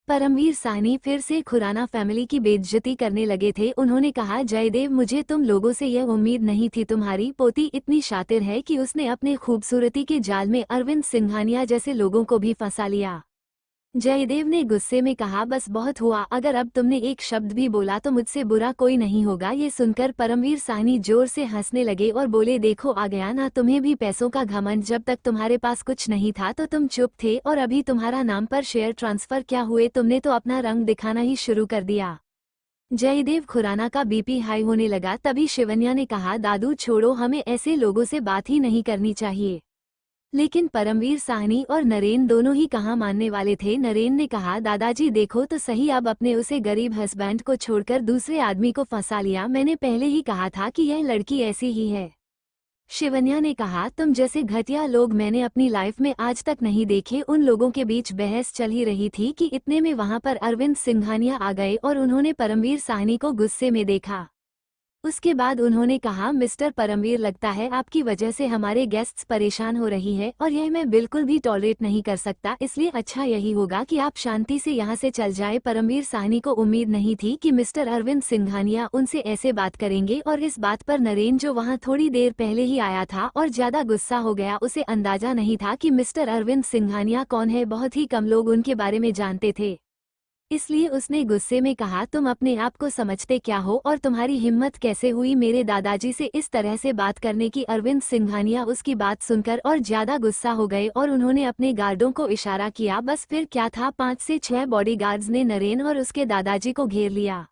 परमवीर साहनी फिर से खुराना फैमिली की बेइज्जती करने लगे थे। उन्होंने कहा, जयदेव, मुझे तुम लोगों से यह उम्मीद नहीं थी। तुम्हारी पोती इतनी शातिर है कि उसने अपने खूबसूरती के जाल में अरविंद सिंघानिया जैसे लोगों को भी फंसा लिया। जयदेव ने गुस्से में कहा, बस बहुत हुआ, अगर अब तुमने एक शब्द भी बोला तो मुझसे बुरा कोई नहीं होगा। ये सुनकर परमवीर साहनी जोर से हंसने लगे और बोले, देखो आ गया ना तुम्हें भी पैसों का घमंड। जब तक तुम्हारे पास कुछ नहीं था तो तुम चुप थे, और अभी तुम्हारा नाम पर शेयर ट्रांसफर क्या हुए, तुमने तो अपना रंग दिखाना ही शुरू कर दिया। जयदेव खुराना का बीपी हाई होने लगा। तभी शिवन्या ने कहा, दादू छोड़ो, हमें ऐसे लोगों से बात ही नहीं करनी चाहिए। लेकिन परमवीर साहनी और नरेन दोनों ही कहाँ मानने वाले थे। नरेन ने कहा, दादाजी देखो तो सही, अब अपने उसे गरीब हस्बैंड को छोड़कर दूसरे आदमी को फंसा लिया। मैंने पहले ही कहा था कि यह लड़की ऐसी ही है। शिवन्या ने कहा, तुम जैसे घटिया लोग मैंने अपनी लाइफ में आज तक नहीं देखे। उन लोगों के बीच बहस चल ही रही थी कि इतने में वहां पर अरविंद सिंघानिया आ गए और उन्होंने परमवीर साहनी को गुस्से में देखा। उसके बाद उन्होंने कहा, मिस्टर परमवीर, लगता है आपकी वजह से हमारे गेस्ट्स परेशान हो रही है और यह मैं बिल्कुल भी टॉलरेट नहीं कर सकता, इसलिए अच्छा यही होगा कि आप शांति से यहाँ से चल जाए। परमवीर साहनी को उम्मीद नहीं थी कि मिस्टर अरविंद सिंघानिया उनसे ऐसे बात करेंगे, और इस बात पर नरेन, जो वहाँ थोड़ी देर पहले ही आया था, और ज्यादा गुस्सा हो गया। उसे अंदाजा नहीं था कि मिस्टर अरविंद सिंघानिया कौन है, बहुत ही कम लोग उनके बारे में जानते थे। इसलिए उसने गुस्से में कहा, तुम अपने आप को समझते क्या हो, और तुम्हारी हिम्मत कैसे हुई मेरे दादाजी से इस तरह से बात करने की। अरविंद सिंघानिया उसकी बात सुनकर और ज्यादा गुस्सा हो गए और उन्होंने अपने गार्डों को इशारा किया। बस फिर क्या था, 5 से 6 बॉडीगार्ड्स ने नरेन और उसके दादाजी को घेर लिया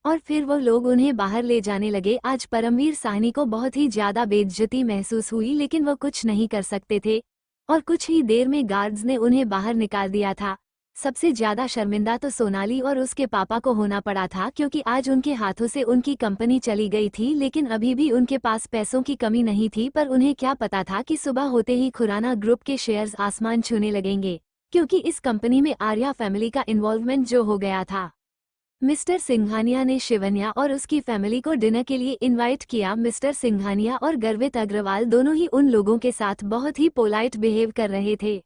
और फिर वो लोग उन्हें बाहर ले जाने लगे। आज परमवीर साहनी को बहुत ही ज्यादा बेइज्जती महसूस हुई, लेकिन वो कुछ नहीं कर सकते थे और कुछ ही देर में गार्ड्स ने उन्हें बाहर निकाल दिया था। सबसे ज्यादा शर्मिंदा तो सोनाली और उसके पापा को होना पड़ा था, क्योंकि आज उनके हाथों से उनकी कंपनी चली गई थी। लेकिन अभी भी उनके पास पैसों की कमी नहीं थी, पर उन्हें क्या पता था कि सुबह होते ही खुराना ग्रुप के शेयर्स आसमान छूने लगेंगे, क्योंकि इस कंपनी में आर्या फैमिली का इन्वॉल्वमेंट जो हो गया था। मिस्टर सिंघानिया ने शिवन्या और उसकी फैमिली को डिनर के लिए इनवाइट किया। मिस्टर सिंघानिया और गर्वित अग्रवाल दोनों ही उन लोगों के साथ बहुत ही पोलाइट बिहेव कर रहे थे।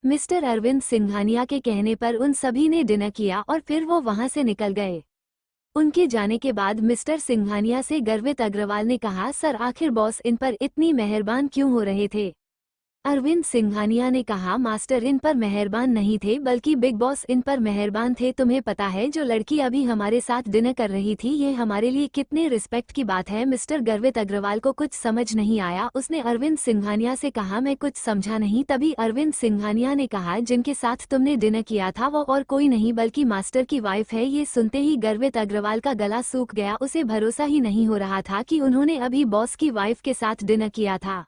मिस्टर अरविंद सिंघानिया के कहने पर उन सभी ने डिनर किया और फिर वो वहां से निकल गए। उनके जाने के बाद मिस्टर सिंघानिया से गर्वित अग्रवाल ने कहा, सर, आखिर बॉस इन पर इतनी मेहरबान क्यों हो रहे थे? अरविंद सिंघानिया ने कहा, मास्टर इन पर मेहरबान नहीं थे, बल्कि बिग बॉस इन पर मेहरबान थे। तुम्हें पता है जो लड़की अभी हमारे साथ डिनर कर रही थी, ये हमारे लिए कितने रिस्पेक्ट की बात है। मिस्टर गर्वित अग्रवाल को कुछ समझ नहीं आया। उसने अरविंद सिंघानिया से कहा, मैं कुछ समझा नहीं। तभी अरविंद सिंघानिया ने कहा, जिनके साथ तुमने डिनर किया था वो और कोई नहीं बल्कि मास्टर की वाइफ है। ये सुनते ही गर्वित अग्रवाल का गला सूख गया। उसे भरोसा ही नहीं हो रहा था कि उन्होंने अभी बॉस की वाइफ के साथ डिनर किया था।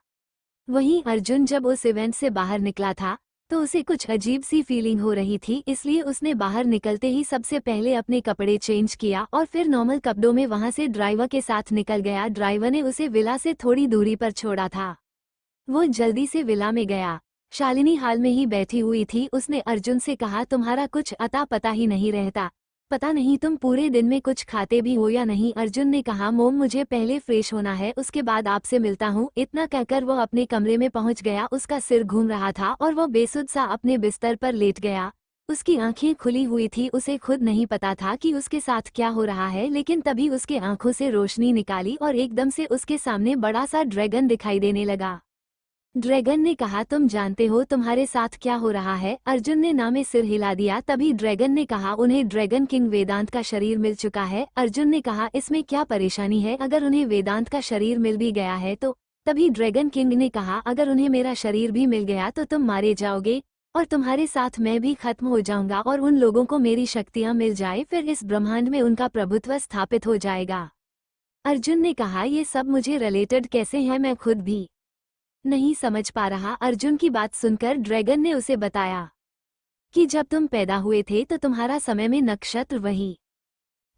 वहीं अर्जुन जब उस इवेंट से बाहर निकला था तो उसे कुछ अजीब सी फीलिंग हो रही थी, इसलिए उसने बाहर निकलते ही सबसे पहले अपने कपड़े चेंज किया और फिर नॉर्मल कपड़ों में वहां से ड्राइवर के साथ निकल गया। ड्राइवर ने उसे विला से थोड़ी दूरी पर छोड़ा था। वो जल्दी से विला में गया। शालिनी हाल में ही बैठी हुई थी। उसने अर्जुन से कहा, तुम्हारा कुछ अता पता ही नहीं रहता, पता नहीं तुम पूरे दिन में कुछ खाते भी हो या नहीं। अर्जुन ने कहा, मोम, मुझे पहले फ्रेश होना है, उसके बाद आपसे मिलता हूँ। इतना कहकर वो अपने कमरे में पहुंच गया। उसका सिर घूम रहा था और वो बेसुध सा अपने बिस्तर पर लेट गया। उसकी आंखें खुली हुई थी। उसे खुद नहीं पता था कि उसके साथ क्या हो रहा है, लेकिन तभी उसके आंखों से रोशनी निकाली और एकदम से उसके सामने बड़ा सा ड्रैगन दिखाई देने लगा। ड्रैगन ने कहा, तुम जानते हो तुम्हारे साथ क्या हो रहा है? अर्जुन ने ना में सिर हिला दिया। तभी ड्रैगन ने कहा, उन्हें ड्रैगन किंग वेदांत का शरीर मिल चुका है। अर्जुन ने कहा, इसमें क्या परेशानी है? अगर उन्हें वेदांत का शरीर मिल भी गया है तो? तभी ड्रैगन किंग ने कहा, अगर उन्हें मेरा शरीर भी मिल गया तो तुम मारे जाओगे और तुम्हारे साथ मैं भी खत्म हो जाऊंगा, और उन लोगों को मेरी शक्तियां मिल जाए, फिर इस ब्रह्मांड में उनका प्रभुत्व स्थापित हो जाएगा। अर्जुन ने कहा, ये सब मुझे रिलेटेड कैसे है, मैं खुद भी नहीं समझ पा रहा। अर्जुन की बात सुनकर ड्रैगन ने उसे बताया कि जब तुम पैदा हुए थे तो तुम्हारा समय में नक्षत्र वही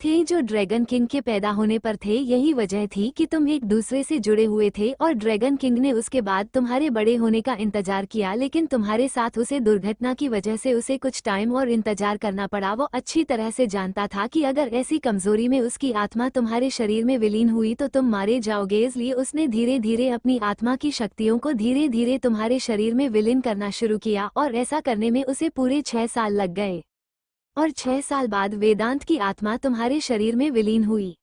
थे जो ड्रैगन किंग के पैदा होने पर थे। यही वजह थी कि तुम एक दूसरे से जुड़े हुए थे, और ड्रैगन किंग ने उसके बाद तुम्हारे बड़े होने का इंतजार किया, लेकिन तुम्हारे साथ उसे दुर्घटना की वजह से उसे कुछ टाइम और इंतजार करना पड़ा। वो अच्छी तरह से जानता था कि अगर ऐसी कमजोरी में उसकी आत्मा तुम्हारे शरीर में विलीन हुई तो तुम मारे जाओगे, इसलिए उसने धीरे धीरे अपनी आत्मा की शक्तियों को धीरे धीरे तुम्हारे शरीर में विलीन करना शुरू किया, और ऐसा करने में उसे पूरे 6 साल लग गए। और 6 साल बाद वेदांत की आत्मा तुम्हारे शरीर में विलीन हुई।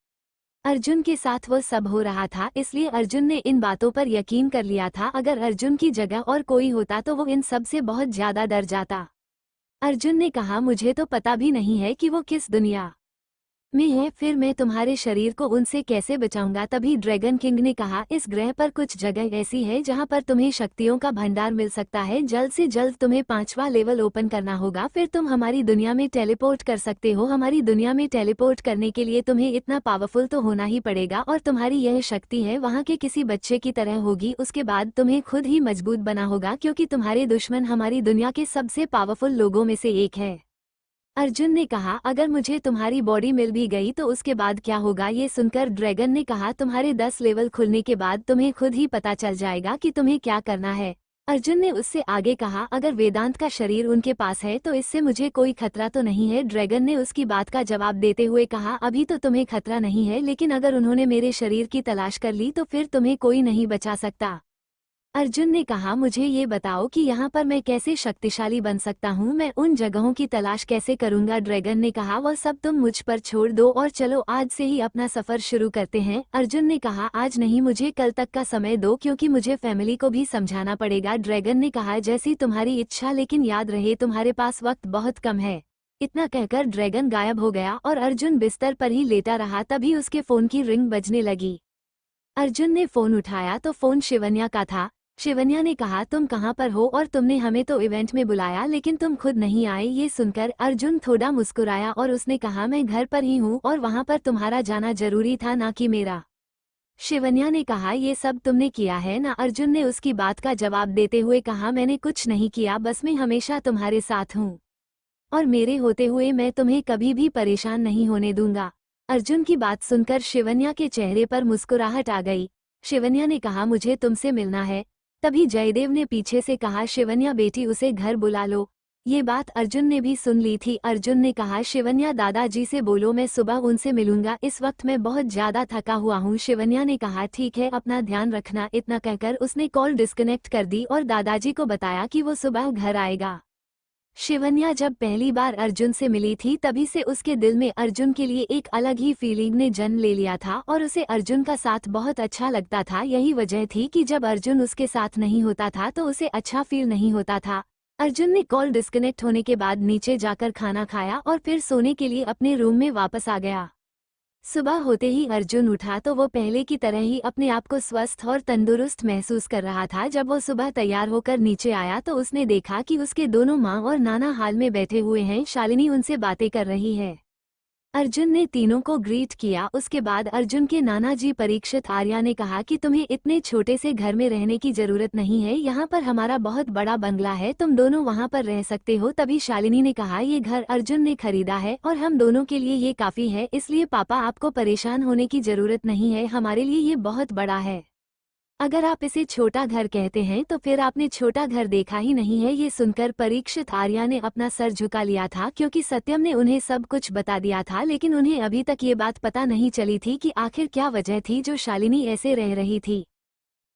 अर्जुन के साथ वो सब हो रहा था, इसलिए अर्जुन ने इन बातों पर यकीन कर लिया था। अगर अर्जुन की जगह और कोई होता तो वो इन सब से बहुत ज्यादा डर जाता। अर्जुन ने कहा, मुझे तो पता भी नहीं है कि वो किस दुनिया में है, फिर मैं तुम्हारे शरीर को उनसे कैसे बचाऊंगा। तभी ड्रैगन किंग ने कहा, इस ग्रह पर कुछ जगह ऐसी है जहां पर तुम्हें शक्तियों का भंडार मिल सकता है। जल्द से जल्द तुम्हें 5वां लेवल ओपन करना होगा, फिर तुम हमारी दुनिया में टेलीपोर्ट कर सकते हो। हमारी दुनिया में टेलीपोर्ट करने के लिए तुम्हें इतना पावरफुल तो होना ही पड़ेगा, और तुम्हारी यह शक्ति है वहाँ के किसी बच्चे की तरह होगी। उसके बाद तुम्हें खुद ही मजबूत बना होगा, क्योंकि तुम्हारे दुश्मन हमारी दुनिया के सबसे पावरफुल लोगों में से एक है। अर्जुन ने कहा, अगर मुझे तुम्हारी बॉडी मिल भी गई तो उसके बाद क्या होगा। ये सुनकर ड्रैगन ने कहा, तुम्हारे 10 लेवल खुलने के बाद तुम्हें खुद ही पता चल जाएगा कि तुम्हें क्या करना है। अर्जुन ने उससे आगे कहा, अगर वेदांत का शरीर उनके पास है तो इससे मुझे कोई खतरा तो नहीं है। ड्रैगन ने उसकी बात का जवाब देते हुए कहा, अभी तो तुम्हें खतरा नहीं है, लेकिन अगर उन्होंने मेरे शरीर की तलाश कर ली तो फिर तुम्हें कोई नहीं बचा सकता। अर्जुन ने कहा, मुझे ये बताओ कि यहाँ पर मैं कैसे शक्तिशाली बन सकता हूँ, मैं उन जगहों की तलाश कैसे करूँगा। ड्रैगन ने कहा, वह सब तुम मुझ पर छोड़ दो और चलो आज से ही अपना सफर शुरू करते हैं। अर्जुन ने कहा, आज नहीं, मुझे कल तक का समय दो, क्योंकि मुझे फैमिली को भी समझाना पड़ेगा। ड्रैगन ने कहा, जैसी तुम्हारी इच्छा, लेकिन याद रहे तुम्हारे पास वक्त बहुत कम है। इतना कहकर ड्रैगन गायब हो गया और अर्जुन बिस्तर पर ही लेटा रहा। तभी उसके फोन की रिंग बजने लगी। अर्जुन ने फोन उठाया तो फोन शिवन्या का था। शिवन्या ने कहा, तुम कहाँ पर हो और तुमने हमें तो इवेंट में बुलाया लेकिन तुम खुद नहीं आए। ये सुनकर अर्जुन थोड़ा मुस्कुराया और उसने कहा, मैं घर पर ही हूँ और वहाँ पर तुम्हारा जाना जरूरी था, ना कि मेरा। शिवन्या ने कहा, ये सब तुमने किया है ना। अर्जुन ने उसकी बात का जवाब देते हुए कहा, मैंने कुछ नहीं किया, बस मैं हमेशा तुम्हारे साथ हूँ और मेरे होते हुए मैं तुम्हें कभी भी परेशान नहीं होने दूंगा। अर्जुन की बात सुनकर शिवन्या के चेहरे पर मुस्कुराहट आ गई। शिवन्या ने कहा, मुझे तुमसे मिलना है। तभी जयदेव ने पीछे से कहा, शिवन्या बेटी, उसे घर बुला लो। ये बात अर्जुन ने भी सुन ली थी। अर्जुन ने कहा, शिवन्या दादाजी से बोलो मैं सुबह उनसे मिलूंगा, इस वक्त मैं बहुत ज्यादा थका हुआ हूँ। शिवन्या ने कहा, ठीक है, अपना ध्यान रखना। इतना कहकर उसने कॉल डिस्कनेक्ट कर दी और दादाजी को बताया कि वो सुबह घर आएगा। शिवन्या जब पहली बार अर्जुन से मिली थी तभी से उसके दिल में अर्जुन के लिए एक अलग ही फीलिंग ने जन्म ले लिया था और उसे अर्जुन का साथ बहुत अच्छा लगता था। यही वजह थी कि जब अर्जुन उसके साथ नहीं होता था तो उसे अच्छा फील नहीं होता था। अर्जुन ने कॉल डिस्कनेक्ट होने के बाद नीचे जाकर खाना खाया और फिर सोने के लिए अपने रूम में वापस आ गया। सुबह होते ही अर्जुन उठा तो वो पहले की तरह ही अपने आप को स्वस्थ और तंदुरुस्त महसूस कर रहा था। जब वो सुबह तैयार होकर नीचे आया तो उसने देखा कि उसके दोनों माँ और नाना हाल में बैठे हुए हैं। शालिनी उनसे बातें कर रही है। अर्जुन ने तीनों को ग्रीट किया। उसके बाद अर्जुन के नाना जी परीक्षित आर्या ने कहा कि तुम्हें इतने छोटे से घर में रहने की जरूरत नहीं है, यहाँ पर हमारा बहुत बड़ा बंगला है, तुम दोनों वहाँ पर रह सकते हो। तभी शालिनी ने कहा, ये घर अर्जुन ने खरीदा है और हम दोनों के लिए ये काफी है, इसलिए पापा आपको परेशान होने की जरूरत नहीं है, हमारे लिए ये बहुत बड़ा है। अगर आप इसे छोटा घर कहते हैं तो फिर आपने छोटा घर देखा ही नहीं है। ये सुनकर परीक्षित आर्या ने अपना सर झुका लिया था, क्योंकि सत्यम ने उन्हें सब कुछ बता दिया था, लेकिन उन्हें अभी तक ये बात पता नहीं चली थी कि आखिर क्या वजह थी जो शालिनी ऐसे रह रही थी।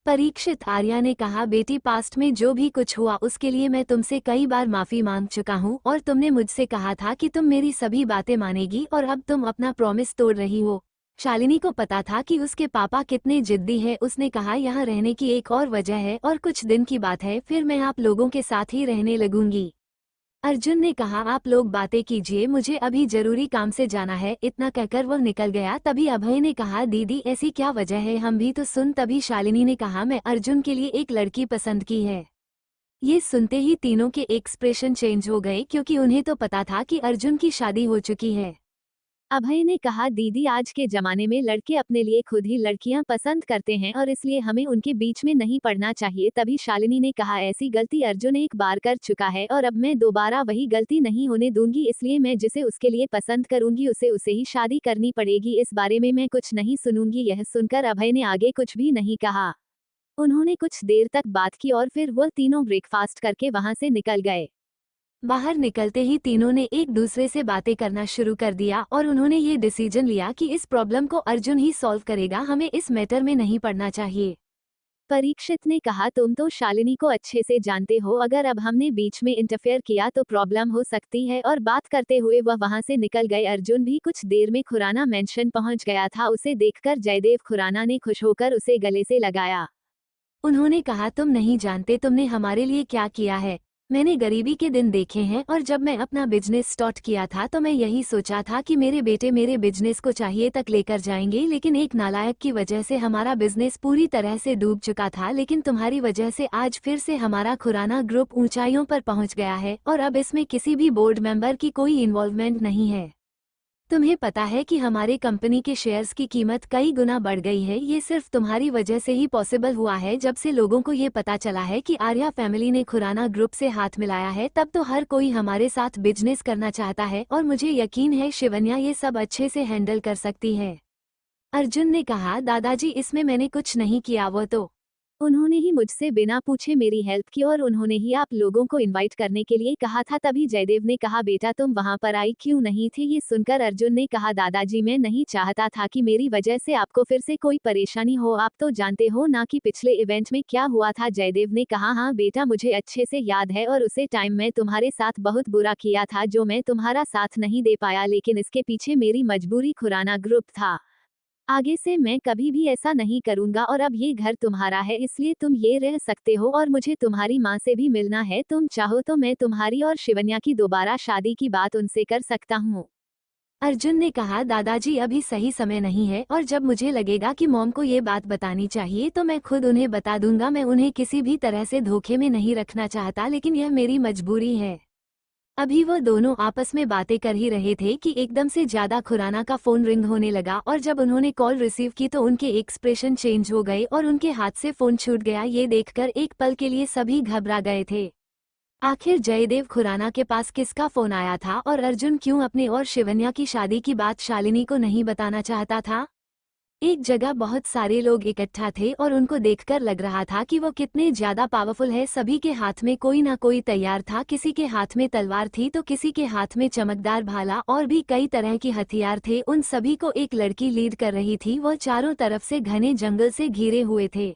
परीक्षित आर्या ने कहा, बेटी, पास्ट में जो भी कुछ हुआ उसके लिए मैं तुमसे कई बार माफी मांग चुका हूँ और तुमने मुझसे कहा था कि तुम मेरी सभी बातें मानेगी और अब तुम अपना प्रॉमिस तोड़ रही हो। शालिनी को पता था कि उसके पापा कितने जिद्दी हैं। उसने कहा, यहाँ रहने की एक और वजह है और कुछ दिन की बात है, फिर मैं आप लोगों के साथ ही रहने लगूंगी। अर्जुन ने कहा, आप लोग बातें कीजिए, मुझे अभी जरूरी काम से जाना है। इतना कहकर वह निकल गया। तभी अभय ने कहा, दीदी ऐसी क्या वजह है, हम भी तो सुन। तभी शालिनी ने कहा, मैं अर्जुन के लिए एक लड़की पसंद की है। ये सुनते ही तीनों के एक्सप्रेशन चेंज हो गए, क्योंकि उन्हें तो पता था कि अर्जुन की शादी हो चुकी है। अभय ने कहा, दीदी आज के जमाने में लड़के अपने लिए खुद ही लड़कियां पसंद करते हैं और इसलिए हमें उनके बीच में नहीं पड़ना चाहिए। तभी शालिनी ने कहा, ऐसी गलती अर्जुन एक बार कर चुका है और अब मैं दोबारा वही गलती नहीं होने दूंगी, इसलिए मैं जिसे उसके लिए पसंद करूंगी उसे ही शादी करनी पड़ेगी, इस बारे में मैं कुछ नहीं सुनूंगी। यह सुनकर अभय ने आगे कुछ भी नहीं कहा। उन्होंने कुछ देर तक बात की और फिर वह तीनों ब्रेकफास्ट करके वहां से निकल गए। बाहर निकलते ही तीनों ने एक दूसरे से बातें करना शुरू कर दिया और उन्होंने ये डिसीजन लिया कि इस प्रॉब्लम को अर्जुन ही सॉल्व करेगा, हमें इस मैटर में नहीं पड़ना चाहिए। परीक्षित ने कहा, तुम तो शालिनी को अच्छे से जानते हो, अगर अब हमने बीच में इंटरफेयर किया तो प्रॉब्लम हो सकती है। और बात करते हुए वह वहां से निकल गए। अर्जुन भी कुछ देर में खुराना मेंशन पहुंच गया था। उसे देखकर जयदेव खुराना ने खुश होकर उसे गले से लगाया। उन्होंने कहा, तुम नहीं जानते तुमने हमारे लिए क्या किया है। मैंने गरीबी के दिन देखे हैं और जब मैं अपना बिजनेस स्टार्ट किया था तो मैं यही सोचा था कि मेरे बेटे मेरे बिजनेस को चाहिए तक लेकर जाएंगे, लेकिन एक नालायक की वजह से हमारा बिजनेस पूरी तरह से डूब चुका था। लेकिन तुम्हारी वजह से आज फिर से हमारा खुराना ग्रुप ऊंचाइयों पर पहुंच गया है और अब इसमें किसी भी बोर्ड मेंबर की कोई इन्वॉल्वमेंट नहीं है। तुम्हें पता है कि हमारे कंपनी के शेयर्स की कीमत कई गुना बढ़ गई है। ये सिर्फ तुम्हारी वजह से ही पॉसिबल हुआ है। जब से लोगों को ये पता चला है कि आर्या फैमिली ने खुराना ग्रुप से हाथ मिलाया है, तब तो हर कोई हमारे साथ बिजनेस करना चाहता है और मुझे यकीन है शिवन्या ये सब अच्छे से हैंडल कर सकती है। अर्जुन ने कहा, दादाजी इसमें मैंने कुछ नहीं किया, वो तो उन्होंने ही मुझसे बिना पूछे मेरी हेल्प की और उन्होंने ही आप लोगों को इनवाइट करने के लिए कहा था। तभी जयदेव ने कहा, बेटा तुम वहां पर आई क्यों नहीं थी? ये सुनकर अर्जुन ने कहा, दादाजी मैं नहीं चाहता था कि मेरी वजह से आपको फिर से कोई परेशानी हो। आप तो जानते हो ना कि पिछले इवेंट में क्या हुआ था। जयदेव ने कहा, हाँ बेटा मुझे अच्छे से याद है और उसे टाइम में तुम्हारे साथ बहुत बुरा किया था जो मैं तुम्हारा साथ नहीं दे पाया, लेकिन इसके पीछे मेरी मजबूरी खुराना ग्रुप था। आगे से मैं कभी भी ऐसा नहीं करूंगा और अब ये घर तुम्हारा है, इसलिए तुम ये रह सकते हो और मुझे तुम्हारी माँ से भी मिलना है। तुम चाहो तो मैं तुम्हारी और शिवन्या की दोबारा शादी की बात उनसे कर सकता हूँ। अर्जुन ने कहा, दादाजी अभी सही समय नहीं है और जब मुझे लगेगा कि मॉम को ये बात बतानी चाहिए तो मैं खुद उन्हें बता दूंगा। मैं उन्हें किसी भी तरह से धोखे में नहीं रखना चाहता, लेकिन यह मेरी मजबूरी है। अभी वो दोनों आपस में बातें कर ही रहे थे कि एकदम से ज्यादा खुराना का फोन रिंग होने लगा और जब उन्होंने कॉल रिसीव की तो उनके एक्सप्रेशन चेंज हो गए और उनके हाथ से फोन छूट गया। ये देखकर एक पल के लिए सभी घबरा गए थे। आखिर जयदेव खुराना के पास किसका फोन आया था और अर्जुन क्यों अपने और शिवन्या की शादी की बात शालिनी को नहीं बताना चाहता था? एक जगह बहुत सारे लोग इकट्ठा थे और उनको देखकर लग रहा था कि वो कितने ज्यादा पावरफुल है। सभी के हाथ में कोई ना कोई तैयार था, किसी के हाथ में तलवार थी तो किसी के हाथ में चमकदार भाला और भी कई तरह के हथियार थे। उन सभी को एक लड़की लीड कर रही थी। वो चारों तरफ से घने जंगल से घिरे हुए थे।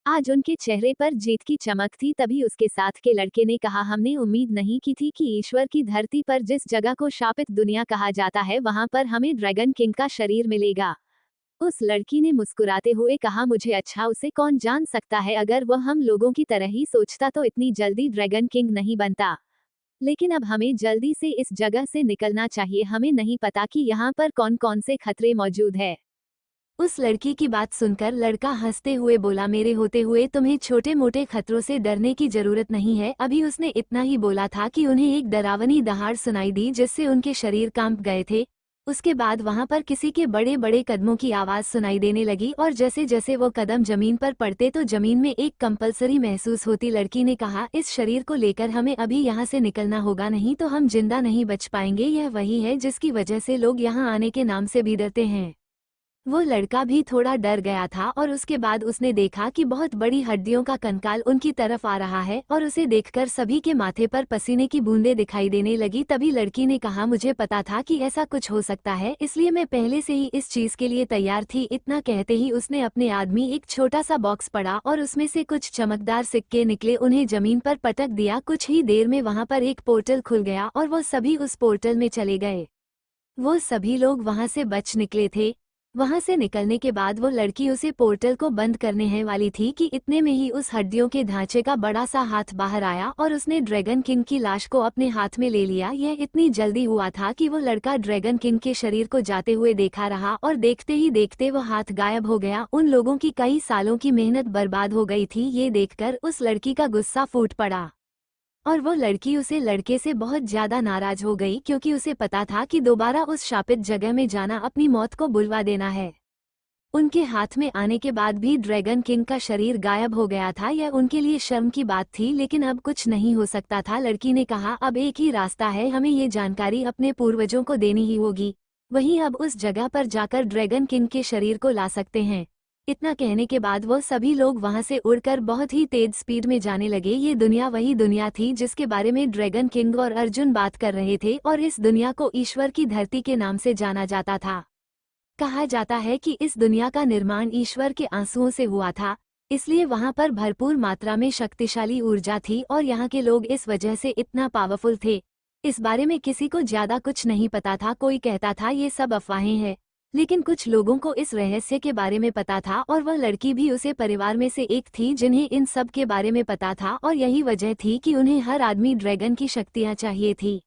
आज उनके चेहरे पर जीत की चमक थी। तभी उसके साथ के लड़के ने कहा, हमने उम्मीद नहीं की थी कि ईश्वर की धरती पर जिस जगह को शापित दुनिया कहा जाता है वहां पर हमें ड्रैगन किंग का शरीर मिलेगा। उस लड़की ने मुस्कुराते हुए कहा, मुझे अच्छा उसे कौन जान सकता है, अगर वह हम लोगों की तरह ही सोचता तो इतनी जल्दी ड्रैगन किंग नहीं बनता। लेकिन अब हमें जल्दी से इस जगह से निकलना चाहिए। हमें नहीं पता कि यहाँ पर कौन कौन से खतरे मौजूद है। उस लड़की की बात सुनकर लड़का हंसते हुए बोला, मेरे होते हुए तुम्हें छोटे मोटे खतरों से डरने की जरूरत नहीं है। अभी उसने इतना ही बोला था कि उन्हें एक डरावनी दहाड़ सुनाई दी जिससे उनके शरीर कांप गए थे। उसके बाद वहां पर किसी के बड़े बड़े कदमों की आवाज सुनाई देने लगी और जैसे जैसे वो कदम जमीन पर पड़ते तो जमीन में एक कंपल्सरी महसूस होती। लड़की ने कहा, इस शरीर को लेकर हमें अभी यहाँ से निकलना होगा, नहीं तो हम जिंदा नहीं बच पाएंगे। यह वही है जिसकी वजह से लोग यहाँ आने के नाम से भी डरते हैं। वो लड़का भी थोड़ा डर गया था और उसके बाद उसने देखा कि बहुत बड़ी हड्डियों का कंकाल उनकी तरफ आ रहा है और उसे देखकर सभी के माथे पर पसीने की बूंदें दिखाई देने लगी। तभी लड़की ने कहा, मुझे पता था कि ऐसा कुछ हो सकता है, इसलिए मैं पहले से ही इस चीज के लिए तैयार थी। इतना कहते ही उसने अपने आदमी एक छोटा सा बॉक्स पड़ा और उसमें से कुछ चमकदार सिक्के निकले, उन्हें जमीन पर पटक दिया। कुछ ही देर में वहां पर एक पोर्टल खुल गया और वो सभी उस पोर्टल में चले गए। वो सभी लोग वहां से बच निकले थे। वहां से निकलने के बाद वो लड़की उसे पोर्टल को बंद करने है वाली थी कि इतने में ही उस हड्डियों के ढांचे का बड़ा सा हाथ बाहर आया और उसने ड्रैगन किंग की लाश को अपने हाथ में ले लिया। यह इतनी जल्दी हुआ था कि वो लड़का ड्रैगन किंग के शरीर को जाते हुए देखा रहा और देखते ही देखते वो हाथ गायब हो गया। उन लोगों की कई सालों की मेहनत बर्बाद हो गई थी। ये देखकर उस लड़की का गुस्सा फूट पड़ा और वो लड़की उसे लड़के से बहुत ज्यादा नाराज हो गई, क्योंकि उसे पता था कि दोबारा उस शापित जगह में जाना अपनी मौत को बुलवा देना है। उनके हाथ में आने के बाद भी ड्रैगन किंग का शरीर गायब हो गया था। यह उनके लिए शर्म की बात थी, लेकिन अब कुछ नहीं हो सकता था। लड़की ने कहा, अब एक ही रास्ता है, हमें ये जानकारी अपने पूर्वजों को देनी ही होगी। वहीं अब उस जगह पर जाकर ड्रैगन किंग के शरीर को ला सकते हैं। इतना कहने के बाद वो सभी लोग वहां से उड़कर बहुत ही तेज स्पीड में जाने लगे। ये दुनिया वही दुनिया थी जिसके बारे में ड्रैगन किंग और अर्जुन बात कर रहे थे और इस दुनिया को ईश्वर की धरती के नाम से जाना जाता था। कहा जाता है कि इस दुनिया का निर्माण ईश्वर के आंसुओं से हुआ था। इसलिए वहाँ पर भरपूर मात्रा में शक्तिशाली ऊर्जा थी और यहाँ के लोग इस वजह से इतना पावरफुल थे। इस बारे में किसी को ज्यादा कुछ नहीं पता था, कोई कहता था ये सब अफवाहें हैं, लेकिन कुछ लोगों को इस रहस्य के बारे में पता था और वह लड़की भी उसे परिवार में से एक थी जिन्हें इन सब के बारे में पता था और यही वजह थी कि उन्हें हर आदमी ड्रैगन की शक्तियाँ चाहिए थी।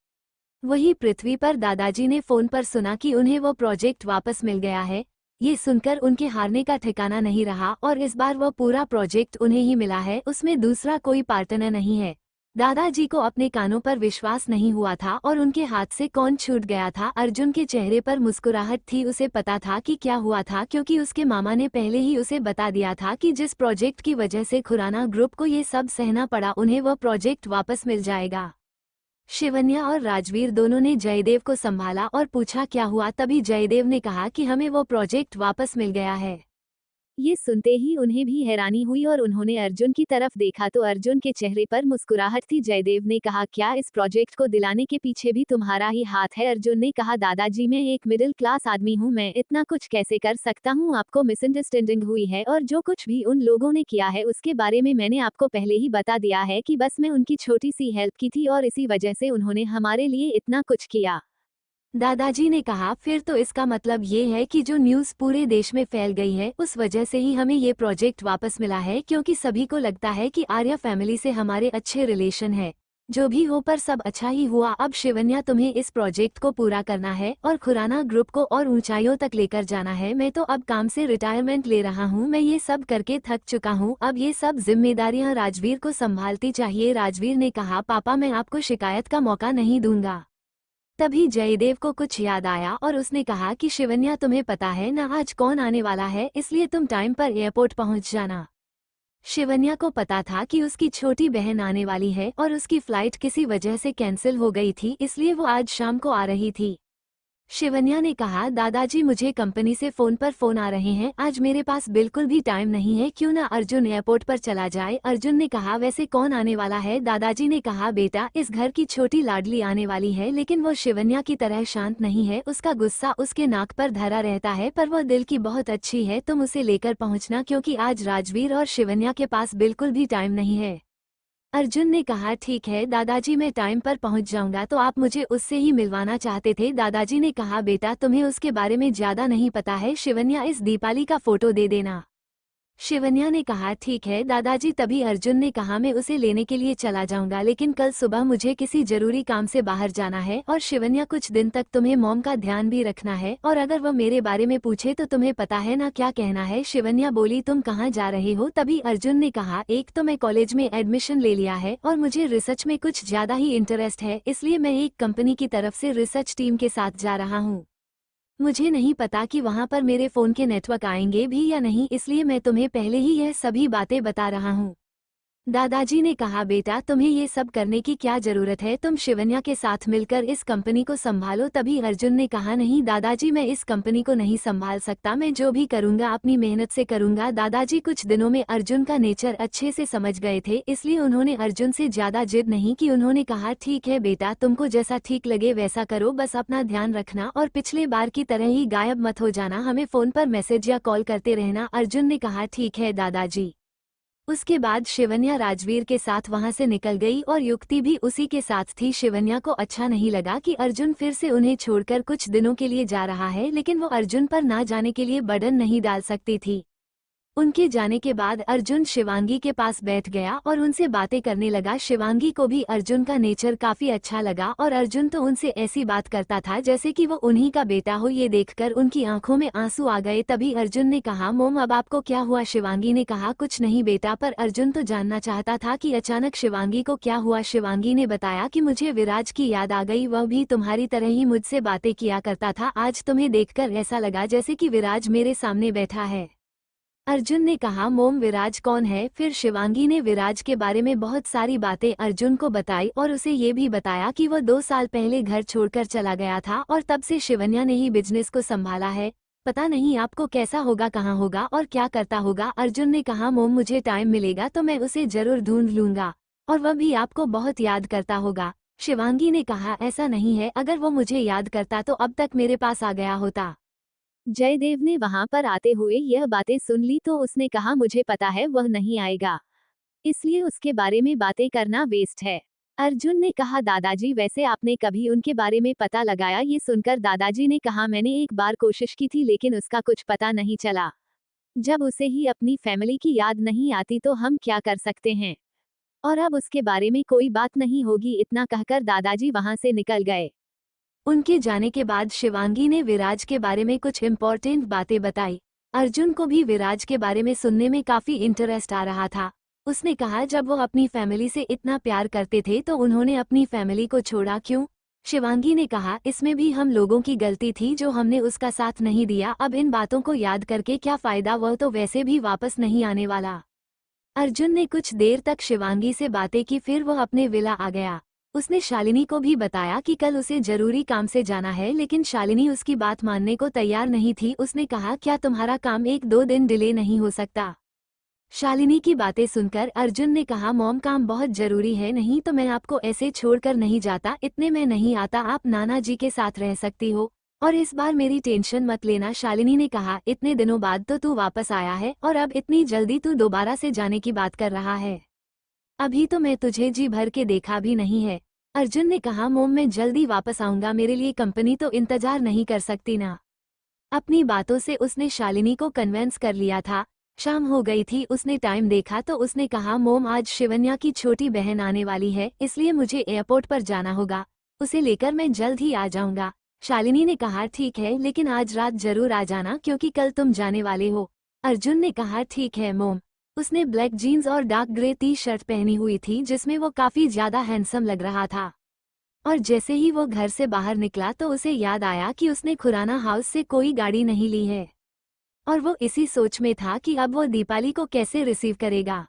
वही पृथ्वी पर दादाजी ने फोन पर सुना कि उन्हें वो प्रोजेक्ट वापस मिल गया है। ये सुनकर उनके हारने का ठिकाना नहीं रहा और इस बार वो पूरा प्रोजेक्ट उन्हें ही मिला है, उसमें दूसरा कोई पार्टनर नहीं है। दादाजी को अपने कानों पर विश्वास नहीं हुआ था और उनके हाथ से कौन छूट गया था। अर्जुन के चेहरे पर मुस्कुराहट थी, उसे पता था कि क्या हुआ था क्योंकि उसके मामा ने पहले ही उसे बता दिया था कि जिस प्रोजेक्ट की वजह से खुराना ग्रुप को ये सब सहना पड़ा उन्हें वह प्रोजेक्ट वापस मिल जाएगा। शिवन्या और राजवीर दोनों ने जयदेव को संभाला और पूछा क्या हुआ। तभी जयदेव ने कहा कि हमें वो प्रोजेक्ट वापस मिल गया है। ये सुनते ही उन्हें भी हैरानी हुई और उन्होंने अर्जुन की तरफ देखा तो अर्जुन के चेहरे पर मुस्कुराहट थी। जयदेव ने कहा क्या इस प्रोजेक्ट को दिलाने के पीछे भी तुम्हारा ही हाथ है? अर्जुन ने कहा दादाजी मैं एक मिडिल क्लास आदमी हूँ, मैं इतना कुछ कैसे कर सकता हूँ? आपको मिसअंडरस्टैंडिंग हुई है और जो कुछ भी उन लोगों ने किया है उसके बारे में मैंने आपको पहले ही बता दिया है कि बस मैं उनकी छोटी सी हेल्प की थी और इसी वजह से उन्होंने हमारे लिए इतना कुछ किया। दादाजी ने कहा फिर तो इसका मतलब ये है कि जो न्यूज़ पूरे देश में फैल गई है उस वजह से ही हमें ये प्रोजेक्ट वापस मिला है, क्योंकि सभी को लगता है कि आर्या फैमिली से हमारे अच्छे रिलेशन है। जो भी हो पर सब अच्छा ही हुआ। अब शिवन्या तुम्हें इस प्रोजेक्ट को पूरा करना है और खुराना ग्रुप को और ऊंचाइयों तक लेकर जाना है। मैं तो अब काम से रिटायरमेंट ले रहा हूँ, मैं ये सब करके थक चुका हूँ, अब ये सब जिम्मेदारियाँ राजवीर को संभालती चाहिए। राजवीर ने कहा पापा मैं आपको शिकायत का मौका नहीं दूंगा। तभी जयदेव को कुछ याद आया और उसने कहा कि शिवन्या तुम्हें पता है ना आज कौन आने वाला है, इसलिए तुम टाइम पर एयरपोर्ट पहुंच जाना। शिवन्या को पता था कि उसकी छोटी बहन आने वाली है और उसकी फ्लाइट किसी वजह से कैंसिल हो गई थी, इसलिए वो आज शाम को आ रही थी। शिवन्या ने कहा दादाजी मुझे कंपनी से फोन पर फोन आ रहे हैं, आज मेरे पास बिल्कुल भी टाइम नहीं है, क्यों ना अर्जुन एयरपोर्ट पर चला जाए। अर्जुन ने कहा वैसे कौन आने वाला है? दादाजी ने कहा बेटा इस घर की छोटी लाडली आने वाली है, लेकिन वो शिवन्या की तरह शांत नहीं है, उसका गुस्सा उसके नाक पर धरा रहता है, पर वो दिल की बहुत अच्छी है, तुम उसे लेकर पहुंचना क्योंकि आज राजवीर और शिवन्या के पास बिल्कुल भी टाइम नहीं है। अर्जुन ने कहा ठीक है दादाजी मैं टाइम पर पहुंच जाऊंगा, तो आप मुझे उससे ही मिलवाना चाहते थे? दादाजी ने कहा बेटा तुम्हें उसके बारे में ज्यादा नहीं पता है, शिवन्या इस दीपाली का फोटो दे देना। शिवन्या ने कहा ठीक है दादाजी। तभी अर्जुन ने कहा मैं उसे लेने के लिए चला जाऊंगा, लेकिन कल सुबह मुझे किसी जरूरी काम से बाहर जाना है और शिवन्या कुछ दिन तक तुम्हें मॉम का ध्यान भी रखना है, और अगर वह मेरे बारे में पूछे तो तुम्हें पता है ना क्या कहना है। शिवन्या बोली तुम कहाँ जा रहे हो? तभी अर्जुन ने कहा एक तो मैं कॉलेज में एडमिशन ले लिया है और मुझे रिसर्च में कुछ ज्यादा ही इंटरेस्ट है, इसलिए मैं एक कंपनी की तरफ से रिसर्च टीम के साथ जा रहा हूँ। मुझे नहीं पता कि वहाँ पर मेरे फ़ोन के नेटवर्क आएंगे भी या नहीं, इसलिए मैं तुम्हें पहले ही यह सभी बातें बता रहा हूँ। दादाजी ने कहा बेटा तुम्हें ये सब करने की क्या जरूरत है, तुम शिवन्या के साथ मिलकर इस कंपनी को संभालो। तभी अर्जुन ने कहा नहीं दादाजी मैं इस कंपनी को नहीं संभाल सकता, मैं जो भी करूंगा अपनी मेहनत से करूंगा। दादाजी कुछ दिनों में अर्जुन का नेचर अच्छे से समझ गए थे, इसलिए उन्होंने अर्जुन से ज्यादा जिद नहीं की। उन्होंने कहा ठीक है बेटा तुमको जैसा ठीक लगे वैसा करो, बस अपना ध्यान रखना और पिछले बार की तरह ही गायब मत हो जाना, हमें फोन पर मैसेज या कॉल करते रहना। अर्जुन ने कहा ठीक है दादाजी। उसके बाद शिवन्या राजवीर के साथ वहां से निकल गई और युक्ति भी उसी के साथ थी। शिवन्या को अच्छा नहीं लगा कि अर्जुन फिर से उन्हें छोड़कर कुछ दिनों के लिए जा रहा है, लेकिन वो अर्जुन पर ना जाने के लिए बर्डन नहीं डाल सकती थी। उनके जाने के बाद अर्जुन शिवांगी के पास बैठ गया और उनसे बातें करने लगा। शिवांगी को भी अर्जुन का नेचर काफी अच्छा लगा और अर्जुन तो उनसे ऐसी बात करता था जैसे कि वो उन्हीं का बेटा हो। ये देखकर उनकी आंखों में आंसू आ गए। तभी अर्जुन ने कहा मोम अब आपको क्या हुआ? शिवांगी ने कहा कुछ नहीं बेटा, पर अर्जुन तो जानना चाहता था कि अचानक शिवांगी को क्या हुआ। शिवांगी ने बताया कि मुझे विराज की याद आ गई, वह भी तुम्हारी तरह ही मुझसे बातें किया करता था, आज तुम्हें देखकर ऐसा लगा जैसे कि विराज मेरे सामने बैठा है। अर्जुन ने कहा मोम विराज कौन है? फिर शिवांगी ने विराज के बारे में बहुत सारी बातें अर्जुन को बताई और उसे ये भी बताया कि वो 2 साल पहले घर छोड़कर चला गया था और तब से शिवन्या ने ही बिजनेस को संभाला है, पता नहीं आपको कैसा होगा, कहाँ होगा और क्या करता होगा। अर्जुन ने कहा मोम मुझे टाइम मिलेगा तो मैं उसे जरूर ढूंढ लूंगा और वह भी आपको बहुत याद करता होगा। शिवांगी ने कहा ऐसा नहीं है, अगर वो मुझे याद करता तो अब तक मेरे पास आ गया होता। जयदेव ने वहां पर आते हुए यह बातें सुन ली तो उसने कहा मुझे पता है वह नहीं आएगा, इसलिए उसके बारे में बातें करना वेस्ट है। अर्जुन ने कहा दादाजी वैसे आपने कभी उनके बारे में पता लगाया? ये सुनकर दादाजी ने कहा मैंने एक बार कोशिश की थी लेकिन उसका कुछ पता नहीं चला। जब उसे ही अपनी फैमिली की याद नहीं आती तो हम क्या कर सकते हैं, और अब उसके बारे में कोई बात नहीं होगी। इतना कहकर दादाजी वहां से निकल गए। उनके जाने के बाद शिवांगी ने विराज के बारे में कुछ इम्पोर्टेंट बातें बताई। अर्जुन को भी विराज के बारे में सुनने में काफी इंटरेस्ट आ रहा था। उसने कहा जब वो अपनी फैमिली से इतना प्यार करते थे तो उन्होंने अपनी फैमिली को छोड़ा क्यों? शिवांगी ने कहा इसमें भी हम लोगों की गलती थी जो हमने उसका साथ नहीं दिया। अब इन बातों को याद करके क्या फायदा, वह तो वैसे भी वापस नहीं आने वाला। अर्जुन ने कुछ देर तक शिवांगी से बातें की, फिर वह अपने विला आ गया। उसने शालिनी को भी बताया कि कल उसे जरूरी काम से जाना है, लेकिन शालिनी उसकी बात मानने को तैयार नहीं थी। उसने कहा क्या तुम्हारा काम 1-2 दिन डिले नहीं हो सकता? शालिनी की बातें सुनकर अर्जुन ने कहा मॉम काम बहुत जरूरी है, नहीं तो मैं आपको ऐसे छोड़कर नहीं जाता। इतने में नहीं आता, आप नाना जी के साथ रह सकती हो और इस बार मेरी टेंशन मत लेना। शालिनी ने कहा इतने दिनों बाद तो तू वापस आया है और अब इतनी जल्दी तू दोबारा से जाने की बात कर रहा है? अभी तो मैं तुझे जी भर के देखा भी नहीं है। अर्जुन ने कहा मोम मैं जल्दी वापस आऊंगा, मेरे लिए कंपनी तो इंतजार नहीं कर सकती ना। अपनी बातों से उसने शालिनी को कन्विंस कर लिया था। शाम हो गई थी, उसने टाइम देखा तो उसने कहा मोम आज शिवन्या की छोटी बहन आने वाली है, इसलिए मुझे एयरपोर्ट पर जाना होगा, उसे लेकर मैं जल्द ही आ जाऊंगा। शालिनी ने कहा ठीक है, लेकिन आज रात जरूर आ जाना क्योंकि कल तुम जाने वाले हो। अर्जुन ने कहा ठीक है मोम। उसने ब्लैक जीन्स और डार्क ग्रे टी शर्ट पहनी हुई थी जिसमें वो काफी ज्यादा हैंडसम लग रहा था। और जैसे ही वो घर से बाहर निकला तो उसे याद आया कि उसने खुराना हाउस से कोई गाड़ी नहीं ली है, और वो इसी सोच में था कि अब वो दीपाली को कैसे रिसीव करेगा।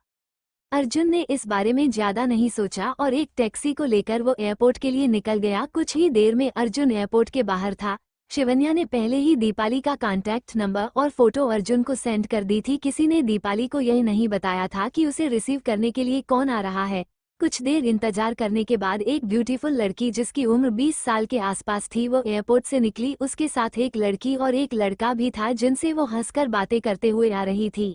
अर्जुन ने इस बारे में ज्यादा नहीं सोचा और एक टैक्सी को लेकर वो एयरपोर्ट के लिए निकल गया। कुछ ही देर में अर्जुन एयरपोर्ट के बाहर था। शिवन्या ने पहले ही दीपाली का कॉन्टैक्ट नंबर और फोटो अर्जुन को सेंड कर दी थी। किसी ने दीपाली को यह नहीं बताया था कि उसे रिसीव करने के लिए कौन आ रहा है। कुछ देर इंतजार करने के बाद एक ब्यूटीफुल लड़की जिसकी उम्र 20 साल के आसपास थी वो एयरपोर्ट से निकली। उसके साथ एक लड़की और एक लड़का भी था जिनसे वो हंसकर बातें करते हुए आ रही थी।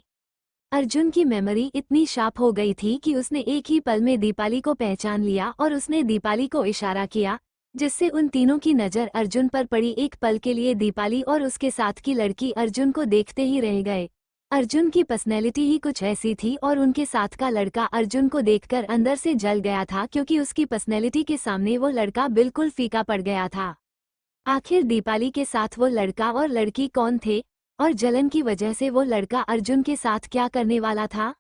अर्जुन की मेमोरी इतनी शार्प हो गई थी कि उसने एक ही पल में दीपाली को पहचान लिया और उसने दीपाली को इशारा किया, जिससे उन तीनों की नज़र अर्जुन पर पड़ी। एक पल के लिए दीपाली और उसके साथ की लड़की अर्जुन को देखते ही रह गए। अर्जुन की पर्सनैलिटी ही कुछ ऐसी थी और उनके साथ का लड़का अर्जुन को देखकर अंदर से जल गया था क्योंकि उसकी पर्सनैलिटी के सामने वो लड़का बिल्कुल फीका पड़ गया था। आखिर दीपाली के साथ वो लड़का और लड़की कौन थे, और जलन की वजह से वो लड़का अर्जुन के साथ क्या करने वाला था?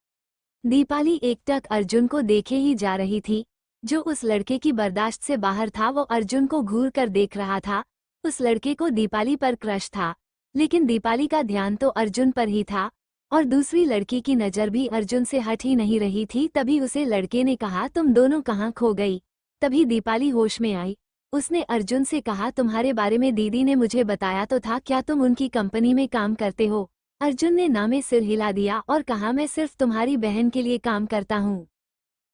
दीपाली एकटक अर्जुन को देखे ही जा रही थी। जो उस लड़के की बर्दाश्त से बाहर था वो अर्जुन को घूर कर देख रहा था। उस लड़के को दीपाली पर क्रश था, लेकिन दीपाली का ध्यान तो अर्जुन पर ही था और दूसरी लड़की की नज़र भी अर्जुन से हट ही नहीं रही थी। तभी उसे लड़के ने कहा तुम दोनों कहाँ खो गई? तभी दीपाली होश में आई। उसने अर्जुन से कहा तुम्हारे बारे में दीदी ने मुझे बताया तो था, क्या तुम उनकी कंपनी में काम करते हो? अर्जुन ने ना में सिर हिला दिया और कहा मैं सिर्फ तुम्हारी बहन के लिए काम करता हूँ।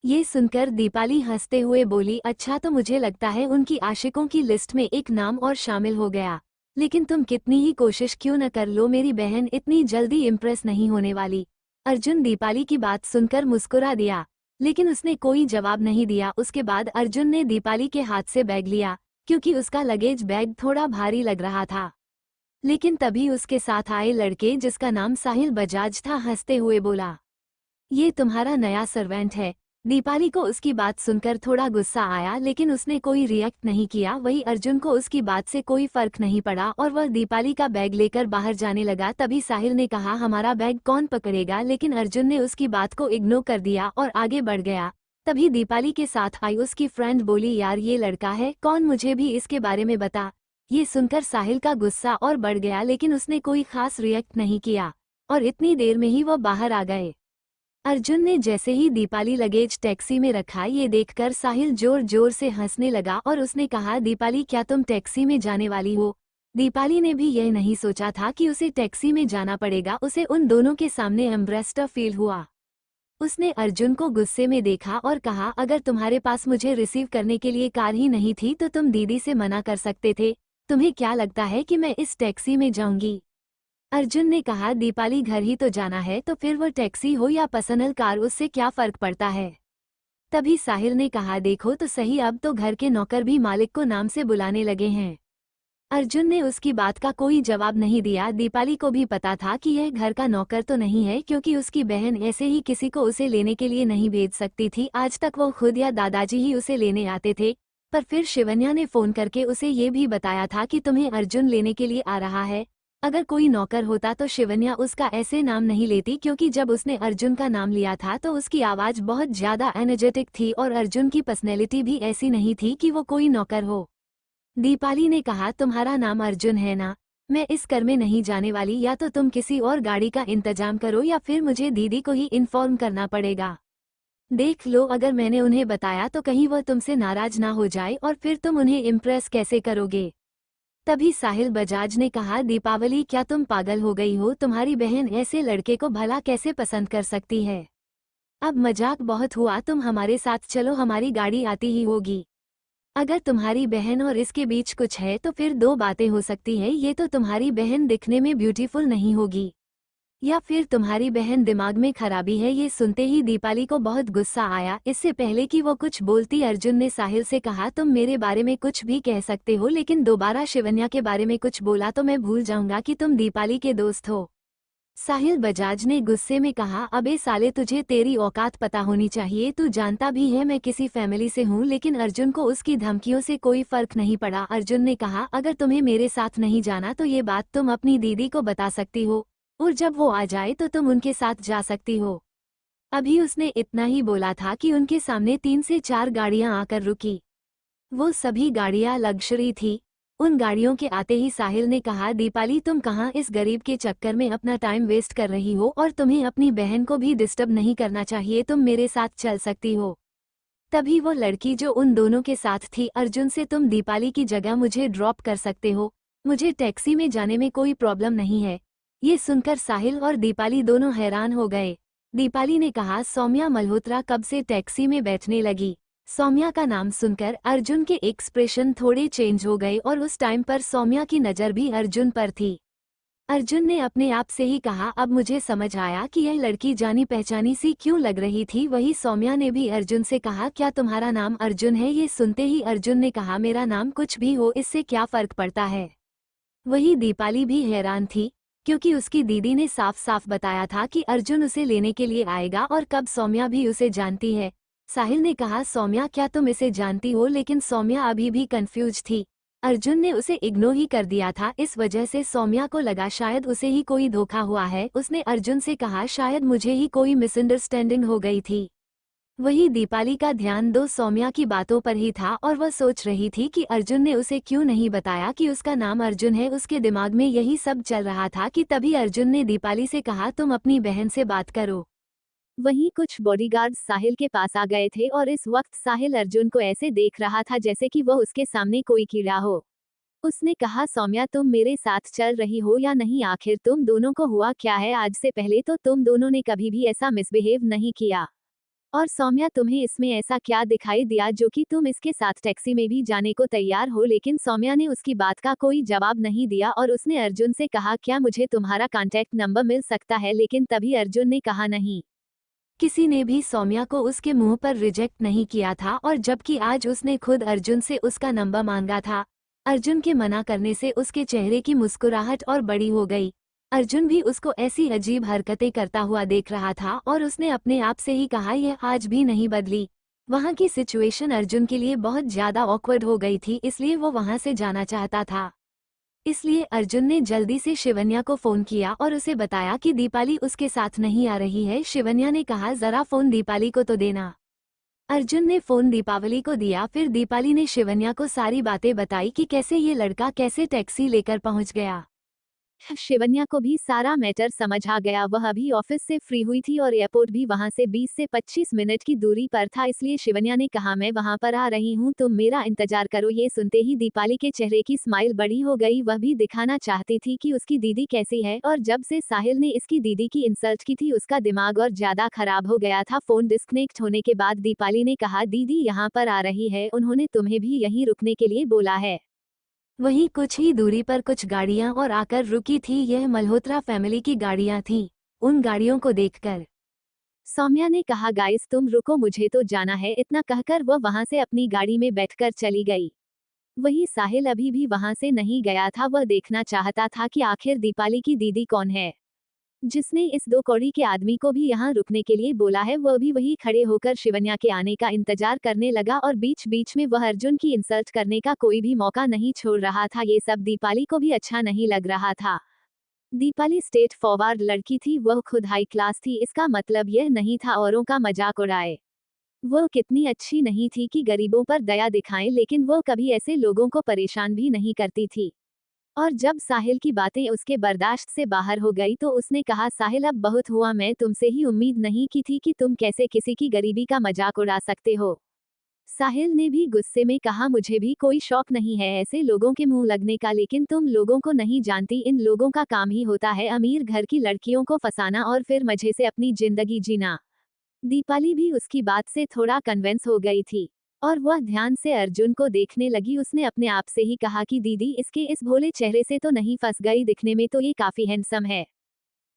ये सुनकर दीपाली हंसते हुए बोली अच्छा, तो मुझे लगता है उनकी आशिकों की लिस्ट में एक नाम और शामिल हो गया, लेकिन तुम कितनी ही कोशिश क्यों न कर लो, मेरी बहन इतनी जल्दी इम्प्रेस नहीं होने वाली। अर्जुन दीपाली की बात सुनकर मुस्कुरा दिया, लेकिन उसने कोई जवाब नहीं दिया। उसके बाद अर्जुन ने दीपाली के हाथ से बैग लिया क्योंकि उसका लगेज बैग थोड़ा भारी लग रहा था। लेकिन तभी उसके साथ आए लड़के जिसका नाम साहिल बजाज था हंसते हुए बोला ये तुम्हारा नया सर्वेंट है। दीपाली को उसकी बात सुनकर थोड़ा गुस्सा आया, लेकिन उसने कोई रिएक्ट नहीं किया। वही अर्जुन को उसकी बात से कोई फर्क नहीं पड़ा और वह दीपाली का बैग लेकर बाहर जाने लगा। तभी साहिल ने कहा हमारा बैग कौन पकड़ेगा, लेकिन अर्जुन ने उसकी बात को इग्नोर कर दिया और आगे बढ़ गया। तभी दीपाली के साथ आई उसकी फ्रेंड बोली यार ये लड़का है कौन, मुझे भी इसके बारे में बता। ये सुनकर साहिल का गुस्सा और बढ़ गया, लेकिन उसने कोई खास रिएक्ट नहीं किया और इतनी देर में ही वह बाहर आ गए। अर्जुन ने जैसे ही दीपाली लगेज टैक्सी में रखा ये देखकर साहिल जोर जोर से हंसने लगा और उसने कहा दीपाली क्या तुम टैक्सी में जाने वाली हो? दीपाली ने भी यह नहीं सोचा था कि उसे टैक्सी में जाना पड़ेगा। उसे उन दोनों के सामने एम्ब्रेस्ड फील हुआ। उसने अर्जुन को गुस्से में देखा और कहा अगर तुम्हारे पास मुझे रिसीव करने के लिए कार ही नहीं थी तो तुम दीदी से मना कर सकते थे। तुम्हें क्या लगता है कि मैं इस टैक्सी में जाऊंगी? अर्जुन ने कहा दीपाली घर ही तो जाना है तो फिर वो टैक्सी हो या पर्सनल कार उससे क्या फर्क पड़ता है। तभी साहिल ने कहा देखो तो सही अब तो घर के नौकर भी मालिक को नाम से बुलाने लगे हैं। अर्जुन ने उसकी बात का कोई जवाब नहीं दिया। दीपाली को भी पता था कि यह घर का नौकर तो नहीं है क्योंकि उसकी बहन ऐसे ही किसी को उसे लेने के लिए नहीं भेज सकती थी। आज तक वो खुद या दादाजी ही उसे लेने आते थे, पर फिर शिवन्या ने फोन करके उसे ये भी बताया था कि तुम्हें अर्जुन लेने के लिए आ रहा है। अगर कोई नौकर होता तो शिवन्या उसका ऐसे नाम नहीं लेती क्योंकि जब उसने अर्जुन का नाम लिया था तो उसकी आवाज बहुत ज्यादा एनर्जेटिक थी और अर्जुन की पर्सनैलिटी भी ऐसी नहीं थी कि वो कोई नौकर हो। दीपाली ने कहा तुम्हारा नाम अर्जुन है ना, मैं इस कर में नहीं जाने वाली, या तो तुम किसी और गाड़ी का इंतजाम करो या फिर मुझे दीदी को ही इन्फॉर्म करना पड़ेगा। देख लो अगर मैंने उन्हें बताया तो कहीं वह तुमसे नाराज ना हो जाए और फिर तुम उन्हें इम्प्रेस कैसे करोगे। तभी साहिल बजाज ने कहा दीपावली क्या तुम पागल हो गई हो, तुम्हारी बहन ऐसे लड़के को भला कैसे पसंद कर सकती है। अब मजाक बहुत हुआ, तुम हमारे साथ चलो, हमारी गाड़ी आती ही होगी। अगर तुम्हारी बहन और इसके बीच कुछ है तो फिर दो बातें हो सकती हैं, ये तो तुम्हारी बहन दिखने में ब्यूटीफुल नहीं होगी या फिर तुम्हारी बहन दिमाग में खराबी है। ये सुनते ही दीपाली को बहुत गुस्सा आया। इससे पहले कि वो कुछ बोलती अर्जुन ने साहिल से कहा तुम मेरे बारे में कुछ भी कह सकते हो लेकिन दोबारा शिवन्या के बारे में कुछ बोला तो मैं भूल जाऊंगा कि तुम दीपाली के दोस्त हो। साहिल बजाज ने गुस्से में कहा अबे साले तुझे तेरी औकात पता होनी चाहिए, तू जानता भी है मैं किसी फैमिली से हूँ। लेकिन अर्जुन को उसकी धमकियों से कोई फर्क नहीं पड़ा। अर्जुन ने कहा अगर तुम्हें मेरे साथ नहीं जाना तो ये बात तुम अपनी दीदी को बता सकती हो और जब वो आ जाए तो तुम उनके साथ जा सकती हो। अभी उसने इतना ही बोला था कि उनके सामने 3 से 4 गाड़ियां आकर रुकी। वो सभी गाड़ियां लग्जरी थी। उन गाड़ियों के आते ही साहिल ने कहा दीपाली तुम कहाँ इस गरीब के चक्कर में अपना टाइम वेस्ट कर रही हो और तुम्हें अपनी बहन को भी डिस्टर्ब नहीं करना चाहिए, तुम मेरे साथ चल सकती हो। तभी वो लड़की जो उन दोनों के साथ थी अर्जुन से तुम दीपाली की जगह मुझे ड्रॉप कर सकते हो, मुझे टैक्सी में जाने में कोई प्रॉब्लम नहीं है। ये सुनकर साहिल और दीपाली दोनों हैरान हो गए। दीपाली ने कहा सौम्या मल्होत्रा कब से टैक्सी में बैठने लगी। सौम्या का नाम सुनकर अर्जुन के एक्सप्रेशन थोड़े चेंज हो गए और उस टाइम पर सौम्या की नज़र भी अर्जुन पर थी। अर्जुन ने अपने आप से ही कहा अब मुझे समझ आया कि यह लड़की जानी पहचानी सी क्यों लग रही थी। वही सौम्या ने भी अर्जुन से कहा क्या तुम्हारा नाम अर्जुन है। ये सुनते ही अर्जुन ने कहा मेरा नाम कुछ भी हो इससे क्या फर्क पड़ता है। वही दीपाली भी हैरान थी क्योंकि उसकी दीदी ने साफ साफ बताया था कि अर्जुन उसे लेने के लिए आएगा और कब सौम्या भी उसे जानती है। साहिल ने कहा सौम्या क्या तुम इसे जानती हो, लेकिन सौम्या अभी भी कंफ्यूज थी। अर्जुन ने उसे इग्नोर ही कर दिया था, इस वजह से सौम्या को लगा शायद उसे ही कोई धोखा हुआ है। उसने अर्जुन से कहा शायद मुझे ही कोई मिसअंडरस्टैंडिंग हो गई थी। वही दीपाली का ध्यान दो सौम्या की बातों पर ही था और वह सोच रही थी कि अर्जुन ने उसे क्यों नहीं बताया कि उसका नाम अर्जुन है। उसके दिमाग में यही सब चल रहा था कि तभी अर्जुन ने दीपाली से कहा तुम अपनी बहन से बात करो। वहीं कुछ बॉडीगार्ड्स साहिल के पास आ गए थे और इस वक्त साहिल अर्जुन को ऐसे देख रहा था जैसे कि वह उसके सामने कोई कीड़ा हो। उसने कहा सौम्या तुम मेरे साथ चल रही हो या नहीं, आखिर तुम दोनों को हुआ क्या है। आज से पहले तो तुम दोनों ने कभी भी ऐसा मिसबिहेव नहीं किया। और सौम्या तुम्हें इसमें ऐसा क्या दिखाई दिया जो कि तुम इसके साथ टैक्सी में भी जाने को तैयार हो। लेकिन सौम्या ने उसकी बात का कोई जवाब नहीं दिया और उसने अर्जुन से कहा क्या मुझे तुम्हारा कॉन्टैक्ट नंबर मिल सकता है। लेकिन तभी अर्जुन ने कहा नहीं। किसी ने भी सौम्या को उसके मुंह पर रिजेक्ट नहीं किया था और जबकि आज उसने खुद अर्जुन से उसका नंबर मांगा था। अर्जुन के मना करने से उसके चेहरे की मुस्कुराहट और बड़ी हो गई। अर्जुन भी उसको ऐसी अजीब हरकतें करता हुआ देख रहा था और उसने अपने आप से ही कहा यह आज भी नहीं बदली। वहां की सिचुएशन अर्जुन के लिए बहुत ज्यादा ऑकवर्ड हो गई थी, इसलिए वो वहां से जाना चाहता था। इसलिए अर्जुन ने जल्दी से शिवन्या को फोन किया और उसे बताया कि दीपाली उसके साथ नहीं आ रही है। शिवन्या ने कहा जरा फोन दीपाली को तो देना। अर्जुन ने फोन दीपावली को दिया। फिर दीपाली ने शिवन्या को सारी बातें बताई कि कैसे ये लड़का कैसे टैक्सी लेकर पहुंच गया। शिवन्या को भी सारा मैटर समझ आ गया। वह अभी ऑफिस से फ्री हुई थी और एयरपोर्ट भी वहां से 20 से 25 मिनट की दूरी पर था, इसलिए शिवन्या ने कहा मैं वहां पर आ रही हूं, तुम मेरा इंतजार करो। ये सुनते ही दीपाली के चेहरे की स्माइल बड़ी हो गई। वह भी दिखाना चाहती थी कि उसकी दीदी कैसी है और जब से साहिल ने इसकी दीदी की इंसल्ट की थी उसका दिमाग और ज्यादा खराब हो गया था। फोन डिस्कनेक्ट होने के बाद दीपाली ने कहा दीदी यहाँ पर आ रही है, उन्होंने तुम्हें भी यहीं रुकने के लिए बोला है। वहीं कुछ ही दूरी पर कुछ गाड़ियां और आकर रुकी थी। यह मल्होत्रा फैमिली की गाड़ियां थीं। उन गाड़ियों को देखकर सौम्या ने कहा, गाइस तुम रुको, मुझे तो जाना है। इतना कहकर वह वहां से अपनी गाड़ी में बैठकर चली गई। वहीं साहिल अभी भी वहां से नहीं गया था। वह देखना चाहता था कि आखिर दीपाली की दीदी कौन है जिसने इस 2 कौड़ी के आदमी को भी यहाँ रुकने के लिए बोला है। वह भी वही खड़े होकर शिवन्या के आने का इंतजार करने लगा और बीच बीच में वह अर्जुन की इंसल्ट करने का कोई भी मौका नहीं छोड़ रहा था। ये सब दीपाली को भी अच्छा नहीं लग रहा था। दीपाली स्ट्रेट फॉरवर्ड लड़की थी, वह खुद हाई क्लास थी। इसका मतलब यह नहीं था औरों का मजाक उड़ाए। वह कितनी अच्छी नहीं थी कि गरीबों पर दया दिखाएं, लेकिन वह कभी ऐसे लोगों को परेशान भी नहीं करती थी। और जब साहिल की बातें उसके बर्दाश्त से बाहर हो गई तो उसने कहा, साहिल अब बहुत हुआ, मैं तुमसे ही उम्मीद नहीं की थी कि तुम कैसे किसी की गरीबी का मजाक उड़ा सकते हो। साहिल ने भी गुस्से में कहा, मुझे भी कोई शौक नहीं है ऐसे लोगों के मुंह लगने का, लेकिन तुम लोगों को नहीं जानती, इन लोगों का काम ही होता है अमीर घर की लड़कियों को फंसाना और फिर मजे से अपनी जिंदगी जीना। दीपाली भी उसकी बात से थोड़ा कन्विंस हो गई थी और वह ध्यान से अर्जुन को देखने लगी। उसने अपने आप से ही कहा कि दीदी इसके इस भोले चेहरे से तो नहीं फंस गई, दिखने में तो ये काफी हैंडसम है।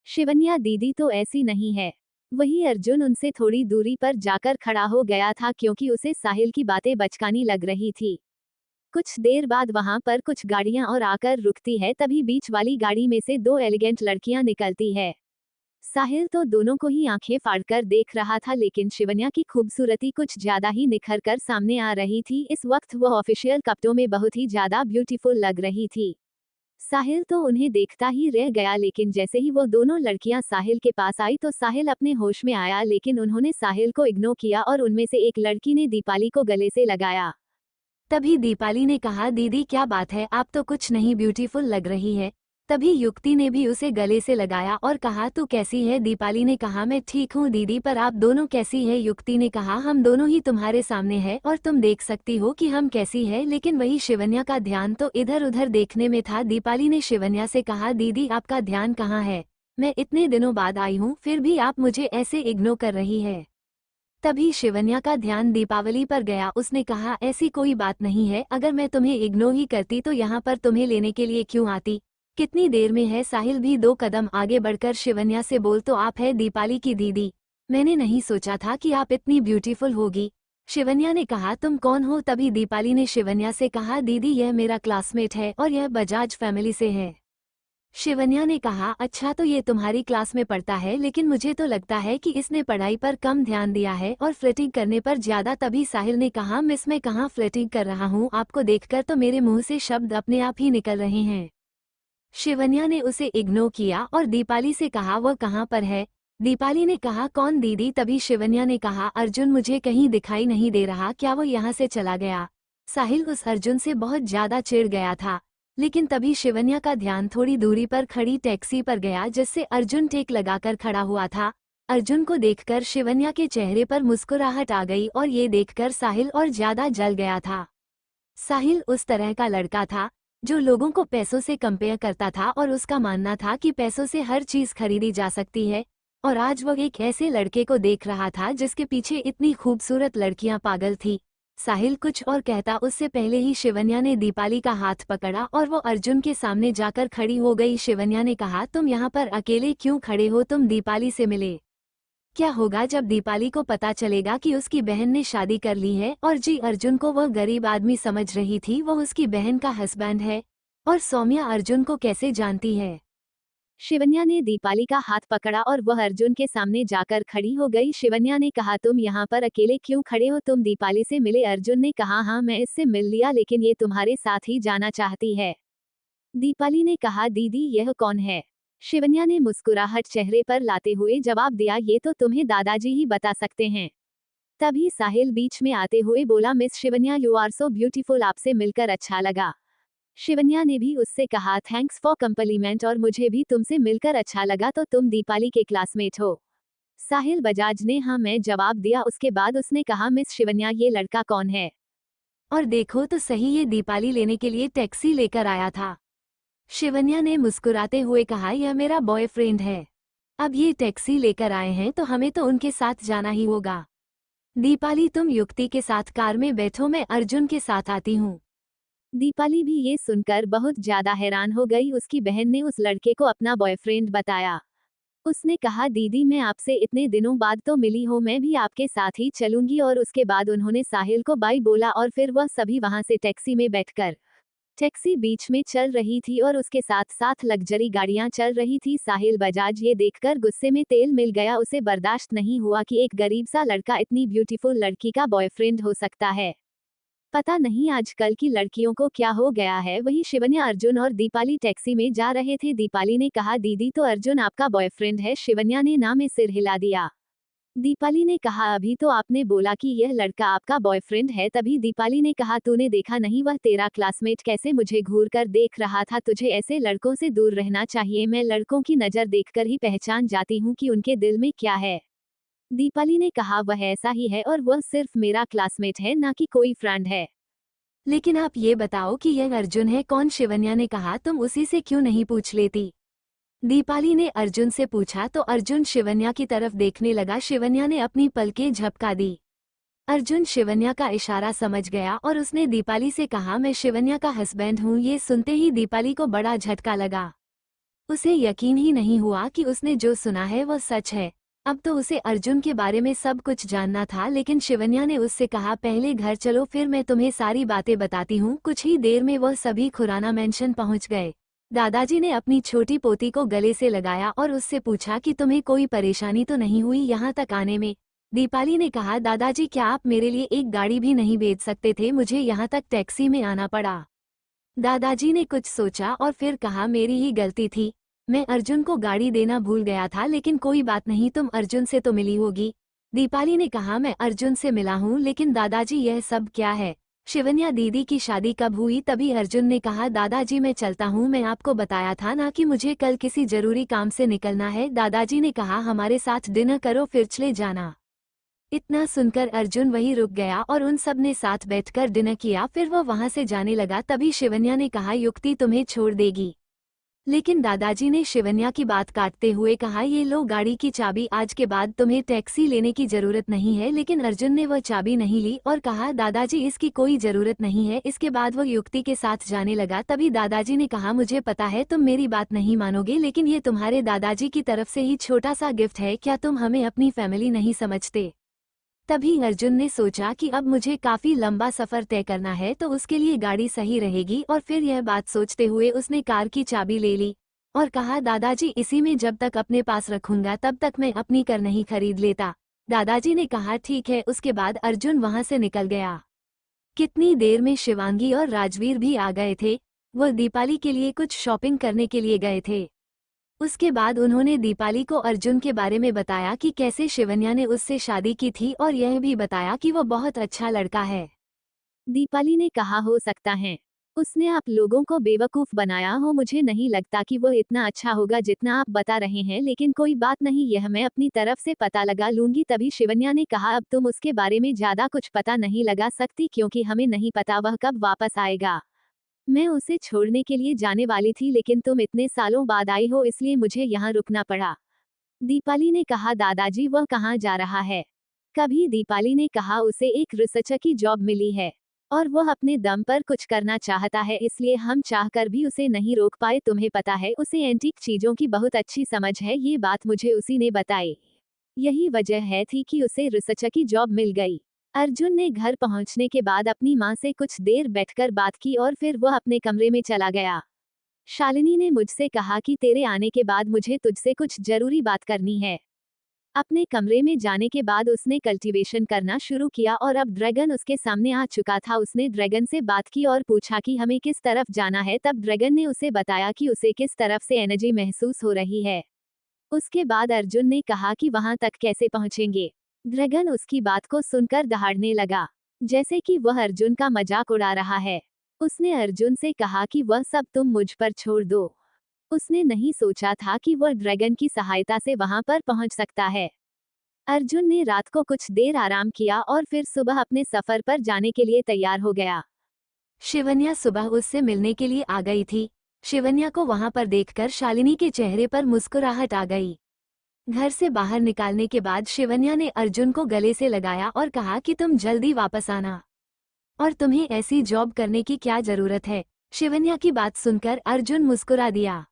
शिवन्या दीदी तो ऐसी नहीं है। वही अर्जुन उनसे थोड़ी दूरी पर जाकर खड़ा हो गया था क्योंकि उसे साहिल की बातें बचकानी लग रही थी। कुछ देर बाद वहां पर कुछ गाड़ियां और आकर रुकती है। तभी बीच वाली गाड़ी में से 2 एलिगेंट लड़कियां निकलती है। साहिल तो दोनों को ही आंखें फाड़कर देख रहा था, लेकिन शिवन्या की खूबसूरती कुछ ज्यादा ही निखर कर सामने आ रही थी। इस वक्त वह ऑफिशियल कपड़ों में बहुत ही ज्यादा ब्यूटीफुल लग रही थी। साहिल तो उन्हें देखता ही रह गया, लेकिन जैसे ही वो दोनों लड़कियां साहिल के पास आई तो साहिल अपने होश में आया, लेकिन उन्होंने साहिल को इग्नोर किया और उनमें से एक लड़की ने दीपाली को गले से लगाया। तभी दीपाली ने कहा, दीदी क्या बात है, आप तो कुछ नहीं ब्यूटीफुल लग रही है। तभी युक्ति ने भी उसे गले से लगाया और कहा, तू कैसी है। दीपाली ने कहा, मैं ठीक हूँ दीदी, पर आप दोनों कैसी है। युक्ति ने कहा, हम दोनों ही तुम्हारे सामने है और तुम देख सकती हो कि हम कैसी है। लेकिन वही शिवन्या का ध्यान तो इधर उधर देखने में था। दीपाली ने शिवन्या से कहा, दीदी आपका ध्यान कहाँ है, मैं इतने दिनों बाद आई हूँ फिर भी आप मुझे ऐसे इग्नोर कर रही है। तभी शिवन्या का ध्यान दीपावली पर गया। उसने कहा, ऐसी कोई बात नहीं है, अगर मैं तुम्हें इग्नोर ही करती तो यहाँ पर तुम्हें लेने के लिए क्यों आती। कितनी देर में है। साहिल भी 2 कदम आगे बढ़कर शिवन्या से बोल, तो आप है दीपाली की दीदी, मैंने नहीं सोचा था कि आप इतनी ब्यूटीफुल होगी। शिवन्या ने कहा, तुम कौन हो। तभी दीपाली ने शिवन्या से कहा, दीदी यह मेरा क्लासमेट है और यह बजाज फैमिली से है। शिवन्या ने कहा, अच्छा तो ये तुम्हारी क्लास में पढ़ता है, लेकिन मुझे तो लगता है कि इसने पढ़ाई पर कम ध्यान दिया है और फ्लर्टिंग करने पर ज्यादा। तभी साहिल ने कहा, मिस मैं कहाँ फ्लर्टिंग कर रहा हूँ, आपको देखकर तो मेरे मुंह से शब्द अपने आप ही निकल रहे हैं। शिवन्या ने उसे इग्नोर किया और दीपाली से कहा, वह कहाँ पर है। दीपाली ने कहा, कौन दीदी। तभी शिवन्या ने कहा, अर्जुन मुझे कहीं दिखाई नहीं दे रहा, क्या वो यहाँ से चला गया। साहिल उस अर्जुन से बहुत ज्यादा चिढ़ गया था, लेकिन तभी शिवन्या का ध्यान थोड़ी दूरी पर खड़ी टैक्सी पर गया जिससे अर्जुन टेक लगाकर खड़ा हुआ था। अर्जुन को देखकर शिवन्या के चेहरे पर मुस्कुराहट आ गई और ये देखकर साहिल और ज्यादा जल गया था। साहिल उस तरह का लड़का था जो लोगों को पैसों से कंपेयर करता था और उसका मानना था कि पैसों से हर चीज खरीदी जा सकती है। और आज वह एक ऐसे लड़के को देख रहा था जिसके पीछे इतनी खूबसूरत लड़कियां पागल थी। साहिल कुछ और कहता उससे पहले ही शिवन्या ने दीपाली का हाथ पकड़ा और वो अर्जुन के सामने जाकर खड़ी हो गई। शिवन्या ने कहा, तुम यहाँ पर अकेले क्यों खड़े हो, तुम दीपाली से मिले। क्या होगा जब दीपाली को पता चलेगा कि उसकी बहन ने शादी कर ली है। और जी अर्जुन को वह गरीब आदमी समझ रही थी, वह उसकी बहन का हस्बैंड है। और सौम्या अर्जुन को कैसे जानती है। शिवन्या ने दीपाली का हाथ पकड़ा और वह अर्जुन के सामने जाकर खड़ी हो गई। शिवन्या ने कहा, तुम यहाँ पर अकेले क्यों खड़े हो, तुम दीपाली से मिले। अर्जुन ने कहा, हाँ मैं इससे मिल लिया, लेकिन ये तुम्हारे साथ ही जाना चाहती है। दीपाली ने कहा, दीदी यह कौन है। शिवन्या ने मुस्कुराहट चेहरे पर लाते हुए जवाब दिया, ये तो तुम्हें दादाजी ही बता सकते हैं। तभी साहिल बीच में आते हुए बोला, miss Shivanya you are so beautiful, आपसे मिलकर अच्छा लगा। शिवन्या ने भी उससे कहा, थैंक्स फॉर कम्प्लीमेंट, और मुझे भी तुमसे मिलकर अच्छा लगा, तो तुम दीपाली के क्लासमेट हो। साहिल बजाज ने हाँ मैं जवाब दिया। उसके बाद उसने कहा, मिस शिवन्या ये लड़का कौन है। और देखो तो सही, ये दीपाली लेने के लिए टैक्सी लेकर आया था। शिवन्या ने मुस्कुराते हुए कहा, यह मेरा बॉयफ्रेंड है। अब ये टैक्सी लेकर आए हैं तो हमें तो उनके साथ जाना ही होगा। दीपाली तुम युक्ति के साथ कार में बैठो, मैं अर्जुन के साथ आती हूँ। दीपाली भी ये सुनकर बहुत ज्यादा हैरान हो गई। उसकी बहन ने उस लड़के को अपना बॉयफ्रेंड बताया। उसने कहा, दीदी मैं आपसे इतने दिनों बाद तो मिली हूँ, मैं भी आपके साथ ही चलूंगी। और उसके बाद उन्होंने साहिल को बाय बोला और फिर वह सभी वहां से टैक्सी में बैठकर, टैक्सी बीच में चल रही थी और उसके साथ साथ लग्जरी गाड़ियां चल रही थी। साहिल बजाज ये देखकर गुस्से में तेल मिल गया। उसे बर्दाश्त नहीं हुआ कि एक गरीब सा लड़का इतनी ब्यूटीफुल लड़की का बॉयफ्रेंड हो सकता है। पता नहीं आजकल की लड़कियों को क्या हो गया है। वहीं शिवन्या, अर्जुन और दीपाली टैक्सी में जा रहे थे। दीपाली ने कहा, दीदी तो अर्जुन आपका बॉयफ्रेंड है। शिवन्या ने ना में सिर हिला दिया। दीपाली ने कहा, अभी तो आपने बोला कि यह लड़का आपका बॉयफ्रेंड है। तभी दीपाली ने कहा, तूने देखा नहीं वह तेरा क्लासमेट कैसे मुझे घूर कर देख रहा था। तुझे ऐसे लड़कों से दूर रहना चाहिए। मैं लड़कों की नजर देखकर ही पहचान जाती हूँ कि उनके दिल में क्या है। दीपाली ने कहा, वह ऐसा ही है और वह सिर्फ मेरा क्लासमेट है, ना कि कोई फ्रेंड है। लेकिन आप ये बताओ कि यह अर्जुन है कौन? शिवन्या ने कहा, तुम उसी से क्यों नहीं पूछ लेती? दीपाली ने अर्जुन से पूछा तो अर्जुन शिवन्या की तरफ देखने लगा। शिवन्या ने अपनी पलकें झपका दी। अर्जुन शिवन्या का इशारा समझ गया और उसने दीपाली से कहा, मैं शिवन्या का हस्बैंड हूँ। ये सुनते ही दीपाली को बड़ा झटका लगा। उसे यकीन ही नहीं हुआ कि उसने जो सुना है वह सच है। अब तो उसे अर्जुन के बारे में सब कुछ जानना था। लेकिन शिवन्या ने उससे कहा, पहले घर चलो फिर मैं तुम्हें सारी बातें बताती हूँ। कुछ ही देर में वह सभी खुराना मेंशन पहुँच गए। दादाजी ने अपनी छोटी पोती को गले से लगाया और उससे पूछा कि तुम्हें कोई परेशानी तो नहीं हुई यहाँ तक आने में? दीपाली ने कहा, दादाजी क्या आप मेरे लिए एक गाड़ी भी नहीं भेज सकते थे? मुझे यहाँ तक टैक्सी में आना पड़ा। दादाजी ने कुछ सोचा और फिर कहा, मेरी ही गलती थी। मैं अर्जुन को गाड़ी देना भूल गया था। लेकिन कोई बात नहीं, तुम अर्जुन से तो मिली होगी। दीपाली ने कहा, मैं अर्जुन से मिला हूँ। लेकिन दादाजी यह सब क्या है? शिवन्या, दीदी की शादी कब हुई? तभी अर्जुन ने कहा, दादाजी मैं चलता हूँ। मैं आपको बताया था ना कि मुझे कल किसी जरूरी काम से निकलना है। दादाजी ने कहा, हमारे साथ डिनर करो फिर चले जाना। इतना सुनकर अर्जुन वहीं रुक गया और उन सब ने साथ बैठकर डिनर किया। फिर वह वहां से जाने लगा। तभी शिवन्या ने कहा, युक्ति तुम्हें छोड़ देगी। लेकिन दादाजी ने शिवन्या की बात काटते हुए कहा, ये लो गाड़ी की चाबी। आज के बाद तुम्हें टैक्सी लेने की जरूरत नहीं है। लेकिन अर्जुन ने वह चाबी नहीं ली और कहा, दादाजी इसकी कोई जरूरत नहीं है। इसके बाद वह युक्ति के साथ जाने लगा। तभी दादाजी ने कहा, मुझे पता है तुम मेरी बात नहीं मानोगे, लेकिन ये तुम्हारे दादाजी की तरफ से ही छोटा सा गिफ्ट है। क्या तुम हमें अपनी फैमिली नहीं समझते? तभी अर्जुन ने सोचा कि अब मुझे काफी लंबा सफर तय करना है तो उसके लिए गाड़ी सही रहेगी। और फिर यह बात सोचते हुए उसने कार की चाबी ले ली और कहा, दादाजी इसी में जब तक अपने पास रखूंगा तब तक मैं अपनी कार नहीं खरीद लेता। दादाजी ने कहा, ठीक है। उसके बाद अर्जुन वहां से निकल गया। कितनी देर में शिवांगी और राजवीर भी आ गए थे। वह दीपाली के लिए कुछ शॉपिंग करने के लिए गए थे। उसके बाद उन्होंने दीपाली को अर्जुन के बारे में बताया कि कैसे शिवन्या ने उससे शादी की थी और यह भी बताया कि वो बहुत अच्छा लड़का है। दीपाली ने कहा, हो सकता है उसने आप लोगों को बेवकूफ बनाया हो। मुझे नहीं लगता कि वो इतना अच्छा होगा जितना आप बता रहे हैं। लेकिन कोई बात नहीं, यह मैं अपनी तरफ से पता लगा लूंगी। तभी शिवन्या ने कहा, अब तुम उसके बारे में ज्यादा कुछ पता नहीं लगा सकती क्योंकि हमें नहीं पता वह कब वापस आएगा। मैं उसे छोड़ने के लिए जाने वाली थी लेकिन तुम इतने सालों बाद आई हो इसलिए मुझे यहाँ रुकना पड़ा। दीपाली ने कहा, दादाजी वह कहाँ जा रहा है? कभी दीपाली ने कहा, उसे एक रिसर्चर की जॉब मिली है और वह अपने दम पर कुछ करना चाहता है, इसलिए हम चाहकर भी उसे नहीं रोक पाए। तुम्हें पता है उसे एंटीक चीजों की बहुत अच्छी समझ है। ये बात मुझे उसी ने बताई। यही वजह है थी कि उसे रिसर्चर की जॉब मिल गई। अर्जुन ने घर पहुंचने के बाद अपनी मां से कुछ देर बैठकर बात की और फिर वह अपने कमरे में चला गया। शालिनी ने मुझसे कहा कि तेरे आने के बाद मुझे तुझसे कुछ जरूरी बात करनी है। अपने कमरे में जाने के बाद उसने कल्टीवेशन करना शुरू किया और अब ड्रैगन उसके सामने आ चुका था। उसने ड्रैगन से बात की और पूछा कि हमें किस तरफ जाना है। तब ड्रैगन ने उसे बताया कि उसे किस तरफ से एनर्जी महसूस हो रही है। उसके बाद अर्जुन ने कहा कि वहां तक कैसे पहुंचेंगे। ड्रैगन उसकी बात को सुनकर दहाड़ने लगा, जैसे कि वह अर्जुन का मजाक उड़ा रहा है। उसने अर्जुन से कहा कि वह सब तुम मुझ पर छोड़ दो। उसने नहीं सोचा था कि वह ड्रैगन की सहायता से वहां पर पहुंच सकता है। अर्जुन ने रात को कुछ देर आराम किया और फिर सुबह अपने सफर पर जाने के लिए तैयार हो गया। शिवन्या सुबह उससे मिलने के लिए आ गई थी। शिवन्या को वहां पर देखकर शालिनी के चेहरे पर मुस्कुराहट आ गई। घर से बाहर निकालने के बाद शिवन्या ने अर्जुन को गले से लगाया और कहा कि तुम जल्दी वापस आना। और तुम्हें ऐसी जॉब करने की क्या जरूरत है। शिवन्या की बात सुनकर अर्जुन मुस्कुरा दिया।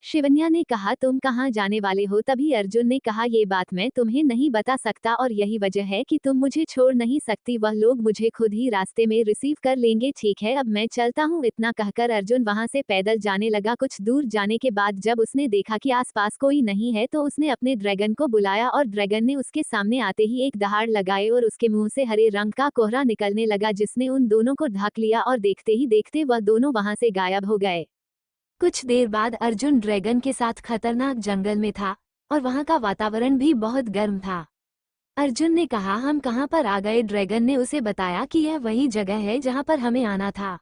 शिवन्या ने कहा तुम कहाँ जाने वाले हो। तभी अर्जुन ने कहा ये बात मैं तुम्हें नहीं बता सकता और यही वजह है कि तुम मुझे छोड़ नहीं सकती। वह लोग मुझे खुद ही रास्ते में रिसीव कर लेंगे। ठीक है अब मैं चलता हूँ। इतना कहकर अर्जुन वहां से पैदल जाने लगा। कुछ दूर जाने के बाद जब उसने देखा कि आसपास कोई नहीं है तो उसने अपने ड्रैगन को बुलाया और ड्रैगन ने उसके सामने आते ही एक दहाड़ लगाए और उसके मुंह से हरे रंग का कोहरा निकलने लगा जिसने उन दोनों को ढक लिया और देखते ही देखते वह दोनों वहां से गायब हो गए। कुछ देर बाद अर्जुन ड्रैगन के साथ खतरनाक जंगल में था और वहां का वातावरण भी बहुत गर्म था। अर्जुन ने कहा हम कहां पर आ गए। ड्रैगन ने उसे बताया कि यह वही जगह है जहां पर हमें आना था।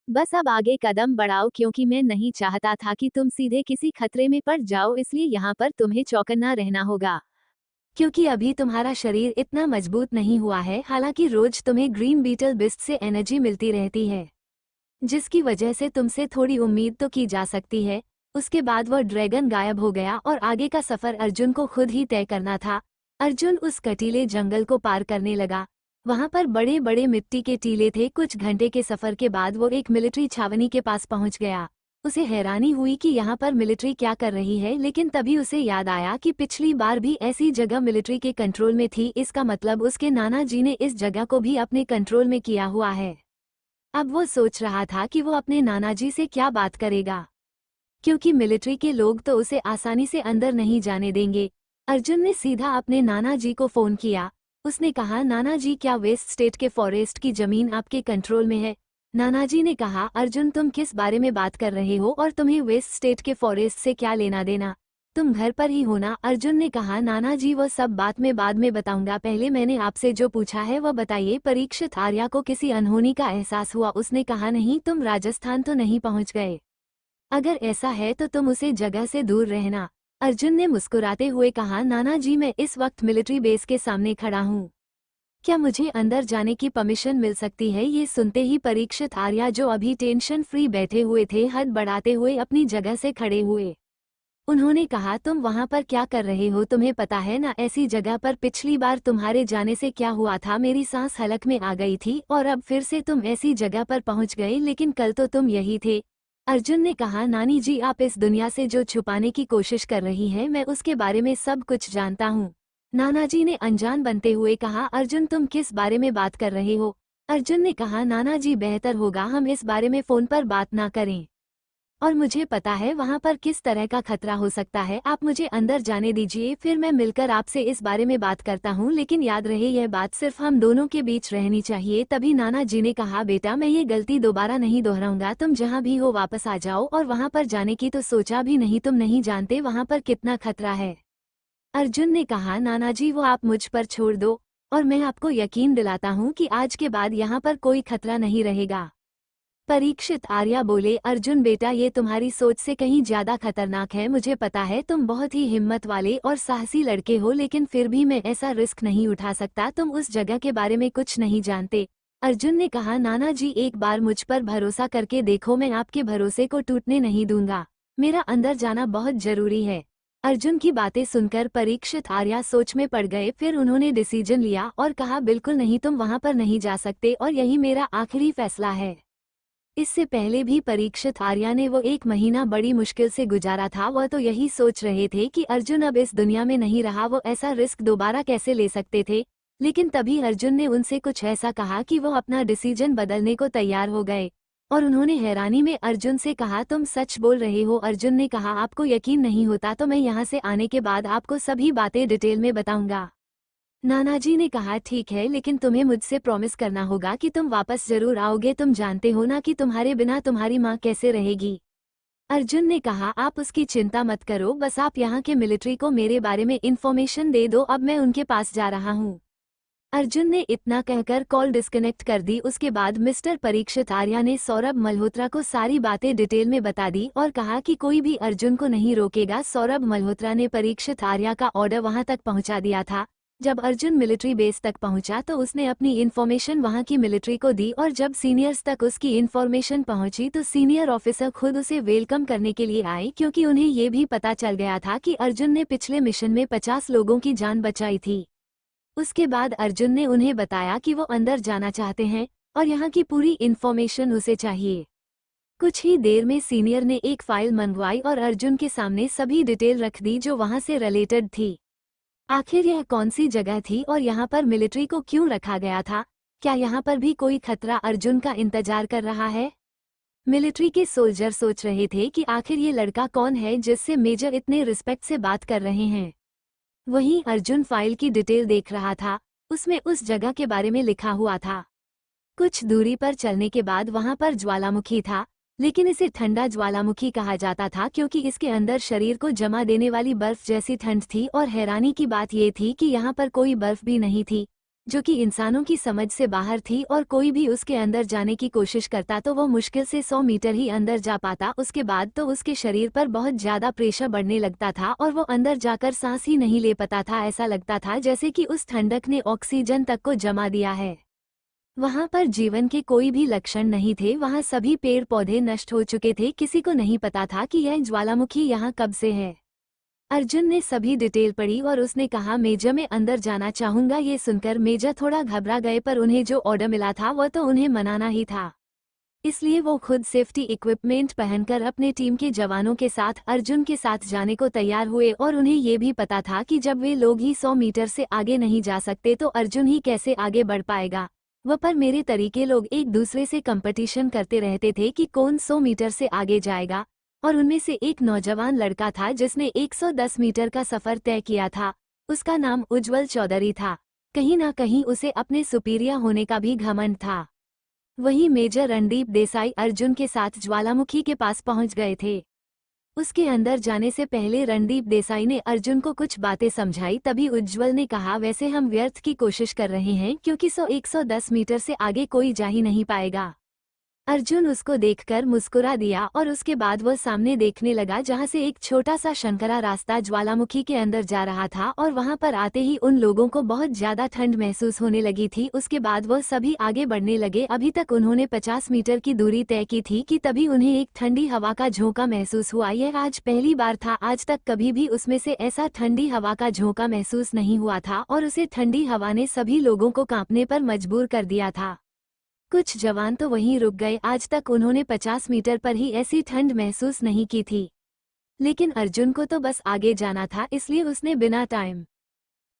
बस अब आगे कदम बढ़ाओ क्योंकि मैं नहीं चाहता था कि तुम सीधे किसी खतरे में पड़ जाओ, इसलिए यहाँ पर तुम्हें चौकन्ना रहना होगा क्योंकि अभी तुम्हारा शरीर इतना मजबूत नहीं हुआ है। हालांकि रोज तुम्हें ग्रीन बीटल बिस्ट से एनर्जी मिलती रहती है जिसकी वजह से तुमसे थोड़ी उम्मीद तो की जा सकती है। उसके बाद वह ड्रैगन गायब हो गया और आगे का सफर अर्जुन को खुद ही तय करना था। अर्जुन उस कटीले जंगल को पार करने लगा। वहां पर बड़े बड़े मिट्टी के टीले थे। कुछ घंटे के सफर के बाद वो एक मिलिट्री छावनी के पास पहुंच गया। उसे हैरानी हुई कि यहाँ पर मिलिट्री क्या कर रही है, लेकिन तभी उसे याद आया कि पिछली बार भी ऐसी जगह मिलिट्री के कंट्रोल में थी। इसका मतलब उसके नाना जी ने इस जगह को भी अपने कंट्रोल में किया हुआ है। अब वो सोच रहा था कि वो अपने नानाजी से क्या बात करेगा क्योंकि मिलिट्री के लोग तो उसे आसानी से अंदर नहीं जाने देंगे। अर्जुन ने सीधा अपने नाना जी को फोन किया। उसने कहा नाना जी क्या वेस्ट स्टेट के फॉरेस्ट की जमीन आपके कंट्रोल में है। नानाजी ने कहा अर्जुन तुम किस बारे में बात कर रहे हो और तुम्हें वेस्ट स्टेट के फॉरेस्ट से क्या लेना देना, तुम घर पर ही हो ना। अर्जुन ने कहा नाना जी वो सब बात मैं बाद में बताऊंगा, पहले मैंने आपसे जो पूछा है वह बताइए। परीक्षित आर्या को किसी अनहोनी का एहसास हुआ। उसने कहा नहीं तुम राजस्थान तो नहीं पहुंच गए, अगर ऐसा है तो तुम उसे जगह से दूर रहना। अर्जुन ने मुस्कुराते हुए कहा नाना जी मैं इस वक्त मिलिट्री बेस के सामने खड़ा हूँ, क्या मुझे अंदर जाने की परमिशन मिल सकती है। ये सुनते ही परीक्षित आर्या जो अभी टेंशन फ्री बैठे हुए थे हद बढ़ाते हुए अपनी जगह से खड़े हुए। उन्होंने कहा तुम वहां पर क्या कर रहे हो, तुम्हें पता है ना ऐसी जगह पर पिछली बार तुम्हारे जाने से क्या हुआ था। मेरी सांस हलक में आ गई थी और अब फिर से तुम ऐसी जगह पर पहुंच गए, लेकिन कल तो तुम यही थे। अर्जुन ने कहा नानी जी आप इस दुनिया से जो छुपाने की कोशिश कर रही हैं मैं उसके बारे में सब कुछ जानता हूँ। नानाजी ने अनजान बनते हुए कहा अर्जुन तुम किस बारे में बात कर रहे हो। अर्जुन ने कहा नाना जी बेहतर होगा हम इस बारे में फोन पर बात ना करें, और मुझे पता है वहां पर किस तरह का खतरा हो सकता है। आप मुझे अंदर जाने दीजिए, फिर मैं मिलकर आपसे इस बारे में बात करता हूँ, लेकिन याद रहे यह बात सिर्फ हम दोनों के बीच रहनी चाहिए। तभी नाना जी ने कहा बेटा मैं ये गलती दोबारा नहीं दोहराऊंगा, तुम जहाँ भी हो वापस आ जाओ और वहां पर जाने की तो सोचा भी नहीं, तुम नहीं जानते वहां पर कितना खतरा है। अर्जुन ने कहा नाना जी वो आप मुझ पर छोड़ दो और मैं आपको यकीन दिलाता हूँ कि आज के बाद यहाँ पर कोई खतरा नहीं रहेगा। परीक्षित आर्या बोले अर्जुन बेटा ये तुम्हारी सोच से कहीं ज्यादा खतरनाक है। मुझे पता है तुम बहुत ही हिम्मत वाले और साहसी लड़के हो, लेकिन फिर भी मैं ऐसा रिस्क नहीं उठा सकता, तुम उस जगह के बारे में कुछ नहीं जानते। अर्जुन ने कहा नाना जी एक बार मुझ पर भरोसा करके देखो, मैं आपके भरोसे को टूटने नहीं दूंगा, मेरा अंदर जाना बहुत जरूरी है। अर्जुन की बातें सुनकर परीक्षित आर्या सोच में पड़ गए। फिर उन्होंने डिसीजन लिया और कहा बिल्कुल नहीं, तुम वहां पर नहीं जा सकते और यही मेरा आखिरी फैसला है। इससे पहले भी परीक्षित आर्या ने वो एक महीना बड़ी मुश्किल से गुजारा था। वह तो यही सोच रहे थे कि अर्जुन अब इस दुनिया में नहीं रहा, वो ऐसा रिस्क दोबारा कैसे ले सकते थे। लेकिन तभी अर्जुन ने उनसे कुछ ऐसा कहा कि वो अपना डिसीजन बदलने को तैयार हो गए और उन्होंने हैरानी में अर्जुन से कहा तुम सच बोल रहे हो। अर्जुन ने कहा आपको यकीन नहीं होता तो मैं यहाँ से आने के बाद आपको सभी बातें डिटेल में बताऊंगा। नानाजी ने कहा ठीक है, लेकिन तुम्हें मुझसे प्रॉमिस करना होगा कि तुम वापस जरूर आओगे, तुम जानते हो ना कि तुम्हारे बिना तुम्हारी माँ कैसे रहेगी। अर्जुन ने कहा आप उसकी चिंता मत करो, बस आप यहाँ के मिलिट्री को मेरे बारे में इंफॉर्मेशन दे दो, अब मैं उनके पास जा रहा हूँ। अर्जुन ने इतना कहकर कॉल डिस्कनेक्ट कर दी। उसके बाद मिस्टर परीक्षित आर्या ने सौरभ मल्होत्रा को सारी बातें डिटेल में बता दी और कहा कि कोई भी अर्जुन को नहीं रोकेगा। सौरभ मल्होत्रा ने परीक्षित आर्या का ऑर्डर वहां तक पहुंचा दिया था। जब अर्जुन मिलिट्री बेस तक पहुंचा तो उसने अपनी इन्फॉर्मेशन वहां की मिलिट्री को दी और जब सीनियर्स तक उसकी इन्फॉर्मेशन पहुंची तो सीनियर ऑफिसर खुद उसे वेलकम करने के लिए आए, क्योंकि उन्हें ये भी पता चल गया था कि अर्जुन ने पिछले मिशन में 50 लोगों की जान बचाई थी। उसके बाद अर्जुन ने उन्हें बताया कि वो अंदर जाना चाहते हैं और यहाँ की पूरी इन्फॉर्मेशन उसे चाहिए। कुछ ही देर में सीनियर ने एक फाइल मंगवाई और अर्जुन के सामने सभी डिटेल रख दी जो वहां से रिलेटेड थी। आखिर यह कौन सी जगह थी और यहाँ पर मिलिट्री को क्यों रखा गया था? क्या यहाँ पर भी कोई खतरा अर्जुन का इंतजार कर रहा है? मिलिट्री के सोल्जर सोच रहे थे कि आखिर ये लड़का कौन है जिससे मेजर इतने रिस्पेक्ट से बात कर रहे हैं। वहीं अर्जुन फाइल की डिटेल देख रहा था, उसमें उस जगह के बारे में लिखा हुआ था। कुछ दूरी पर चलने के बाद वहां पर ज्वालामुखी था, लेकिन इसे ठंडा ज्वालामुखी कहा जाता था क्योंकि इसके अंदर शरीर को जमा देने वाली बर्फ जैसी ठंड थी। और हैरानी की बात यह थी कि यहाँ पर कोई बर्फ भी नहीं थी, जो कि इंसानों की समझ से बाहर थी और कोई भी उसके अंदर जाने की कोशिश करता तो वो मुश्किल से 100 मीटर ही अंदर जा पाता। उसके बाद तो उसके शरीर पर बहुत ज्यादा प्रेशर बढ़ने लगता था और वो अंदर जाकर सांस ही नहीं ले पाता था। ऐसा लगता था जैसे कि उस ठंडक ने ऑक्सीजन तक को जमा दिया है। वहां पर जीवन के कोई भी लक्षण नहीं थे, वहां सभी पेड़ पौधे नष्ट हो चुके थे। किसी को नहीं पता था कि यह ज्वालामुखी यहाँ कब से है। अर्जुन ने सभी डिटेल पढ़ी और उसने कहा, मेजर मैं अंदर जाना चाहूंगा। ये सुनकर मेजर थोड़ा घबरा गए, पर उन्हें जो ऑर्डर मिला था वह तो उन्हें मनाना ही था। इसलिए वो खुद सेफ्टी इक्विपमेंट पहनकर अपने टीम के जवानों के साथ अर्जुन के साथ जाने को तैयार हुए। और उन्हें ये भी पता था कि जब वे लोग ही 100 मीटर से आगे नहीं जा सकते तो अर्जुन ही कैसे आगे बढ़ पाएगा। वह पर मेरे तरीके लोग एक दूसरे से कंपटीशन करते रहते थे कि कौन 100 मीटर से आगे जाएगा। और उनमें से एक नौजवान लड़का था जिसने 110 मीटर का सफर तय किया था। उसका नाम उज्ज्वल चौधरी था। कहीं ना कहीं उसे अपने सुपीरियर होने का भी घमंड था। वहीं मेजर रणदीप देसाई अर्जुन के साथ ज्वालामुखी के पास पहुंच गए थे। उसके अंदर जाने से पहले रणदीप देसाई ने अर्जुन को कुछ बातें समझाई। तभी उज्ज्वल ने कहा, वैसे हम व्यर्थ की कोशिश कर रहे हैं क्योंकि 110 मीटर से आगे कोई जा ही नहीं पाएगा। अर्जुन उसको देखकर मुस्कुरा दिया और उसके बाद वह सामने देखने लगा जहां से एक छोटा सा शंकरा रास्ता ज्वालामुखी के अंदर जा रहा था। और वहां पर आते ही उन लोगों को बहुत ज्यादा ठंड महसूस होने लगी थी। उसके बाद वह सभी आगे बढ़ने लगे। अभी तक उन्होंने 50 मीटर की दूरी तय की थी कि तभी उन्हें एक ठंडी हवा का झोंका महसूस हुआ। यह आज पहली बार था, आज तक कभी भी उसमें से ऐसा ठंडी हवा का झोंका महसूस नहीं हुआ था और उसे ठंडी हवा ने सभी लोगों को कांपने पर मजबूर कर दिया था। कुछ जवान तो वहीं रुक गए, आज तक उन्होंने 50 मीटर पर ही ऐसी ठंड महसूस नहीं की थी। लेकिन अर्जुन को तो बस आगे जाना था, इसलिए उसने बिना टाइम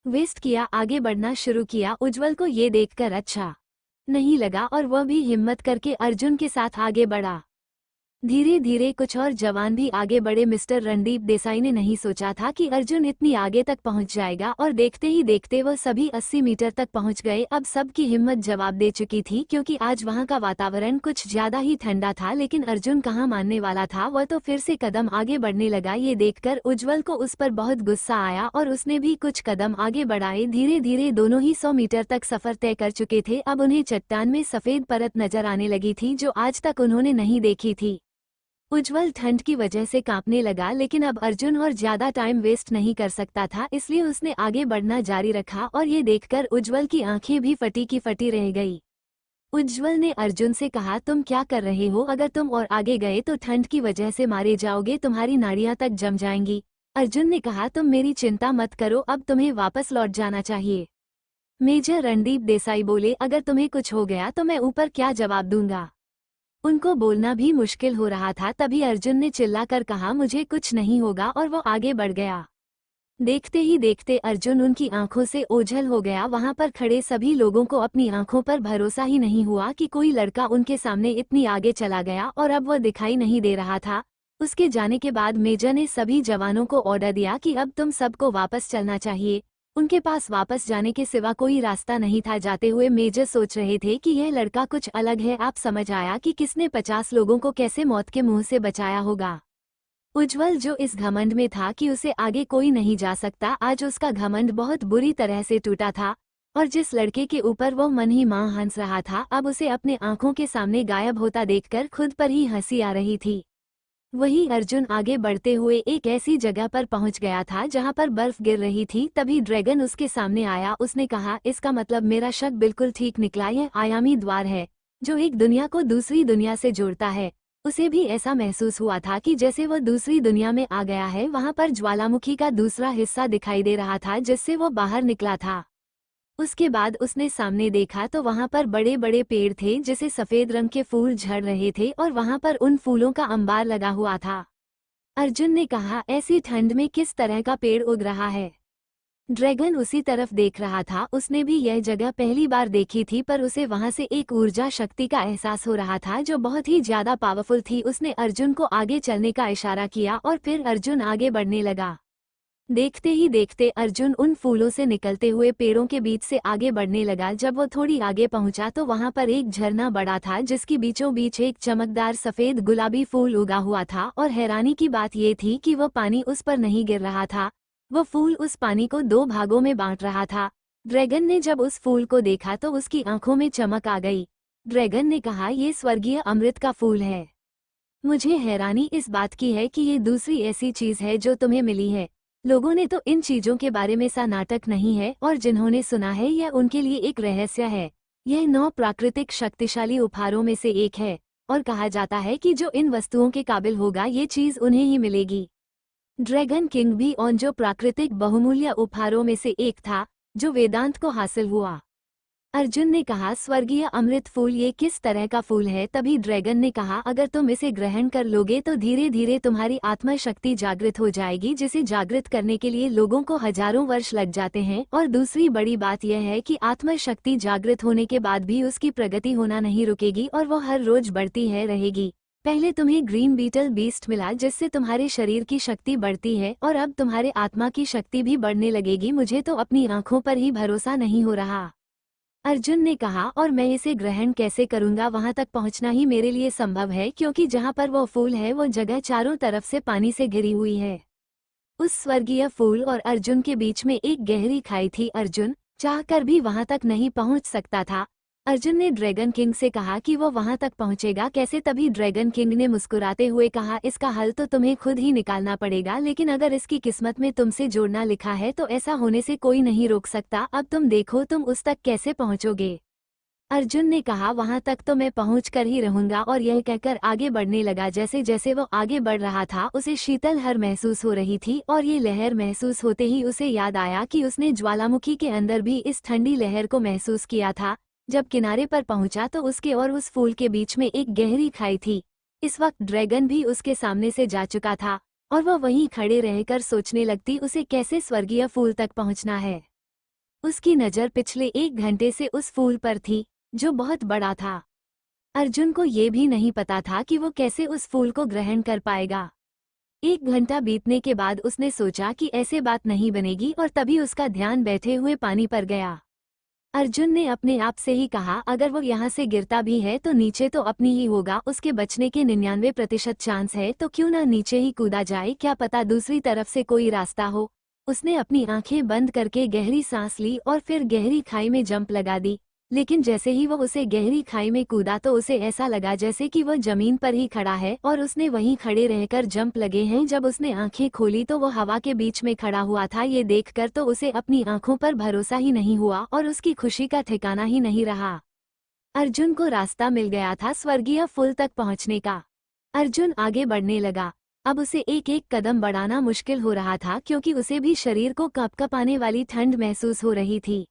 वेस्ट किया आगे बढ़ना शुरू किया। उज्ज्वल को ये देखकर अच्छा नहीं लगा और वह भी हिम्मत करके अर्जुन के साथ आगे बढ़ा। धीरे धीरे कुछ और जवान भी आगे बढ़े। मिस्टर रणदीप देसाई ने नहीं सोचा था कि अर्जुन इतनी आगे तक पहुंच जाएगा और देखते ही देखते वह सभी 80 मीटर तक पहुंच गए। अब सबकी हिम्मत जवाब दे चुकी थी क्योंकि आज वहां का वातावरण कुछ ज्यादा ही ठंडा था। लेकिन अर्जुन कहाँ मानने वाला था, वह तो फिर से कदम आगे बढ़ने लगा। ये देखकर उज्ज्वल को उस पर बहुत गुस्सा आया और उसने भी कुछ कदम आगे बढ़ाए। धीरे धीरे दोनों ही 100 मीटर तक सफर तय कर चुके थे। अब उन्हें चट्टान में सफेद परत नजर आने लगी थी जो आज तक उन्होंने नहीं देखी थी। उज्ज्वल ठंड की वजह से कांपने लगा, लेकिन अब अर्जुन और ज्यादा टाइम वेस्ट नहीं कर सकता था, इसलिए उसने आगे बढ़ना जारी रखा। और ये देखकर उज्ज्वल की आंखें भी फटी की फटी रह गई। उज्ज्वल ने अर्जुन से कहा, तुम क्या कर रहे हो? अगर तुम और आगे गए तो ठंड की वजह से मारे जाओगे, तुम्हारी नाड़ियां तक जम जाएंगी। अर्जुन ने कहा, तुम मेरी चिंता मत करो, अब तुम्हें वापस लौट जाना चाहिए। मेजर रणदीप देसाई बोले, अगर तुम्हें कुछ हो गया तो मैं ऊपर क्या जवाब दूंगा? उनको बोलना भी मुश्किल हो रहा था। तभी अर्जुन ने चिल्लाकर कहा, मुझे कुछ नहीं होगा, और वो आगे बढ़ गया। देखते ही देखते अर्जुन उनकी आंखों से ओझल हो गया। वहां पर खड़े सभी लोगों को अपनी आंखों पर भरोसा ही नहीं हुआ कि कोई लड़का उनके सामने इतनी आगे चला गया और अब वह दिखाई नहीं दे रहा था। उसके जाने के बाद मेजर ने सभी जवानों को ऑर्डर दिया कि अब तुम सबको वापस चलना चाहिए। उनके पास वापस जाने के सिवा कोई रास्ता नहीं था। जाते हुए मेजर सोच रहे थे कि यह लड़का कुछ अलग है। आप समझ आया कि किसने 50 लोगों को कैसे मौत के मुंह से बचाया होगा। उज्ज्वल जो इस घमंड में था कि उसे आगे कोई नहीं जा सकता, आज उसका घमंड बहुत बुरी तरह से टूटा था। और जिस लड़के के ऊपर वो मन ही मां हंस रहा था, अब उसे अपने आंखों के सामने गायब होता देखकर खुद पर ही हंसी आ रही थी। वही अर्जुन आगे बढ़ते हुए एक ऐसी जगह पर पहुंच गया था जहां पर बर्फ गिर रही थी। तभी ड्रैगन उसके सामने आया। उसने कहा, इसका मतलब मेरा शक बिल्कुल ठीक निकला, यह आयामी द्वार है जो एक दुनिया को दूसरी दुनिया से जोड़ता है। उसे भी ऐसा महसूस हुआ था कि जैसे वह दूसरी दुनिया में आ गया है। वहां पर ज्वालामुखी का दूसरा हिस्सा दिखाई दे रहा था जिससे वो बाहर निकला था। उसके बाद उसने सामने देखा तो वहां पर बड़े बड़े पेड़ थे जिसे सफेद रंग के फूल झड़ रहे थे और वहां पर उन फूलों का अंबार लगा हुआ था। अर्जुन ने कहा, ऐसी ठंड में किस तरह का पेड़ उग रहा है? ड्रैगन उसी तरफ देख रहा था। उसने भी यह जगह पहली बार देखी थी, पर उसे वहां से एक ऊर्जा शक्ति का एहसास हो रहा था जो बहुत ही ज्यादा पावरफुल थी। उसने अर्जुन को आगे चलने का इशारा किया और फिर अर्जुन आगे बढ़ने लगा। देखते ही देखते अर्जुन उन फूलों से निकलते हुए पेड़ों के बीच से आगे बढ़ने लगा। जब वो थोड़ी आगे पहुंचा तो वहां पर एक झरना बड़ा था जिसकी बीचों बीच एक चमकदार सफेद गुलाबी फूल उगा हुआ था। और हैरानी की बात ये थी कि वो पानी उस पर नहीं गिर रहा था, वो फूल उस पानी को दो भागों में बांट रहा था। ड्रैगन ने जब उस फूल को देखा तो उसकी आंखों में चमक आ गई। ड्रैगन ने कहा, ये स्वर्गीय अमृत का फूल है। मुझे हैरानी इस बात की है कि ये दूसरी ऐसी चीज है जो तुम्हें मिली है। लोगों ने तो इन चीजों के बारे में सा नाटक नहीं है, और जिन्होंने सुना है यह उनके लिए एक रहस्य है। यह 9 प्राकृतिक शक्तिशाली उपहारों में से एक है, और कहा जाता है कि जो इन वस्तुओं के काबिल होगा ये चीज उन्हें ही मिलेगी। ड्रैगन किंग भी ऑन जो प्राकृतिक बहुमूल्य उपहारों में से एक था जो वेदांत को हासिल हुआ। अर्जुन ने कहा, स्वर्गीय अमृत फूल ये किस तरह का फूल है? तभी ड्रैगन ने कहा, अगर तुम इसे ग्रहण कर लोगे तो धीरे धीरे तुम्हारी आत्मा शक्ति जागृत हो जाएगी, जिसे जागृत करने के लिए लोगों को हजारों वर्ष लग जाते हैं। और दूसरी बड़ी बात यह है कि आत्मा शक्ति जागृत होने के बाद भी उसकी प्रगति होना नहीं रुकेगी और वो हर रोज बढ़ती है रहेगी। पहले तुम्हें ग्रीन बीटल बीस्ट मिला जिससे तुम्हारे शरीर की शक्ति बढ़ती है, और अब तुम्हारे आत्मा की शक्ति भी बढ़ने लगेगी। मुझे तो अपनी आंखों पर ही भरोसा नहीं हो रहा। अर्जुन ने कहा, और मैं इसे ग्रहण कैसे करूंगा? वहां तक पहुंचना ही मेरे लिए संभव है, क्योंकि जहां पर वो फूल है वो जगह चारों तरफ से पानी से घिरी हुई है। उस स्वर्गीय फूल और अर्जुन के बीच में एक गहरी खाई थी। अर्जुन चाहकर भी वहां तक नहीं पहुंच सकता था। अर्जुन ने ड्रैगन किंग से कहा कि वो वहां तक पहुंचेगा कैसे। तभी ड्रैगन किंग ने मुस्कुराते हुए कहा, इसका हल तो तुम्हें खुद ही निकालना पड़ेगा, लेकिन अगर इसकी किस्मत में तुमसे जोड़ना लिखा है तो ऐसा होने से कोई नहीं रोक सकता। अब तुम देखो तुम उस तक कैसे पहुंचोगे। अर्जुन ने कहा, वहां तक तो मैं पहुंच कर ही रहूंगा। और यह कहकर आगे बढ़ने लगा। जैसे जैसे वो आगे बढ़ रहा था उसे शीतल लहर महसूस हो रही थी, और ये लहर महसूस होते ही उसे याद आया कि उसने ज्वालामुखी के अंदर भी इस ठंडी लहर को महसूस किया था। जब किनारे पर पहुंचा तो उसके और उस फूल के बीच में एक गहरी खाई थी। इस वक्त ड्रैगन भी उसके सामने से जा चुका था, और वह वहीं खड़े रहकर सोचने लगती उसे कैसे स्वर्गीय फूल तक पहुंचना है। उसकी नज़र पिछले 1 घंटे से उस फूल पर थी जो बहुत बड़ा था। अर्जुन को ये भी नहीं पता था कि वो कैसे उस फूल को ग्रहण कर पाएगा। 1 घंटा बीतने के बाद उसने सोचा कि ऐसे बात नहीं बनेगी, और तभी उसका ध्यान बैठे हुए पानी पर गया। अर्जुन ने अपने आप से ही कहा, अगर वो यहाँ से गिरता भी है तो नीचे तो अपनी ही होगा। उसके बचने के 99% चांस है, तो क्यों ना नीचे ही कूदा जाए, क्या पता दूसरी तरफ से कोई रास्ता हो। उसने अपनी आंखें बंद करके गहरी सांस ली और फिर गहरी खाई में जंप लगा दी। लेकिन जैसे ही वो उसे गहरी खाई में कूदा तो उसे ऐसा लगा जैसे कि वह जमीन पर ही खड़ा है, और उसने वहीं खड़े रहकर जंप लगे हैं। जब उसने आंखें खोली तो वो हवा के बीच में खड़ा हुआ था। ये देखकर तो उसे अपनी आंखों पर भरोसा ही नहीं हुआ, और उसकी खुशी का ठिकाना ही नहीं रहा। अर्जुन को रास्ता मिल गया था स्वर्गीय फूल तक पहुंचने का। अर्जुन आगे बढ़ने लगा। अब उसे एक एक कदम बढ़ाना मुश्किल हो रहा था, क्योंकि उसे भी शरीर को कपकपाने वाली ठंड महसूस हो रही थी।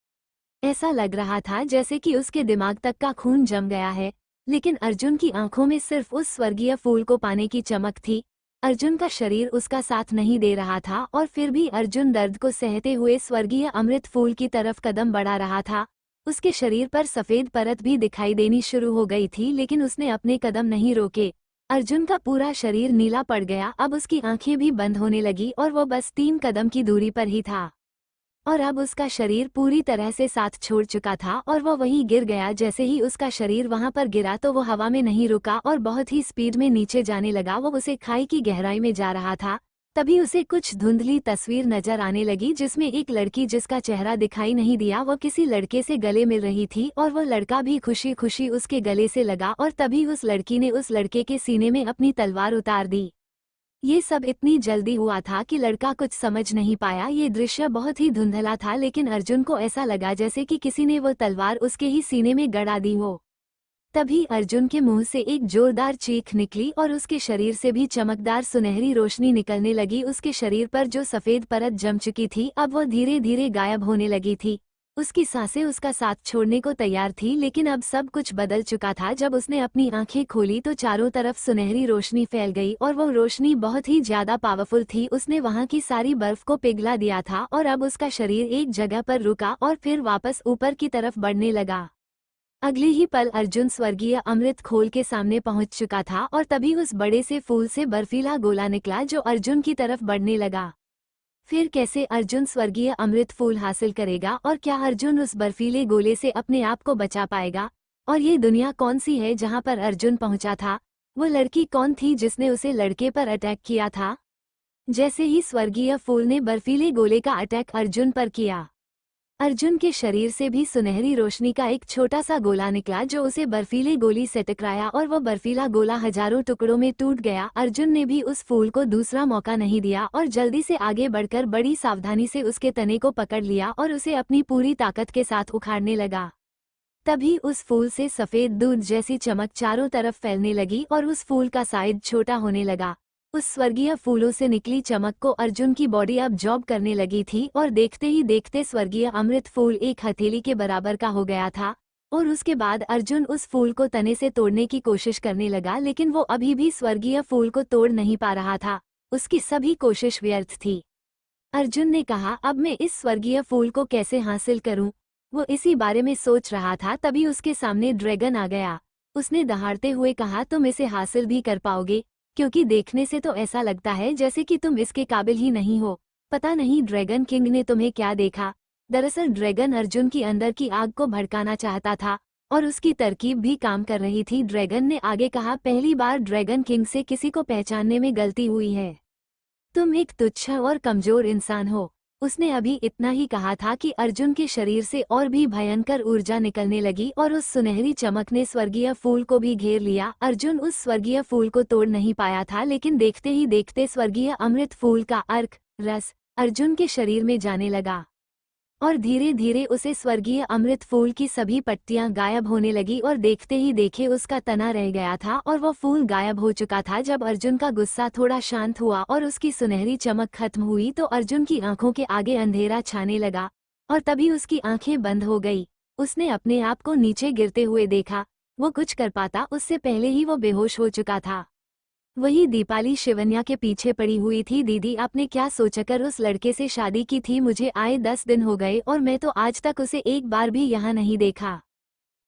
ऐसा लग रहा था जैसे कि उसके दिमाग तक का खून जम गया है। लेकिन अर्जुन की आंखों में सिर्फ उस स्वर्गीय फूल को पाने की चमक थी। अर्जुन का शरीर उसका साथ नहीं दे रहा था, और फिर भी अर्जुन दर्द को सहते हुए स्वर्गीय अमृत फूल की तरफ कदम बढ़ा रहा था। उसके शरीर पर सफेद परत भी दिखाई देनी शुरू हो गई थी, लेकिन उसने अपने कदम नहीं रोके। अर्जुन का पूरा शरीर नीला पड़ गया। अब उसकी आंखें भी बंद होने लगी, और वो बस 3 कदम की दूरी पर ही था। और अब उसका शरीर पूरी तरह से साथ छोड़ चुका था, और वह वहीं गिर गया। जैसे ही उसका शरीर वहां पर गिरा तो वो हवा में नहीं रुका और बहुत ही स्पीड में नीचे जाने लगा। वो उसे खाई की गहराई में जा रहा था। तभी उसे कुछ धुंधली तस्वीर नजर आने लगी, जिसमें एक लड़की जिसका चेहरा दिखाई नहीं दिया वो किसी लड़के से गले मिल रही थी, और वो लड़का भी खुशी खुशी उसके गले से लगा। और तभी उस लड़की ने उस लड़के के सीने में अपनी तलवार उतार दी। ये सब इतनी जल्दी हुआ था कि लड़का कुछ समझ नहीं पाया। ये दृश्य बहुत ही धुंधला था, लेकिन अर्जुन को ऐसा लगा जैसे कि किसी ने वो तलवार उसके ही सीने में गड़ा दी हो। तभी अर्जुन के मुंह से एक जोरदार चीख निकली, और उसके शरीर से भी चमकदार सुनहरी रोशनी निकलने लगी। उसके शरीर पर जो सफेद परत जम चुकी थी अब वो धीरे धीरे गायब होने लगी थी। उसकी सांसें उसका साथ छोड़ने को तैयार थी, लेकिन अब सब कुछ बदल चुका था। जब उसने अपनी आंखें खोली तो चारों तरफ सुनहरी रोशनी फैल गई और वो रोशनी बहुत ही ज्यादा पावरफुल थी। उसने वहां की सारी बर्फ को पिघला दिया था और अब उसका शरीर एक जगह पर रुका और फिर वापस ऊपर की तरफ बढ़ने लगा। अगले ही पल अर्जुन स्वर्गीय अमृत खोल के सामने पहुंच चुका था और तभी उस बड़े से फूल से बर्फीला गोला निकला जो अर्जुन की तरफ बढ़ने लगा। फिर कैसे अर्जुन स्वर्गीय अमृत फूल हासिल करेगा और क्या अर्जुन उस बर्फीले गोले से अपने आप को बचा पाएगा? और ये दुनिया कौन सी है जहां पर अर्जुन पहुंचा था? वो लड़की कौन थी जिसने उसे लड़के पर अटैक किया था? जैसे ही स्वर्गीय फूल ने बर्फीले गोले का अटैक अर्जुन पर किया, अर्जुन के शरीर से भी सुनहरी रोशनी का एक छोटा सा गोला निकला जो उसे बर्फीले गोली से टकराया और वो बर्फीला गोला हजारों टुकड़ों में टूट गया। अर्जुन ने भी उस फूल को दूसरा मौका नहीं दिया और जल्दी से आगे बढ़कर बड़ी सावधानी से उसके तने को पकड़ लिया और उसे अपनी पूरी ताकत के साथ उखाड़ने लगा। तभी उस फूल से सफेद दूध जैसी चमक चारों तरफ फैलने लगी और उस फूल का साइज छोटा होने लगा। उस स्वर्गीय फूलों से निकली चमक को अर्जुन की बॉडी अब जॉब करने लगी थी और देखते ही देखते स्वर्गीय अमृत फूल एक हथेली के बराबर का हो गया था। और उसके बाद अर्जुन उस फूल को तने से तोड़ने की कोशिश करने लगा, लेकिन वो अभी भी स्वर्गीय फूल को तोड़ नहीं पा रहा था। उसकी सभी कोशिश व्यर्थ थी। अर्जुन ने कहा, अब मैं इस स्वर्गीय फूल को कैसे हासिल करूं? वो इसी बारे में सोच रहा था, तभी उसके सामने ड्रैगन आ गया। उसने दहाड़ते हुए कहा, तुम इसे हासिल भी कर पाओगे, क्योंकि देखने से तो ऐसा लगता है जैसे कि तुम इसके काबिल ही नहीं हो। पता नहीं ड्रैगन किंग ने तुम्हें क्या देखा। दरअसल ड्रैगन अर्जुन की अंदर की आग को भड़काना चाहता था और उसकी तरकीब भी काम कर रही थी। ड्रैगन ने आगे कहा, पहली बार ड्रैगन किंग से किसी को पहचानने में गलती हुई है। तुम एक तुच्छ और कमजोर इंसान हो। उसने अभी इतना ही कहा था कि अर्जुन के शरीर से और भी भयंकर ऊर्जा निकलने लगी और उस सुनहरी चमक ने स्वर्गीय फूल को भी घेर लिया। अर्जुन उस स्वर्गीय फूल को तोड़ नहीं पाया था, लेकिन देखते ही देखते स्वर्गीय अमृत फूल का अर्क रस अर्जुन के शरीर में जाने लगा और धीरे धीरे उसे स्वर्गीय अमृत फूल की सभी पत्तियां गायब होने लगी और देखते ही देखे उसका तना रह गया था और वह फूल गायब हो चुका था। जब अर्जुन का गुस्सा थोड़ा शांत हुआ और उसकी सुनहरी चमक खत्म हुई तो अर्जुन की आंखों के आगे अंधेरा छाने लगा और तभी उसकी आंखें बंद हो गई। उसने अपने आप को नीचे गिरते हुए देखा। वो कुछ कर पाता उससे पहले ही वो बेहोश हो चुका था। वही दीपाली शिवन्या के पीछे पड़ी हुई थी। दीदी, आपने क्या सोचकर उस लड़के से शादी की थी? मुझे आए 10 दिन हो गए और मैं तो आज तक उसे एक बार भी यहाँ नहीं देखा।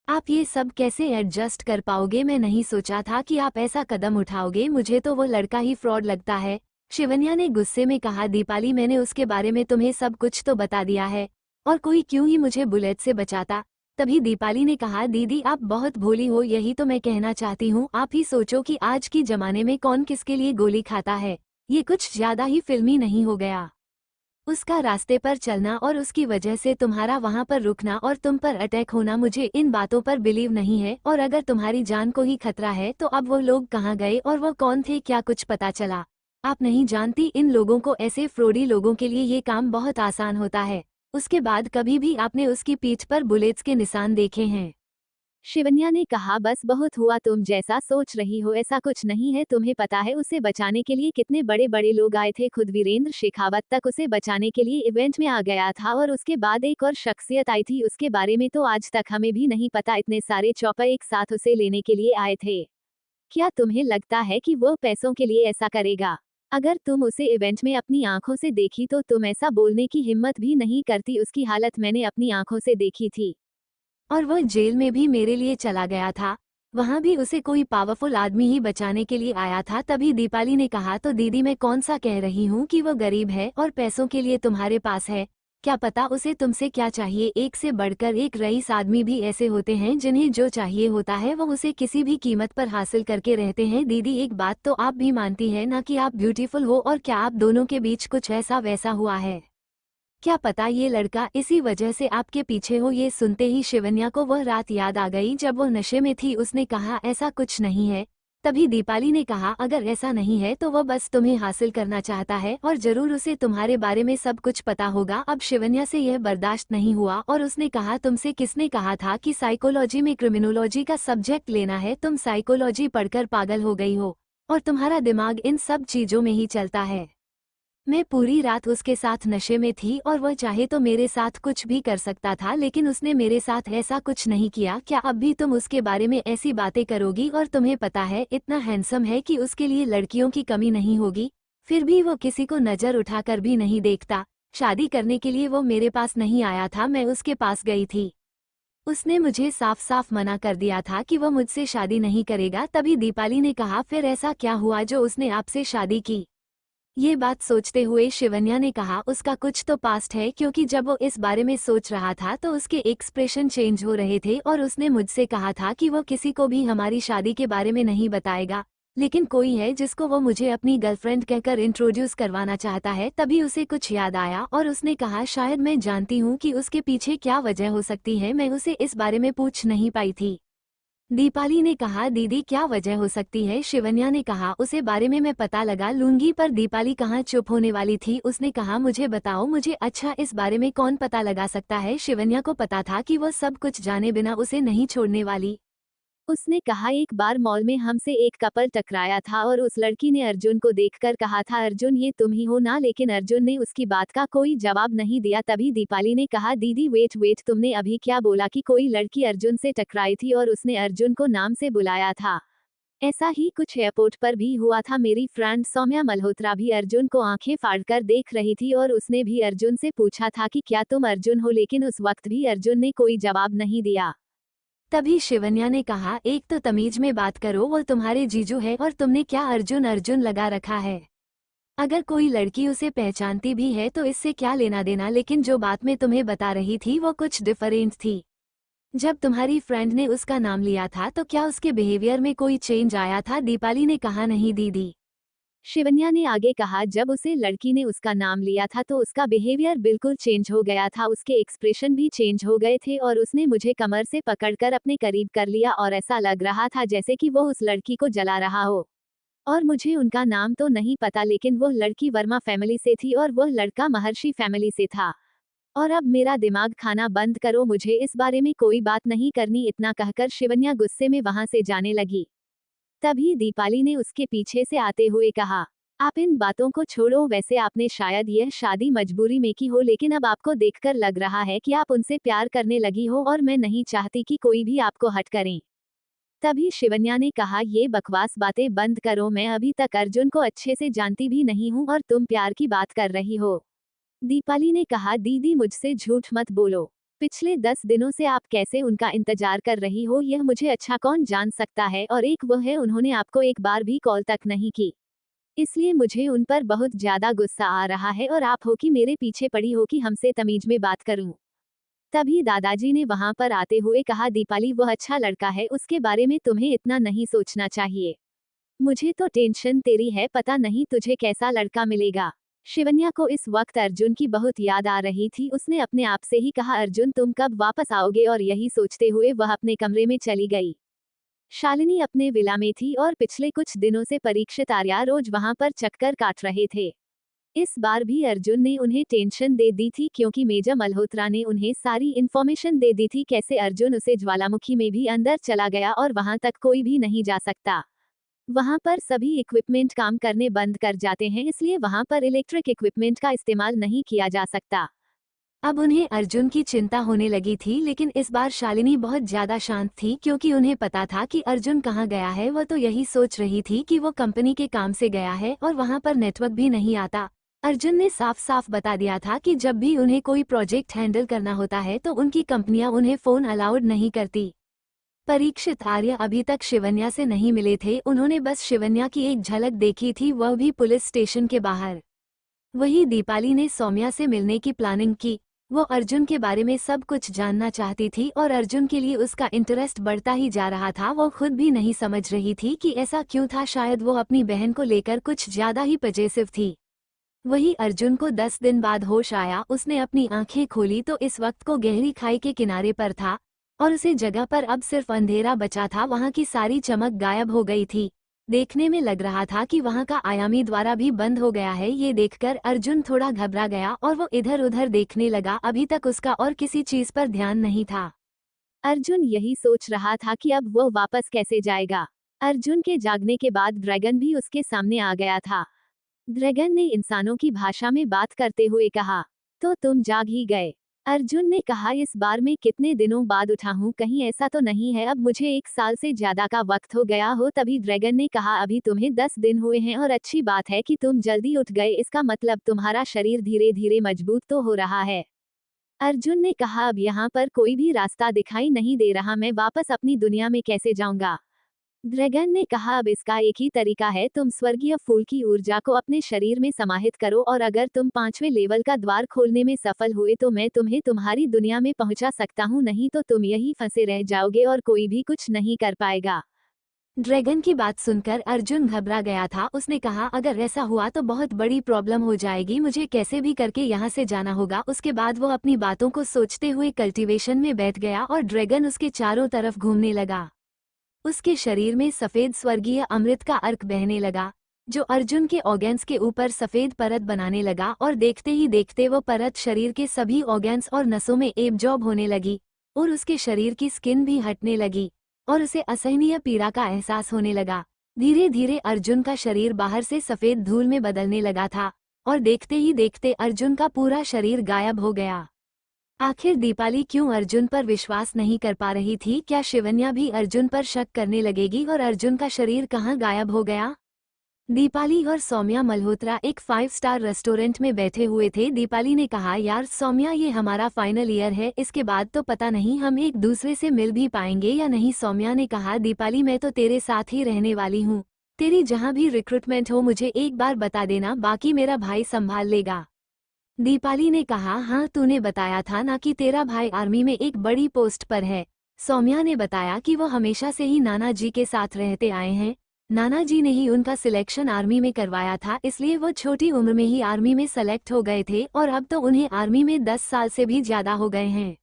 आप ये सब कैसे एडजस्ट कर पाओगे? मैं नहीं सोचा था कि आप ऐसा कदम उठाओगे। मुझे तो वो लड़का ही फ्रॉड लगता है। शिवन्या ने गुस्से में कहा, दीपाली, मैंने उसके बारे में तुम्हें सब कुछ तो बता दिया है, और कोई क्यों ही मुझे बुलेट से बचाता। तभी दीपाली ने कहा, दीदी आप बहुत भोली हो, यही तो मैं कहना चाहती हूँ। आप ही सोचो कि आज की जमाने में कौन किसके लिए गोली खाता है। ये कुछ ज्यादा ही फिल्मी नहीं हो गया? उसका रास्ते पर चलना और उसकी वजह से तुम्हारा वहां पर रुकना और तुम पर अटैक होना, मुझे इन बातों पर बिलीव नहीं है। और अगर तुम्हारी जान को ही खतरा है तो अब वो लोग कहाँ गए और वो कौन थे? क्या कुछ पता चला? आप नहीं जानती, इन लोगों को, ऐसे फ्रॉडी लोगों के लिए ये काम बहुत आसान होता है। उसके बाद कभी भी आपने उसकी पीठ पर बुलेट्स के निशान देखे हैं? शिवन्या ने कहा, बस बहुत हुआ, तुम जैसा सोच रही हो ऐसा कुछ नहीं है। तुम्हें पता है उसे बचाने के लिए कितने बड़े बड़े लोग आए थे? खुद वीरेंद्र शेखावत तक उसे बचाने के लिए इवेंट में आ गया था और उसके बाद एक और शख्सियत आई थी, उसके बारे में तो आज तक हमें भी नहीं पता। इतने सारे चौपर एक साथ उसे लेने के लिए आए थे। क्या तुम्हें लगता है कि वो पैसों के लिए ऐसा करेगा? अगर तुम उसे इवेंट में अपनी आंखों से देखी तो तुम ऐसा बोलने की हिम्मत भी नहीं करती। उसकी हालत मैंने अपनी आंखों से देखी थी। और वह जेल में भी मेरे लिए चला गया था। वहां भी उसे कोई पावरफुल आदमी ही बचाने के लिए आया था। तभी दीपाली ने कहा, तो दीदी मैं कौन सा कह रही हूँ कि वो गरीब है और पैसों के लिए तुम्हारे पास है? क्या पता उसे तुमसे क्या चाहिए। एक से बढ़कर एक रईस आदमी भी ऐसे होते हैं जिन्हें जो चाहिए होता है वो उसे किसी भी कीमत पर हासिल करके रहते हैं। दीदी एक बात तो आप भी मानती है ना कि आप ब्यूटीफुल हो, और क्या आप दोनों के बीच कुछ ऐसा वैसा हुआ है? क्या पता ये लड़का इसी वजह से आपके पीछे हो। ये सुनते ही शिवन्या को वह रात याद आ गई जब वो नशे में थी। उसने कहा, ऐसा कुछ नहीं है। तभी दीपाली ने कहा, अगर ऐसा नहीं है तो वह बस तुम्हें हासिल करना चाहता है और जरूर उसे तुम्हारे बारे में सब कुछ पता होगा। अब शिवन्या से यह बर्दाश्त नहीं हुआ और उसने कहा, तुमसे किसने कहा था कि साइकोलॉजी में क्रिमिनोलॉजी का सब्जेक्ट लेना है? तुम साइकोलॉजी पढ़कर पागल हो गई हो और तुम्हारा दिमाग इन सब चीजों में ही चलता है। मैं पूरी रात उसके साथ नशे में थी और वह चाहे तो मेरे साथ कुछ भी कर सकता था, लेकिन उसने मेरे साथ ऐसा कुछ नहीं किया। क्या अब भी तुम उसके बारे में ऐसी बातें करोगी? और तुम्हें पता है इतना हैंडसम है कि उसके लिए लड़कियों की कमी नहीं होगी, फिर भी वो किसी को नजर उठाकर भी नहीं देखता। शादी करने के लिए वो मेरे पास नहीं आया था, मैं उसके पास गई थी। उसने मुझे साफ साफ मना कर दिया था कि वो मुझसे शादी नहीं करेगा। तभी दीपाली ने कहा, फिर ऐसा क्या हुआ जो उसने आपसे शादी की? ये बात सोचते हुए शिवन्या ने कहा, उसका कुछ तो पास्ट है, क्योंकि जब वो इस बारे में सोच रहा था तो उसके एक्सप्रेशन चेंज हो रहे थे और उसने मुझसे कहा था कि वो किसी को भी हमारी शादी के बारे में नहीं बताएगा, लेकिन कोई है जिसको वो मुझे अपनी गर्लफ्रेंड कहकर इंट्रोड्यूस करवाना चाहता है। तभी उसे कुछ याद आया और उसने कहा, शायद मैं जानती हूँ कि उसके पीछे क्या वजह हो सकती है। मैं उसे इस बारे में पूछ नहीं पाई थी। दीपाली ने कहा, दीदी क्या वजह हो सकती है? शिवन्या ने कहा, उसे बारे में मैं पता लगा लूंगी। पर दीपाली कहाँ चुप होने वाली थी, उसने कहा, मुझे बताओ मुझे। अच्छा, इस बारे में कौन पता लगा सकता है? शिवन्या को पता था कि वो सब कुछ जाने बिना उसे नहीं छोड़ने वाली। उसने कहा, एक बार मॉल में हमसे एक कपल टकराया था और उस लड़की ने अर्जुन को देखकर कहा था, अर्जुन ये तुम ही हो ना? लेकिन अर्जुन ने उसकी बात का कोई जवाब नहीं दिया। तभी दीपाली ने कहा, दीदी वेट वेट, तुमने अभी क्या बोला कि कोई लड़की अर्जुन से टकराई थी और उसने अर्जुन को नाम से बुलाया था? ऐसा ही कुछ एयरपोर्ट पर भी हुआ था। मेरी फ्रेंड सौम्या मल्होत्रा भी अर्जुन को आंखें फाड़कर देख रही थी और उसने भी अर्जुन से पूछा था कि क्या तुम अर्जुन हो, लेकिन उस वक्त भी अर्जुन ने कोई जवाब नहीं दिया। तभी शिवन्या ने कहा, एक तो तमीज में बात करो, वो तुम्हारे जीजू है और तुमने क्या अर्जुन अर्जुन लगा रखा है? अगर कोई लड़की उसे पहचानती भी है तो इससे क्या लेना देना, लेकिन जो बात मैं तुम्हें बता रही थी वो कुछ डिफरेंट थी। जब तुम्हारी फ्रेंड ने उसका नाम लिया था तो क्या उसके बिहेवियर में कोई चेंज आया था? दीपाली ने कहा, नहीं दीदी। शिवन्या ने आगे कहा, जब उसे लड़की ने उसका नाम लिया था तो उसका बिहेवियर बिल्कुल चेंज हो गया था, उसके एक्सप्रेशन भी चेंज हो गए थे और उसने मुझे कमर से पकड़कर अपने करीब कर लिया और ऐसा लग रहा था जैसे कि वो उस लड़की को जला रहा हो। और मुझे उनका नाम तो नहीं पता, लेकिन वो लड़की वर्मा फैमिली से थी और वह लड़का महर्षि फैमिली से था। और अब मेरा दिमाग खाना बंद करो, मुझे इस बारे में कोई बात नहीं करनी। इतना कहकर शिवन्या गुस्से में वहां से जाने लगी। तभी दीपाली ने उसके पीछे से आते हुए कहा, आप इन बातों को छोड़ो, वैसे आपने शायद यह शादी मजबूरी में की हो, लेकिन अब आपको देखकर लग रहा है कि आप उनसे प्यार करने लगी हो और मैं नहीं चाहती कि कोई भी आपको हट करे। तभी शिवन्या ने कहा, ये बकवास बातें बंद करो, मैं अभी तक अर्जुन को अच्छे से जानती भी नहीं हूँ और तुम प्यार की बात कर रही हो। दीपाली ने कहा, दीदी मुझसे झूठ मत बोलो। पिछले 10 दिनों से आप कैसे उनका इंतजार कर रही हो यह मुझे अच्छा कौन जान सकता है, और एक वह है, उन्होंने आपको एक बार भी कॉल तक नहीं की। इसलिए मुझे उन पर बहुत ज्यादा गुस्सा आ रहा है और आप हो कि मेरे पीछे पड़ी हो कि हमसे तमीज में बात करूं। तभी दादाजी ने वहां पर आते हुए कहा, दीपाली वह अच्छा लड़का है, उसके बारे में तुम्हें इतना नहीं सोचना चाहिए। मुझे तो टेंशन तेरी है, पता नहीं तुझे कैसा लड़का मिलेगा। शिवन्या को इस वक्त अर्जुन की बहुत याद आ रही थी। उसने अपने आप से ही कहा, अर्जुन तुम कब वापस आओगे? और यही सोचते हुए वह अपने कमरे में चली गई। शालिनी अपने विला में थी और पिछले कुछ दिनों से परीक्षित आर्या रोज वहां पर चक्कर काट रहे थे। इस बार भी अर्जुन ने उन्हें टेंशन दे दी थी, क्योंकि मेजर मल्होत्रा ने उन्हें सारी इन्फॉर्मेशन दे दी थी कैसे अर्जुन उसे ज्वालामुखी में भी अंदर चला गया और वहां तक कोई भी नहीं जा सकता। वहां पर सभी इक्विपमेंट काम करने बंद कर जाते हैं, इसलिए वहां पर इलेक्ट्रिक इक्विपमेंट का इस्तेमाल नहीं किया जा सकता। अब उन्हें अर्जुन की चिंता होने लगी थी, लेकिन इस बार शालिनी बहुत ज्यादा शांत थी, क्योंकि उन्हें पता था कि अर्जुन कहाँ गया है। वह तो यही सोच रही थी कि वो कंपनी के काम से गया है और वहां पर नेटवर्क भी नहीं आता। अर्जुन ने साफ साफ बता दिया था कि जब भी उन्हें कोई प्रोजेक्ट हैंडल करना होता है तो उनकी कंपनियां उन्हें फोन अलाउड नहीं करती। परीक्षित आर्य अभी तक शिवन्या से नहीं मिले थे, उन्होंने बस शिवन्या की एक झलक देखी थी, वह भी पुलिस स्टेशन के बाहर। वही दीपाली ने सौम्या से मिलने की प्लानिंग की। वो अर्जुन के बारे में सब कुछ जानना चाहती थी और अर्जुन के लिए उसका इंटरेस्ट बढ़ता ही जा रहा था। वो खुद भी नहीं समझ रही थी कि ऐसा क्यों था, शायद वो अपनी बहन को लेकर कुछ ज्यादा ही पजेसिव थी। वही अर्जुन को 10 दिन बाद होश आया। उसने अपनी आंखें खोली तो इस वक्त को गहरी खाई के किनारे पर था और उसे जगह पर अब सिर्फ अंधेरा बचा था, वहां की सारी चमक गायब हो गई थी। देखने में लग रहा था कि वहां का आयामी द्वारा भी बंद हो गया है। ये देखकर अर्जुन थोड़ा घबरा गया और वो इधर उधर देखने लगा। अभी तक उसका और किसी चीज पर ध्यान नहीं था। अर्जुन यही सोच रहा था कि अब वो वापस कैसे जाएगा। अर्जुन के जागने के बाद ड्रैगन भी उसके सामने आ गया था। ड्रैगन ने इंसानों की भाषा में बात करते हुए कहा, तो तुम जाग ही गए। अर्जुन ने कहा, इस बार मैं कितने दिनों बाद उठा हूँ, कहीं ऐसा तो नहीं है अब मुझे 1 साल से ज्यादा का वक्त हो गया हो। तभी ड्रैगन ने कहा, अभी तुम्हें 10 दिन हुए हैं और अच्छी बात है कि तुम जल्दी उठ गए, इसका मतलब तुम्हारा शरीर धीरे धीरे मजबूत तो हो रहा है। अर्जुन ने कहा, अब यहाँ पर कोई भी रास्ता दिखाई नहीं दे रहा, मैं वापस अपनी दुनिया में कैसे जाऊंगा। ड्रैगन ने कहा, अब इसका एक ही तरीका है, तुम स्वर्गीय फूल की ऊर्जा को अपने शरीर में समाहित करो और अगर तुम 5वें लेवल का द्वार खोलने में सफल हुए तो मैं तुम्हें तुम्हारी दुनिया में पहुंचा सकता हूं, नहीं तो तुम यहीं फंसे रह जाओगे और कोई भी कुछ नहीं कर पाएगा। ड्रैगन की बात सुनकर अर्जुन घबरा गया था। उसने कहा, अगर ऐसा हुआ तो बहुत बड़ी प्रॉब्लम हो जाएगी, मुझे कैसे भी करके यहाँ से जाना होगा। उसके बाद वो अपनी बातों को सोचते हुए कल्टीवेशन में बैठ गया और ड्रैगन उसके चारों तरफ घूमने लगा। उसके शरीर में सफेद स्वर्गीय अमृत का अर्क बहने लगा, जो अर्जुन के ऑर्गेन्स के ऊपर सफेद परत बनाने लगा और देखते ही देखते वो परत शरीर के सभी ऑर्गेन्स और नसों में एब्जॉर्ब होने लगी और उसके शरीर की स्किन भी हटने लगी और उसे असहनीय पीड़ा का एहसास होने लगा। धीरे धीरे अर्जुन का शरीर बाहर से सफेद धूल में बदलने लगा था और देखते ही देखते अर्जुन का पूरा शरीर गायब हो गया। आखिर दीपाली क्यों अर्जुन पर विश्वास नहीं कर पा रही थी? क्या शिवन्या भी अर्जुन पर शक करने लगेगी और अर्जुन का शरीर कहाँ गायब हो गया? दीपाली और सौम्या मल्होत्रा एक 5 स्टार रेस्टोरेंट में बैठे हुए थे। दीपाली ने कहा, यार सौम्या, ये हमारा फाइनल ईयर है, इसके बाद तो पता नहीं हम एक दूसरे से मिल भी पाएंगे या नहीं। सौम्या ने कहा, दीपाली मैं तो तेरे साथ ही रहने वाली हूँ, तेरी जहाँ भी रिक्रूटमेंट हो मुझे एक बार बता देना, बाकी मेरा भाई संभाल लेगा। दीपाली ने कहा, हाँ तूने बताया था ना कि तेरा भाई आर्मी में एक बड़ी पोस्ट पर है। सौम्या ने बताया कि वो हमेशा से ही नाना जी के साथ रहते आए हैं, नाना जी ने ही उनका सिलेक्शन आर्मी में करवाया था, इसलिए वो छोटी उम्र में ही आर्मी में सेलेक्ट हो गए थे और अब तो उन्हें आर्मी में 10 साल से भी ज्यादा हो गए हैं।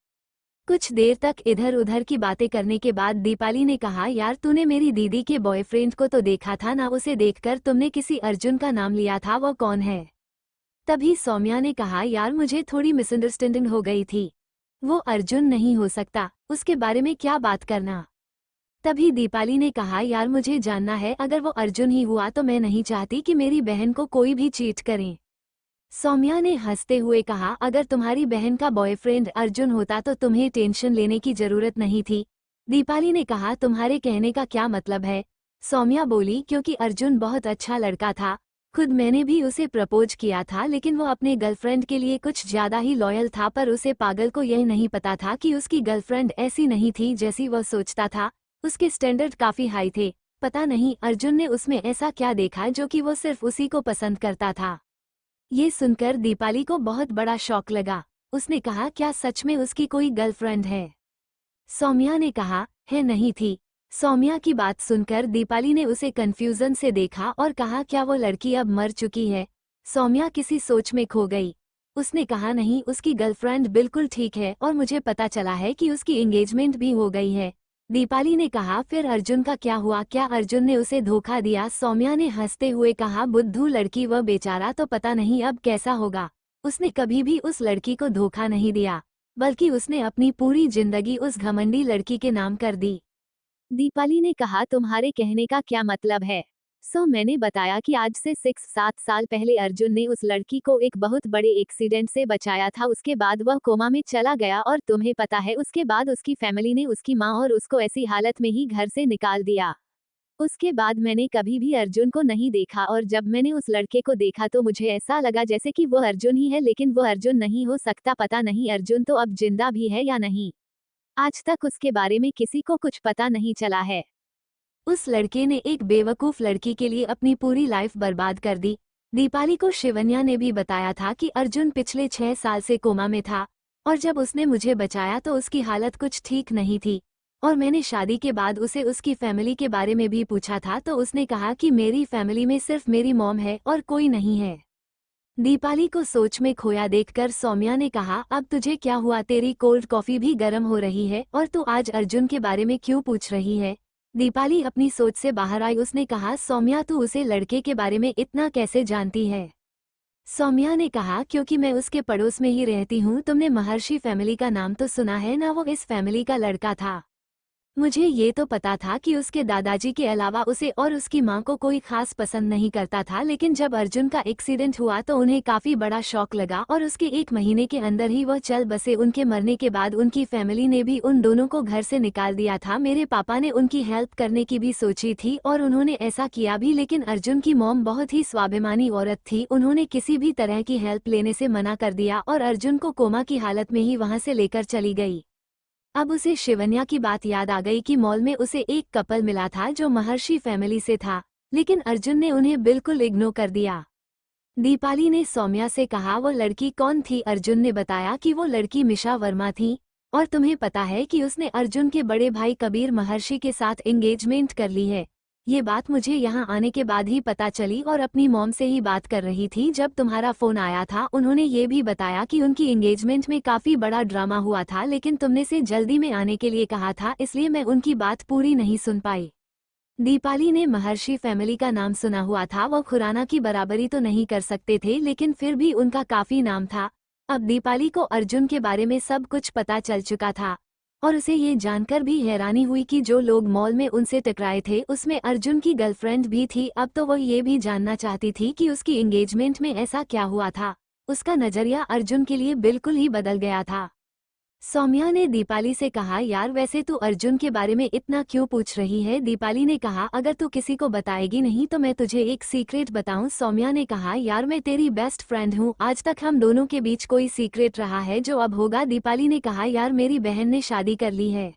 कुछ देर तक इधर उधर की बातें करने के बाद दीपाली ने कहा, यार तूने मेरी दीदी के बॉयफ्रेंड को तो देखा था ना, उसे देखकर तुमने किसी अर्जुन का नाम लिया था, वो कौन है? तभी सौम्या ने कहा, यार मुझे थोड़ी मिसअंडरस्टैंडिंग हो गई थी, वो अर्जुन नहीं हो सकता, उसके बारे में क्या बात करना। तभी दीपाली ने कहा, यार मुझे जानना है, अगर वो अर्जुन ही हुआ तो मैं नहीं चाहती कि मेरी बहन को कोई भी चीट करे। सौम्या ने हंसते हुए कहा, अगर तुम्हारी बहन का बॉयफ्रेंड अर्जुन होता तो तुम्हें टेंशन लेने की जरूरत नहीं थी। दीपाली ने कहा, तुम्हारे कहने का क्या मतलब है? सौम्या बोली, क्योंकि अर्जुन बहुत अच्छा लड़का था, खुद मैंने भी उसे प्रपोज किया था, लेकिन वो अपने गर्लफ्रेंड के लिए कुछ ज्यादा ही लॉयल था, पर उसे पागल को यह नहीं पता था कि उसकी गर्लफ्रेंड ऐसी नहीं थी जैसी वह सोचता था, उसके स्टैंडर्ड काफी हाई थे। पता नहीं अर्जुन ने उसमें ऐसा क्या देखा जो कि वो सिर्फ उसी को पसंद करता था। ये सुनकर दीपाली को बहुत बड़ा शॉक लगा। उसने कहा, क्या सच में उसकी कोई गर्लफ्रेंड है? सौम्या ने कहा, है नहीं थी। सौम्या की बात सुनकर दीपाली ने उसे कंफ्यूजन से देखा और कहा, क्या वो लड़की अब मर चुकी है? सौम्या किसी सोच में खो गई। उसने कहा, नहीं, उसकी गर्लफ्रेंड बिल्कुल ठीक है और मुझे पता चला है कि उसकी एंगेजमेंट भी हो गई है। दीपाली ने कहा, फिर अर्जुन का क्या हुआ? क्या अर्जुन ने उसे धोखा दिया? सौम्या ने हंसते हुए कहा, बुद्धू लड़की, वह बेचारा तो पता नहीं अब कैसा होगा। उसने कभी भी उस लड़की को धोखा नहीं दिया, बल्कि उसने अपनी पूरी जिंदगी उस घमंडी लड़की के नाम कर दी। दीपाली ने कहा, तुम्हारे कहने का क्या मतलब है? मैंने बताया कि आज से 6-7 साल पहले अर्जुन ने उस लड़की को एक बहुत बड़े एक्सीडेंट से बचाया था, उसके बाद वह कोमा में चला गया और तुम्हें पता है उसके बाद उसकी फैमिली ने उसकी माँ और उसको ऐसी हालत में ही घर से निकाल दिया। उसके बाद मैंने कभी भी अर्जुन को नहीं देखा और जब मैंने उस लड़के को देखा तो मुझे ऐसा लगा जैसे कि वो अर्जुन ही है, लेकिन वो अर्जुन नहीं हो सकता। पता नहीं अर्जुन तो अब जिंदा भी है या नहीं। आज तक उसके बारे में किसी को कुछ पता नहीं चला है। उस लड़के ने एक बेवकूफ लड़की के लिए अपनी पूरी लाइफ बर्बाद कर दी। दीपाली को शिवन्या ने भी बताया था कि अर्जुन पिछले 6 साल से कोमा में था और जब उसने मुझे बचाया तो उसकी हालत कुछ ठीक नहीं थी और मैंने शादी के बाद उसे उसकी फैमिली के बारे में भी पूछा था तो उसने कहा कि मेरी फैमिली में सिर्फ मेरी मॉम है और कोई नहीं है। दीपाली को सोच में खोया देखकर सौम्या ने कहा, अब तुझे क्या हुआ? तेरी कोल्ड कॉफी भी गर्म हो रही है और तू आज अर्जुन के बारे में क्यों पूछ रही है? दीपाली अपनी सोच से बाहर आई। उसने कहा, सौम्या तू उसे लड़के के बारे में इतना कैसे जानती है? सौम्या ने कहा, क्योंकि मैं उसके पड़ोस में ही रहती हूँ। तुमने महर्षि फैमिली का नाम तो सुना है ना, वो इस फैमिली का लड़का था। मुझे ये तो पता था कि उसके दादाजी के अलावा उसे और उसकी माँ को कोई खास पसंद नहीं करता था, लेकिन जब अर्जुन का एक्सीडेंट हुआ तो उन्हें काफी बड़ा शॉक लगा और उसके 1 महीने के अंदर ही वह चल बसे। उनके मरने के बाद उनकी फैमिली ने भी उन दोनों को घर से निकाल दिया था। मेरे पापा ने उनकी हेल्प करने की भी सोची थी और उन्होंने ऐसा किया भी, लेकिन अर्जुन की मॉम बहुत ही स्वाभिमानी औरत थी। उन्होंने किसी भी तरह की हेल्प लेने से मना कर दिया और अर्जुन को कोमा की हालत में ही वहां से लेकर चली गई। अब उसे शिवन्या की बात याद आ गई कि मॉल में उसे एक कपल मिला था जो महर्षि फैमिली से था, लेकिन अर्जुन ने उन्हें बिल्कुल इग्नोर कर दिया। दीपाली ने सौम्या से कहा वो लड़की कौन थी। अर्जुन ने बताया कि वो लड़की मिशा वर्मा थी और तुम्हें पता है कि उसने अर्जुन के बड़े भाई कबीर महर्षि के साथ एंगेजमेंट कर ली है। ये बात मुझे यहाँ आने के बाद ही पता चली और अपनी मॉम से ही बात कर रही थी जब तुम्हारा फोन आया था। उन्होंने ये भी बताया कि उनकी एंगेजमेंट में काफी बड़ा ड्रामा हुआ था, लेकिन तुमने से जल्दी में आने के लिए कहा था, इसलिए मैं उनकी बात पूरी नहीं सुन पाई। दीपाली ने महर्षि फैमिली का नाम सुना हुआ था। वो खुराना की बराबरी तो नहीं कर सकते थे, लेकिन फिर भी उनका काफी नाम था। अब दीपाली को अर्जुन के बारे में सब कुछ पता चल चुका था और उसे ये जानकर भी हैरानी हुई कि जो लोग मॉल में उनसे टकराए थे उसमें अर्जुन की गर्लफ्रेंड भी थी। अब तो वह ये भी जानना चाहती थी कि उसकी एंगेजमेंट में ऐसा क्या हुआ था। उसका नजरिया अर्जुन के लिए बिल्कुल ही बदल गया था। सौम्या ने दीपाली से कहा, यार वैसे तू अर्जुन के बारे में इतना क्यों पूछ रही है। दीपाली ने कहा, अगर तू किसी को बताएगी नहीं तो मैं तुझे एक सीक्रेट बताऊं। सौम्या ने कहा, यार मैं तेरी बेस्ट फ्रेंड हूँ, आज तक हम दोनों के बीच कोई सीक्रेट रहा है जो अब होगा। दीपाली ने कहा, यार मेरी बहन ने शादी कर ली है।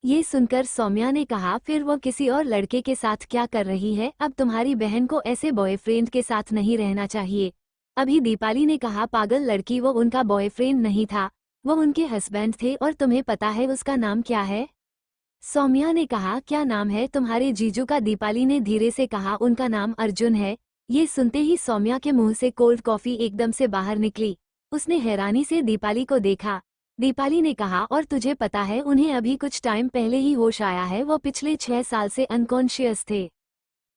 ये सुनकर सौम्या ने कहा, फिर वो किसी और लड़के के साथ क्या कर रही है। अब तुम्हारी बहन को ऐसे बॉयफ्रेंड के साथ नहीं रहना चाहिए। अभी दीपाली ने कहा, पागल लड़की, वो उनका बॉयफ्रेंड नहीं था, वो उनके हस्बैंड थे। और तुम्हें पता है उसका नाम क्या है। सौम्या ने कहा, क्या नाम है तुम्हारे जीजू का। दीपाली ने धीरे से कहा, उनका नाम अर्जुन है। ये सुनते ही सौम्या के मुंह से कोल्ड कॉफी एकदम से बाहर निकली। उसने हैरानी से दीपाली को देखा। दीपाली ने कहा, और तुझे पता है उन्हें अभी कुछ टाइम पहले ही होश आया है, वो पिछले 6 साल से अनकॉन्शियस थे।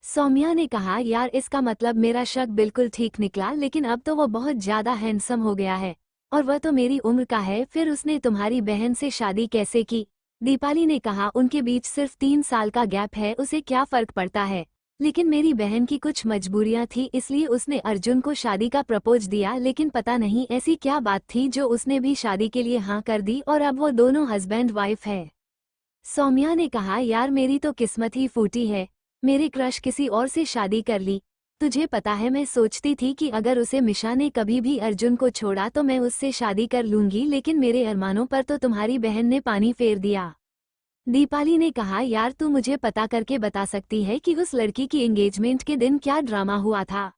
सौम्या ने कहा, यार इसका मतलब मेरा शक बिल्कुल ठीक निकला, लेकिन अब तो वो बहुत ज्यादा हैंडसम हो गया है और वह तो मेरी उम्र का है। फिर उसने तुम्हारी बहन से शादी कैसे की। दीपाली ने कहा, उनके बीच सिर्फ 3 साल का गैप है, उसे क्या फर्क पड़ता है। लेकिन मेरी बहन की कुछ मजबूरियां थी, इसलिए उसने अर्जुन को शादी का प्रपोज दिया। लेकिन पता नहीं ऐसी क्या बात थी जो उसने भी शादी के लिए हाँ कर दी और अब वो दोनों हस्बैंड वाइफ है। सौम्या ने कहा, यार मेरी तो किस्मत ही फूटी है, मेरे क्रश किसी और से शादी कर ली। तुझे पता है मैं सोचती थी कि अगर उसे मिशा ने कभी भी अर्जुन को छोड़ा तो मैं उससे शादी कर लूंगी, लेकिन मेरे अरमानों पर तो तुम्हारी बहन ने पानी फेर दिया। दीपाली ने कहा, यार तू मुझे पता करके बता सकती है कि उस लड़की की एंगेजमेंट के दिन क्या ड्रामा हुआ था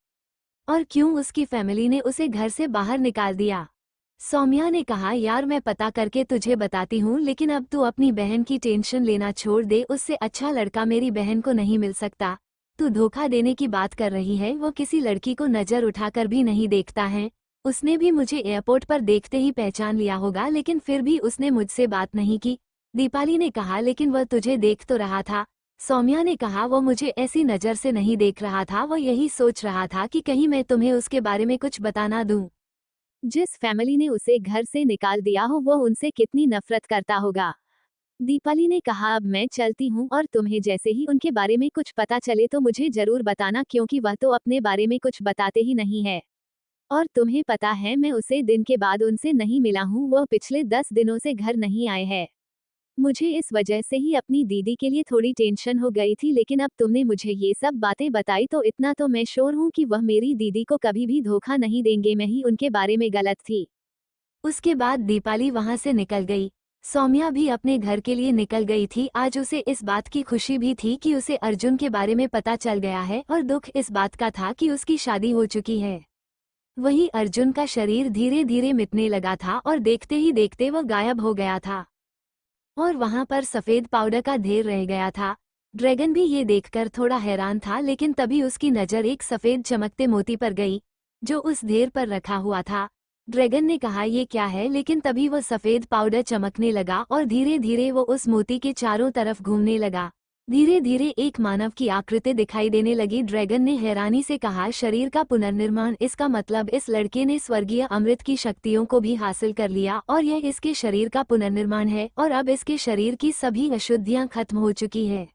और क्यों उसकी फैमिली ने उसे घर से बाहर निकाल दिया। सौम्या ने कहा, यार मैं पता करके तुझे बताती हूँ, लेकिन अब तू अपनी बहन की टेंशन लेना छोड़ दे। उससे अच्छा लड़का मेरी बहन को नहीं मिल सकता। तू धोखा देने की बात कर रही है, वो किसी लड़की को नजर उठाकर भी नहीं देखता है। उसने भी मुझे एयरपोर्ट पर देखते ही पहचान लिया होगा, लेकिन फिर भी उसने मुझसे बात नहीं की। दीपाली ने कहा, लेकिन वह तुझे देख तो रहा था। सौम्या ने कहा, वो मुझे ऐसी नज़र से नहीं देख रहा था, वो यही सोच रहा था कि कहीं मैं तुम्हें उसके बारे में कुछ बता ना दूं। जिस फैमिली ने उसे घर से निकाल दिया हो वो उनसे कितनी नफरत करता होगा। दीपाली ने कहा, अब मैं चलती हूँ और तुम्हें जैसे ही उनके बारे में कुछ पता चले तो मुझे जरूर बताना, क्योंकि वह तो अपने बारे में कुछ बताते ही नहीं है। और तुम्हें पता है मैं उसे दिन के बाद उनसे नहीं मिला हूँ, वह पिछले 10 दिनों से घर नहीं आए हैं। मुझे इस वजह से ही अपनी दीदी के लिए थोड़ी टेंशन हो गई थी, लेकिन अब तुमने मुझे ये सब बातें बताई तो इतना तो मैं श्योर हूँ कि वह मेरी दीदी को कभी भी धोखा नहीं देंगे, मैं ही उनके बारे में गलत थी। उसके बाद दीपाली वहां से निकल गई। सौम्या भी अपने घर के लिए निकल गई थी। आज उसे इस बात की खुशी भी थी कि उसे अर्जुन के बारे में पता चल गया है और दुख इस बात का था कि उसकी शादी हो चुकी है। वहीं अर्जुन का शरीर धीरे धीरे मिटने लगा था और देखते ही देखते वह गायब हो गया था और वहां पर सफेद पाउडर का ढेर रह गया था। ड्रैगन भी ये देखकर थोड़ा हैरान था, लेकिन तभी उसकी नजर एक सफेद चमकते मोती पर गई जो उस ढेर पर रखा हुआ था। ड्रैगन ने कहा, ये क्या है, लेकिन तभी वो सफेद पाउडर चमकने लगा और धीरे धीरे वो उस मोती के चारों तरफ घूमने लगा। धीरे धीरे एक मानव की आकृति दिखाई देने लगी। ड्रैगन ने हैरानी से कहा, शरीर का पुनर्निर्माण, इसका मतलब इस लड़के ने स्वर्गीय अमृत की शक्तियों को भी हासिल कर लिया और यह इसके शरीर का पुनर्निर्माण है और अब इसके शरीर की सभी अशुद्धियां खत्म हो चुकी है।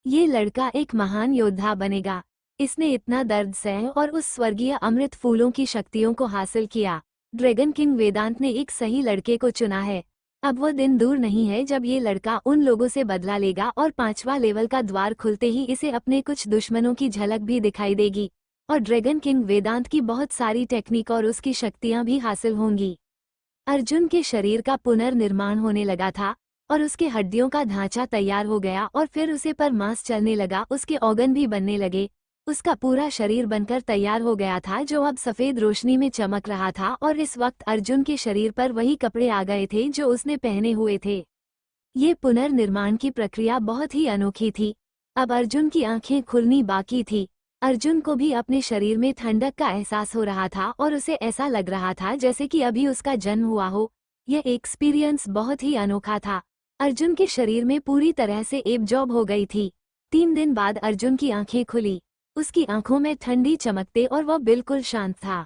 ये लड़का एक महान योद्धा बनेगा। इसने इतना दर्द सह और उस स्वर्गीय अमृत फूलों की शक्तियों को हासिल किया। ड्रैगन किंग वेदांत ने एक सही लड़के को चुना है। अब वो दिन दूर नहीं है जब ये लड़का उन लोगों से बदला लेगा और 5वां लेवल का द्वार खुलते ही इसे अपने कुछ दुश्मनों की झलक भी दिखाई देगी और ड्रैगन किंग वेदांत की बहुत सारी टेक्निक और उसकी शक्तियां भी हासिल होंगी। अर्जुन के शरीर का पुनर्निर्माण होने लगा था और उसके हड्डियों का ढांचा तैयार हो गया और फिर उसे पर मांस चलने लगा, उसके ऑर्गन भी बनने लगे। उसका पूरा शरीर बनकर तैयार हो गया था जो अब सफेद रोशनी में चमक रहा था और इस वक्त अर्जुन के शरीर पर वही कपड़े आ गए थे जो उसने पहने हुए थे। ये पुनर्निर्माण की प्रक्रिया बहुत ही अनोखी थी। अब अर्जुन की आंखें खुलनी बाकी थी। अर्जुन को भी अपने शरीर में ठंडक का एहसास हो रहा था और उसे ऐसा लग रहा था जैसे कि अभी उसका जन्म हुआ हो। यह एक्सपीरियंस बहुत ही अनोखा था। अर्जुन के शरीर में पूरी तरह से एब्जॉर्ब हो गई थी। 3 दिन बाद अर्जुन की आंखें खुली। उसकी आंखों में ठंडी चमकते और वह बिल्कुल शांत था।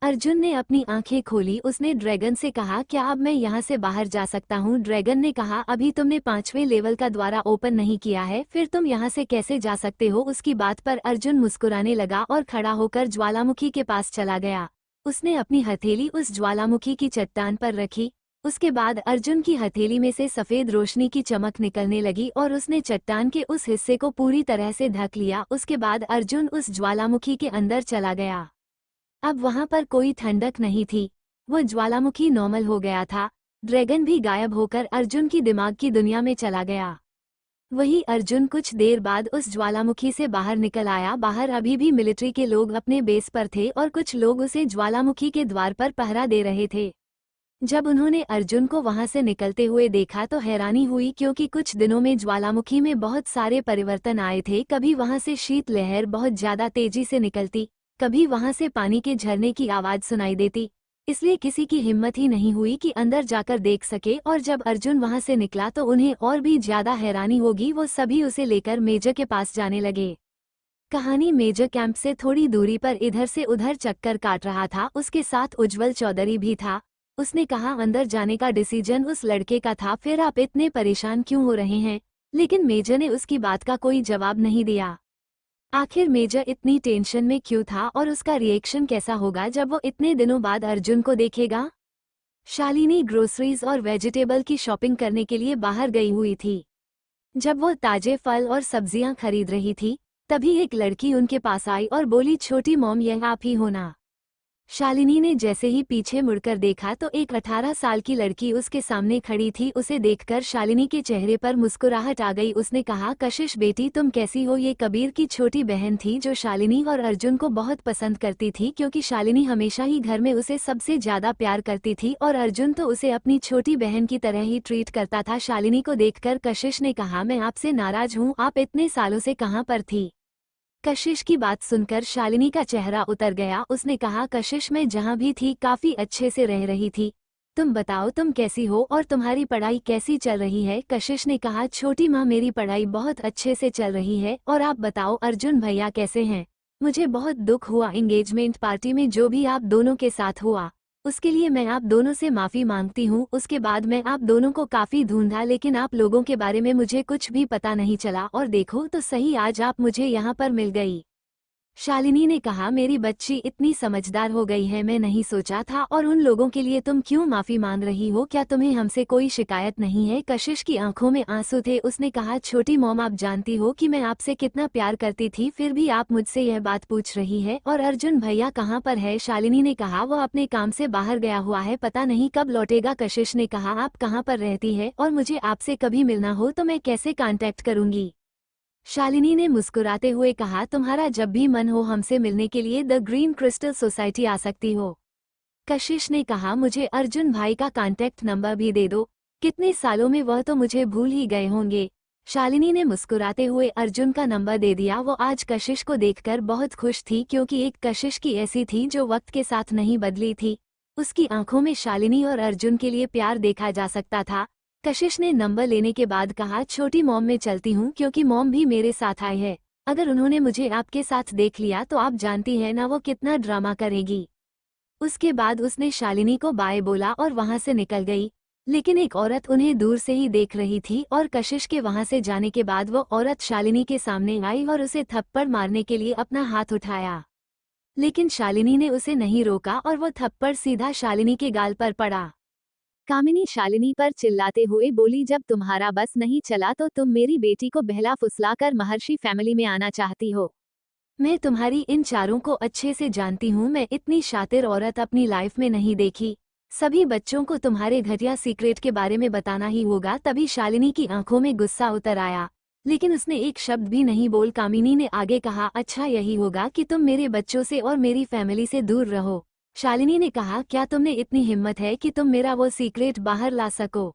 अर्जुन ने अपनी आंखें खोली। उसने ड्रैगन से कहा, क्या अब मैं यहाँ से बाहर जा सकता हूँ? ड्रैगन ने कहा, अभी तुमने 5वें लेवल का द्वार ओपन नहीं किया है, फिर तुम यहाँ से कैसे जा सकते हो? उसकी बात पर अर्जुन मुस्कुराने लगा और खड़ा होकर ज्वालामुखी के पास चला गया। उसने अपनी हथेली उस ज्वालामुखी की चट्टान पर रखी। उसके बाद अर्जुन की हथेली में से सफेद रोशनी की चमक निकलने लगी और उसने चट्टान के उस हिस्से को पूरी तरह से ढक लिया। उसके बाद अर्जुन उस ज्वालामुखी के अंदर चला गया। अब वहां पर कोई ठंडक नहीं थी। वो ज्वालामुखी नॉर्मल हो गया था। ड्रैगन भी गायब होकर अर्जुन की दिमाग की दुनिया में चला गया। वही अर्जुन कुछ देर बाद उस ज्वालामुखी से बाहर निकल आया। बाहर अभी भी मिलिट्री के लोग अपने बेस पर थे और कुछ लोग उसे ज्वालामुखी के द्वार पर पहरा दे रहे थे। जब उन्होंने अर्जुन को वहां से निकलते हुए देखा तो हैरानी हुई, क्योंकि कुछ दिनों में ज्वालामुखी में बहुत सारे परिवर्तन आए थे। कभी वहां से शीत लहर बहुत ज्यादा तेजी से निकलती, कभी वहां से पानी के झरने की आवाज सुनाई देती। इसलिए किसी की हिम्मत ही नहीं हुई कि अंदर जाकर देख सके और जब अर्जुन वहां से निकला तो उन्हें और भी ज्यादा हैरानी होगी। वो सभी उसे लेकर मेजर के पास जाने लगे। कहानी मेजर कैंप से थोड़ी दूरी पर इधर से उधर चक्कर काट रहा था। उसके साथ उज्जवल चौधरी भी था। उसने कहा, अंदर जाने का डिसीजन उस लड़के का था, फिर आप इतने परेशान क्यों हो रहे हैं? लेकिन मेजर ने उसकी बात का कोई जवाब नहीं दिया। आखिर मेजर इतनी टेंशन में क्यों था और उसका रिएक्शन कैसा होगा जब वो इतने दिनों बाद अर्जुन को देखेगा? शालिनी ग्रोसरीज और वेजिटेबल की शॉपिंग करने के लिए बाहर गई हुई थी। जब वो ताजे फल और सब्जियां खरीद रही थी तभी एक लड़की उनके पास आई और बोली, छोटी मॉम, यह आप ही हो ना? शालिनी ने जैसे ही पीछे मुड़कर देखा तो एक 18 साल की लड़की उसके सामने खड़ी थी। उसे देखकर शालिनी के चेहरे पर मुस्कुराहट आ गई। उसने कहा, कशिश बेटी, तुम कैसी हो? ये कबीर की छोटी बहन थी जो शालिनी और अर्जुन को बहुत पसंद करती थी, क्योंकि शालिनी हमेशा ही घर में उसे सबसे ज्यादा प्यार करती थी और अर्जुन तो उसे अपनी छोटी बहन की तरह ही ट्रीट करता था। शालिनी को देखकर कशिश ने कहा, मैं आपसे नाराज हूँ, आप इतने सालों से कहाँ पर थी? कशिश की बात सुनकर शालिनी का चेहरा उतर गया। उसने कहा, कशिश, मैं जहाँ भी थी काफी अच्छे से रह रही थी। तुम बताओ, तुम कैसी हो और तुम्हारी पढ़ाई कैसी चल रही है? कशिश ने कहा, छोटी माँ, मेरी पढ़ाई बहुत अच्छे से चल रही है। और आप बताओ, अर्जुन भैया कैसे हैं? मुझे बहुत दुख हुआ एंगेजमेंट पार्टी में जो भी आप दोनों के साथ हुआ, उसके लिए मैं आप दोनों से माफ़ी मांगती हूँ। उसके बाद मैं आप दोनों को काफ़ी ढूंढा, लेकिन आप लोगों के बारे में मुझे कुछ भी पता नहीं चला, और देखो तो सही, आज आप मुझे यहाँ पर मिल गई। शालिनी ने कहा, मेरी बच्ची इतनी समझदार हो गई है, मैं नहीं सोचा था। और उन लोगों के लिए तुम क्यों माफ़ी मांग रही हो? क्या तुम्हें हमसे कोई शिकायत नहीं है? कशिश की आंखों में आंसू थे। उसने कहा, छोटी मॉम, आप जानती हो कि मैं आपसे कितना प्यार करती थी, फिर भी आप मुझसे यह बात पूछ रही है। और अर्जुन भैया कहाँ पर है? शालिनी ने कहा, वो अपने काम से बाहर गया हुआ है, पता नहीं कब लौटेगा। कशिश ने कहा, आप कहाँ पर रहती है और मुझे आपसे कभी मिलना हो तो मैं कैसे कांटेक्ट करूंगी? शालिनी ने मुस्कुराते हुए कहा, तुम्हारा जब भी मन हो हमसे मिलने के लिए द ग्रीन क्रिस्टल सोसाइटी आ सकती हो। कशिश ने कहा, मुझे अर्जुन भाई का कांटेक्ट नंबर भी दे दो, कितने सालों में वह तो मुझे भूल ही गए होंगे। शालिनी ने मुस्कुराते हुए अर्जुन का नंबर दे दिया। वो आज कशिश को देखकर बहुत खुश थी, क्योंकि एक कशिश की ऐसी थी जो वक्त के साथ नहीं बदली थी। उसकी आंखों में शालिनी और अर्जुन के लिए प्यार देखा जा सकता था। कशिश ने नंबर लेने के बाद कहा, छोटी मॉम में चलती हूँ क्योंकि मॉम भी मेरे साथ आई है। अगर उन्होंने मुझे आपके साथ देख लिया तो आप जानती हैं ना वो कितना ड्रामा करेगी। उसके बाद उसने शालिनी को बाय बोला और वहां से निकल गई। लेकिन एक औरत उन्हें दूर से ही देख रही थी और कशिश के वहां से जाने के बाद वो औरत शालिनी के सामने आई और उसे थप्पड़ मारने के लिए अपना हाथ उठाया। लेकिन शालिनी ने उसे नहीं रोका और वो थप्पड़ सीधा शालिनी के गाल पर पड़ा। कामिनी शालिनी पर चिल्लाते हुए बोली, जब तुम्हारा बस नहीं चला तो तुम मेरी बेटी को बहला फुसलाकर महर्षि फैमिली में आना चाहती हो। मैं तुम्हारी इन चारों को अच्छे से जानती हूँ, मैं इतनी शातिर औरत अपनी लाइफ में नहीं देखी। सभी बच्चों को तुम्हारे घटिया सीक्रेट के बारे में बताना ही होगा। तभी शालिनी की आंखों में गुस्सा उतर आया, लेकिन उसने एक शब्द भी नहीं बोल। कामिनी ने आगे कहा, अच्छा यही होगा कि तुम मेरे बच्चों से और मेरी फैमिली से दूर रहो। शालिनी ने कहा, क्या तुमने इतनी हिम्मत है कि तुम मेरा वो सीक्रेट बाहर ला सको?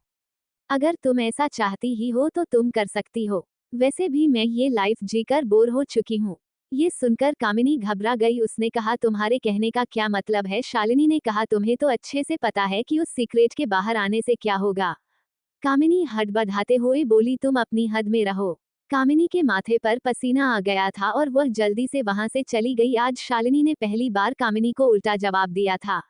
अगर तुम ऐसा चाहती ही हो तो तुम कर सकती हो। वैसे भी मैं ये लाइफ जीकर बोर हो चुकी हूँ। ये सुनकर कामिनी घबरा गई। उसने कहा, तुम्हारे कहने का क्या मतलब है? शालिनी ने कहा, तुम्हें तो अच्छे से पता है कि उस सीक्रेट के बाहर आने से क्या होगा। कामिनी हड़बड़ाते हुए बोली, तुम अपनी हद में रहो। कामिनी के माथे पर पसीना आ गया था और वह जल्दी से वहां से चली गई। आज शालिनी ने पहली बार कामिनी को उल्टा जवाब दिया था,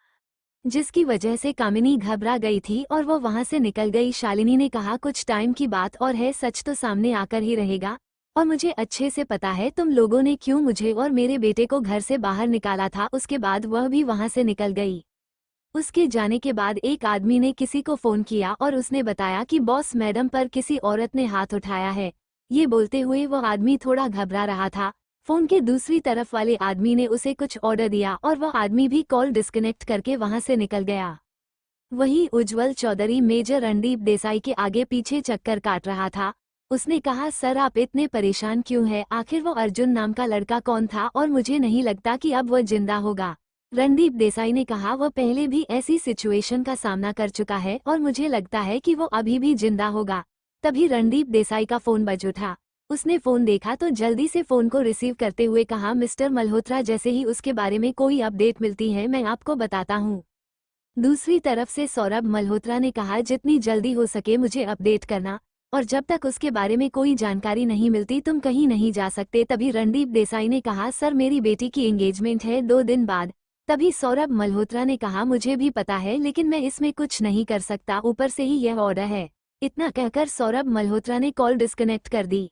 जिसकी वजह से कामिनी घबरा गई थी और वो वहां से निकल गई। शालिनी ने कहा, कुछ टाइम की बात और है, सच तो सामने आकर ही रहेगा। और मुझे अच्छे से पता है तुम लोगों ने क्यों मुझे और मेरे बेटे को घर से बाहर निकाला था। उसके बाद वह भी वहां से निकल गई। उसके जाने के बाद एक आदमी ने किसी को फोन किया और उसने बताया कि बॉस मैडम पर किसी औरत ने हाथ उठाया है। ये बोलते हुए वह आदमी थोड़ा घबरा रहा था। फोन के दूसरी तरफ वाले आदमी ने उसे कुछ ऑर्डर दिया और वह आदमी भी कॉल डिस्कनेक्ट करके वहां से निकल गया। वहीं उज्ज्वल चौधरी मेजर रणदीप देसाई के आगे पीछे चक्कर काट रहा था। उसने कहा, सर आप इतने परेशान क्यों हैं? आखिर वो अर्जुन नाम का लड़का कौन था और मुझे नहीं लगता कि अब वह जिंदा होगा। रणदीप देसाई ने कहा, वह पहले भी ऐसी सिचुएशन का सामना कर चुका है और मुझे लगता है कि वो अभी भी जिंदा होगा। तभी रणदीप देसाई का फोन बज उठा। उसने फोन देखा तो जल्दी से फोन को रिसीव करते हुए कहा, मिस्टर मल्होत्रा, जैसे ही उसके बारे में कोई अपडेट मिलती है मैं आपको बताता हूँ। दूसरी तरफ से सौरभ मल्होत्रा ने कहा, जितनी जल्दी हो सके मुझे अपडेट करना, और जब तक उसके बारे में कोई जानकारी नहीं मिलती तुम कहीं नहीं जा सकते। तभी रणदीप देसाई ने कहा, सर मेरी बेटी की एंगेजमेंट है 2 दिन बाद। तभी सौरभ मल्होत्रा ने कहा, मुझे भी पता है लेकिन मैं इसमें कुछ नहीं कर सकता, ऊपर से ही यह ऑर्डर है। इतना कहकर सौरभ मल्होत्रा ने कॉल डिस्कनेक्ट कर दी।